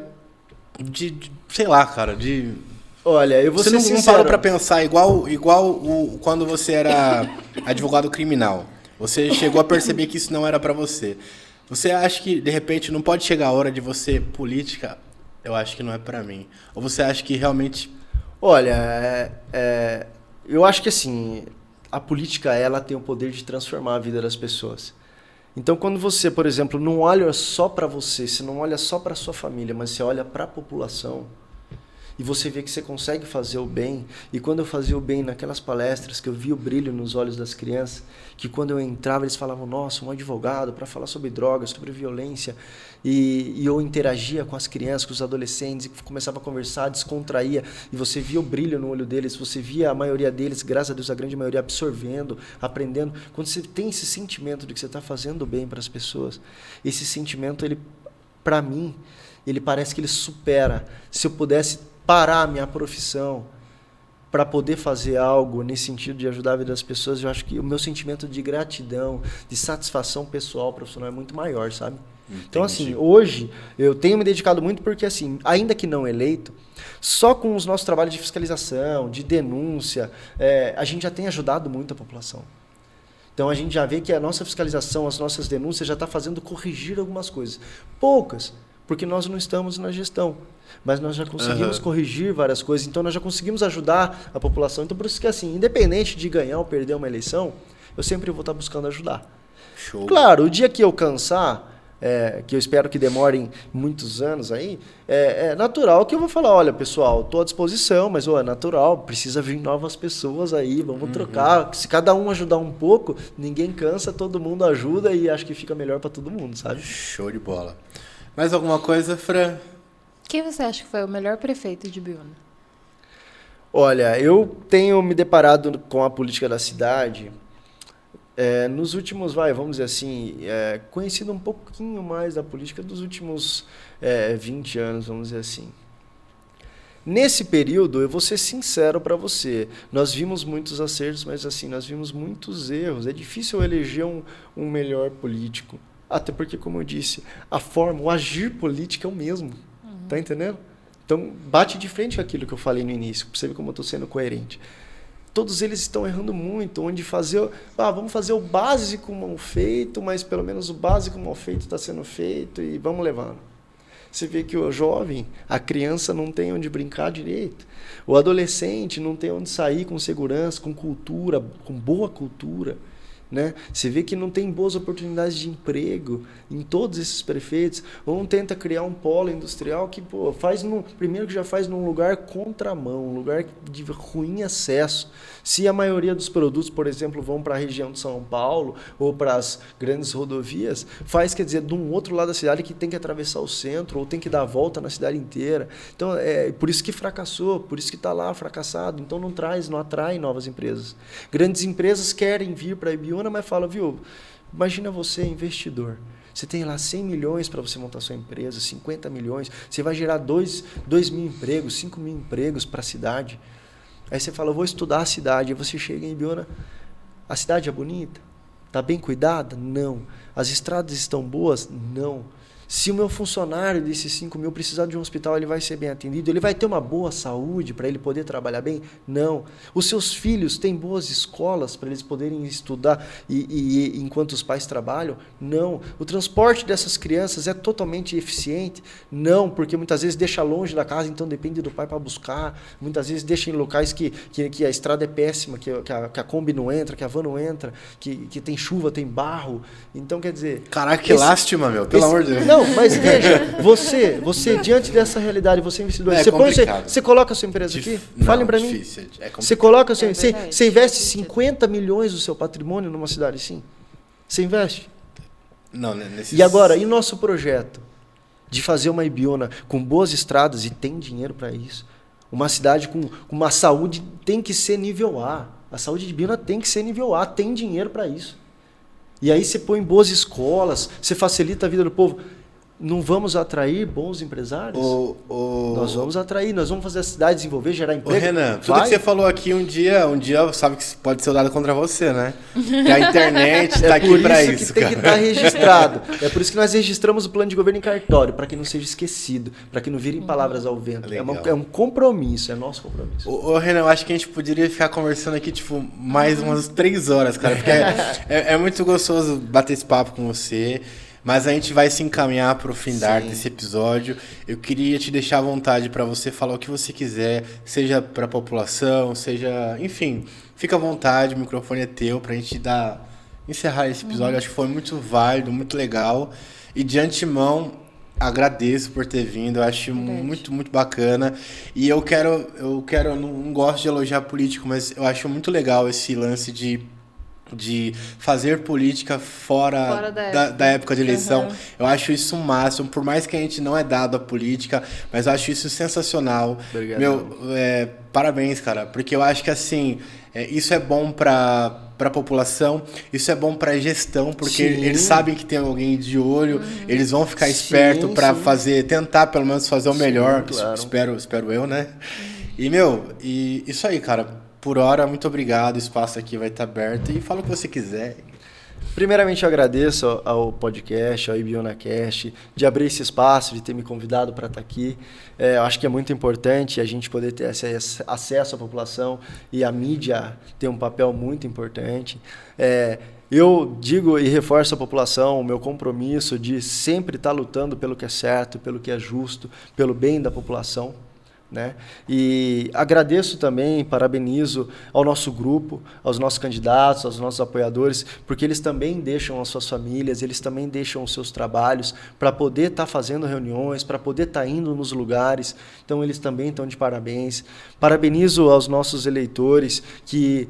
sei lá, cara, de... Olha, eu vou Você ser não sincero. parou pra pensar igual quando você era advogado criminal. Você chegou a perceber que isso não era pra você. Você acha que, de repente, não pode chegar a hora de você, política, eu acho que não é pra mim? Ou você acha que realmente... Olha, eu acho que assim, a política ela tem o poder de transformar a vida das pessoas. Então, quando você, por exemplo, não olha só para você não olha só para sua família, mas você olha para a população, E você vê que você consegue fazer o bem. E quando eu fazia o bem naquelas palestras, que eu via o brilho nos olhos das crianças, que quando eu entrava eles falavam, nossa, um advogado para falar sobre drogas, sobre violência. E eu interagia com as crianças, com os adolescentes, e começava a conversar, descontraía. E você via o brilho no olho deles, você via a maioria deles, graças a Deus, a grande maioria, absorvendo, aprendendo. Quando você tem esse sentimento de que você está fazendo o bem para as pessoas, esse sentimento, ele, para mim, ele parece que ele supera. Se eu pudesse parar a minha profissão para poder fazer algo nesse sentido de ajudar a vida das pessoas, eu acho que o meu sentimento de gratidão, de satisfação pessoal, profissional é muito maior, sabe? Entendi. Então, assim, hoje eu tenho me dedicado muito porque, assim, ainda que não eleito, só com os nossos trabalhos de fiscalização, de denúncia, a gente já tem ajudado muito a população. Então, a gente já vê que a nossa fiscalização, as nossas denúncias já está fazendo corrigir algumas coisas. Poucas, porque nós não estamos na gestão. Mas nós já conseguimos corrigir várias coisas, então nós já conseguimos ajudar a população. Então, por isso que, assim, independente de ganhar ou perder uma eleição, eu sempre vou estar buscando ajudar. Show. Claro, o dia que eu cansar, que eu espero que demorem muitos anos aí, é natural que eu vou falar, olha, pessoal, estou à disposição, mas é natural, precisa vir novas pessoas aí, vamos trocar. Se cada um ajudar um pouco, ninguém cansa, todo mundo ajuda e acho que fica melhor para todo mundo, sabe? Show de bola. Mais alguma coisa, Fran? Quem você acha que foi o melhor prefeito de Biúna? Olha, eu tenho me deparado com a política da cidade nos últimos, vamos dizer assim, conhecido um pouquinho mais da política dos últimos 20 anos, vamos dizer assim. Nesse período, eu vou ser sincero para você, nós vimos muitos acertos, mas assim, nós vimos muitos erros. É difícil eleger um melhor político. Até porque, como eu disse, o agir político é o mesmo. Tá entendendo? Então, bate de frente com aquilo que eu falei no início, pra você ver como eu estou sendo coerente. Todos eles estão errando muito, onde vamos fazer o básico mal feito, mas pelo menos o básico mal feito está sendo feito e vamos levando. Você vê que o jovem, a criança não tem onde brincar direito. O adolescente não tem onde sair com segurança, com cultura, com boa cultura. Né? Você vê que não tem boas oportunidades de emprego em todos esses prefeitos. Um tenta criar um polo industrial que primeiro que já faz num lugar contramão, um lugar de ruim acesso. Se a maioria dos produtos, por exemplo, vão para a região de São Paulo ou para as grandes rodovias, quer dizer, de um outro lado da cidade que tem que atravessar o centro ou tem que dar a volta na cidade inteira. Então, por isso que fracassou, por isso que está lá fracassado. Então, não atrai novas empresas. Grandes empresas querem vir para Ibiúna, mas fala, viu, imagina você, investidor. Você tem lá 100 milhões para você montar sua empresa, 50 milhões. Você vai gerar 2 mil empregos, 5 mil empregos para a cidade. Aí você fala, eu vou estudar a cidade. Aí você chega em Ibiúna, a cidade é bonita? Está bem cuidada? Não. As estradas estão boas? Não. Se o meu funcionário desses 5 mil precisar de um hospital, ele vai ser bem atendido? Ele vai ter uma boa saúde para ele poder trabalhar bem? Não. Os seus filhos têm boas escolas para eles poderem estudar enquanto os pais trabalham? Não. O transporte dessas crianças é totalmente eficiente? Não, porque muitas vezes deixa longe da casa, então depende do pai para buscar. Muitas vezes deixa em locais que a estrada é péssima, que a Kombi não entra, que a van não entra, que tem chuva, tem barro. Então, quer dizer... Caraca, que lástima, meu. Pelo amor de Deus. Não, mas veja, você diante dessa realidade, você é investidor, você coloca a sua empresa aqui? Falem para mim. Você coloca você investe 50 milhões do seu patrimônio numa cidade assim? Você investe? Não, E agora, e nosso projeto de fazer uma Ibiúna com boas estradas, e tem dinheiro para isso, uma cidade com uma saúde tem que ser nível A. A saúde de Ibiúna tem que ser nível A, tem dinheiro para isso. E aí você põe boas escolas, você facilita a vida do povo. Não vamos atrair bons empresários? Nós vamos atrair, nós vamos fazer a cidade desenvolver, gerar emprego. Renan, tudo que você falou aqui um dia sabe que pode ser usado contra você, né? Que a internet está aqui para isso. Tem que estar registrado. É por isso que nós registramos o plano de governo em cartório, para que não seja esquecido, para que não virem palavras ao vento. É um compromisso, é nosso compromisso. Renan, eu acho que a gente poderia ficar conversando aqui, mais umas 3 horas, cara, porque é muito gostoso bater esse papo com você. Mas a gente vai se encaminhar para o findar desse episódio. Eu queria te deixar à vontade para você falar o que você quiser, seja para a população, seja... Enfim, fica à vontade, o microfone é teu para a gente encerrar esse episódio. Acho que foi muito válido, muito legal. E de antemão, agradeço por ter vindo, eu acho muito, muito bacana. E eu não gosto de elogiar político, mas eu acho muito legal esse lance de fazer política fora da época de eleição. Eu acho isso um máximo, por mais que a gente não é dado à política, mas eu acho isso sensacional. Obrigado. Parabéns, cara, porque eu acho que assim, isso é bom para a população, isso é bom para a gestão, porque eles sabem que tem alguém de olho, eles vão ficar espertos para tentar pelo menos fazer o melhor. Claro. Espero eu, né? E isso aí, cara. Por hora, muito obrigado. O espaço aqui vai estar aberto. E fala o que você quiser. Primeiramente, eu agradeço ao podcast, ao IBionaCast, de abrir esse espaço, de ter me convidado para estar aqui. Eu acho que é muito importante a gente poder ter acesso à população e a mídia ter um papel muito importante. Eu digo e reforço à população o meu compromisso de sempre estar lutando pelo que é certo, pelo que é justo, pelo bem da população. Né? E agradeço também, parabenizo ao nosso grupo, aos nossos candidatos, aos nossos apoiadores, porque eles também deixam as suas famílias, eles também deixam os seus trabalhos para poder estar fazendo reuniões, para poder estar indo nos lugares. Então, eles também estão de parabéns. Parabenizo aos nossos eleitores que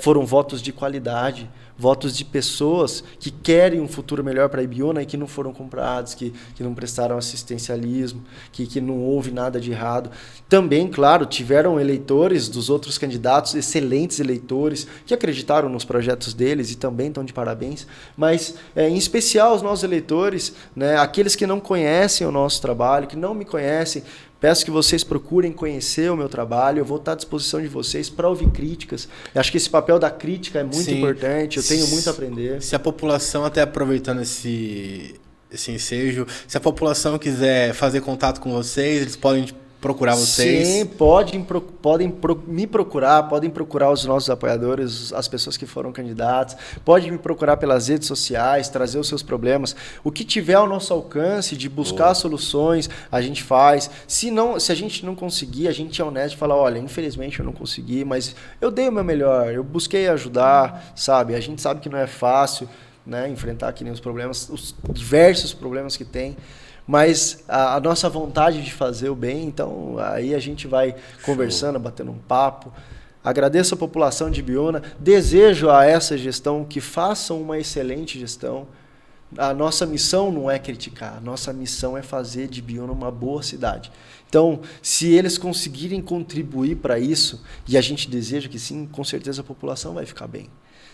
foram votos de qualidade, votos de pessoas que querem um futuro melhor para a Ibiúna e que não foram comprados, que não prestaram assistencialismo, que não houve nada de errado. Também, claro, tiveram eleitores dos outros candidatos, excelentes eleitores, que acreditaram nos projetos deles e também estão de parabéns. Mas, em especial, os nossos eleitores, né, aqueles que não conhecem o nosso trabalho, que não me conhecem, peço que vocês procurem conhecer o meu trabalho, eu vou estar à disposição de vocês para ouvir críticas. Eu acho que esse papel da crítica é muito importante, eu tenho muito a aprender. Se a população, até aproveitando esse ensejo, se a população quiser fazer contato com vocês, eles podem procurar vocês? Sim, podem me procurar, podem procurar os nossos apoiadores, as pessoas que foram candidatas, podem me procurar pelas redes sociais, trazer os seus problemas. O que tiver ao nosso alcance de buscar soluções, a gente faz. Se a gente não conseguir, a gente é honesto e fala, olha, infelizmente eu não consegui, mas eu dei o meu melhor, eu busquei ajudar, sabe? A gente sabe que não é fácil, né, enfrentar aqui nem os problemas, os diversos problemas que tem. Mas a nossa vontade de fazer o bem, então aí a gente vai conversando, batendo um papo. Agradeço a população de Ibiúna, desejo a essa gestão que façam uma excelente gestão. A nossa missão não é criticar, a nossa missão é fazer de Ibiúna uma boa cidade. Então, se eles conseguirem contribuir para isso, e a gente deseja que sim, com certeza a população vai ficar bem.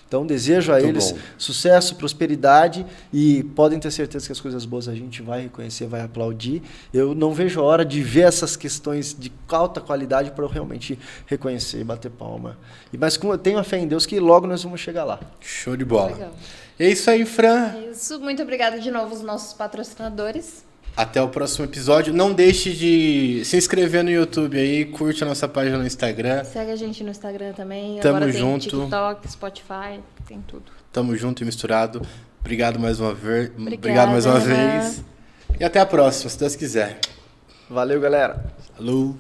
Então, desejo a eles sucesso, prosperidade e podem ter certeza que as coisas boas a gente vai reconhecer, vai aplaudir. Eu não vejo a hora de ver essas questões de alta qualidade para eu realmente reconhecer e bater palma. Mas como eu tenho a fé em Deus que logo nós vamos chegar lá. Show de bola. Legal. É isso aí, Fran. É isso. Muito obrigada de novo aos nossos patrocinadores. Até o próximo episódio. Não deixe de se inscrever no YouTube aí, curte a nossa página no Instagram. Segue a gente no Instagram também. Tamo Agora junto. Tem TikTok, Spotify, tem tudo. Tamo junto e misturado. Obrigado mais uma vez. Obrigada, Obrigado mais uma vez. E até a próxima, se Deus quiser. Valeu, galera. Falou.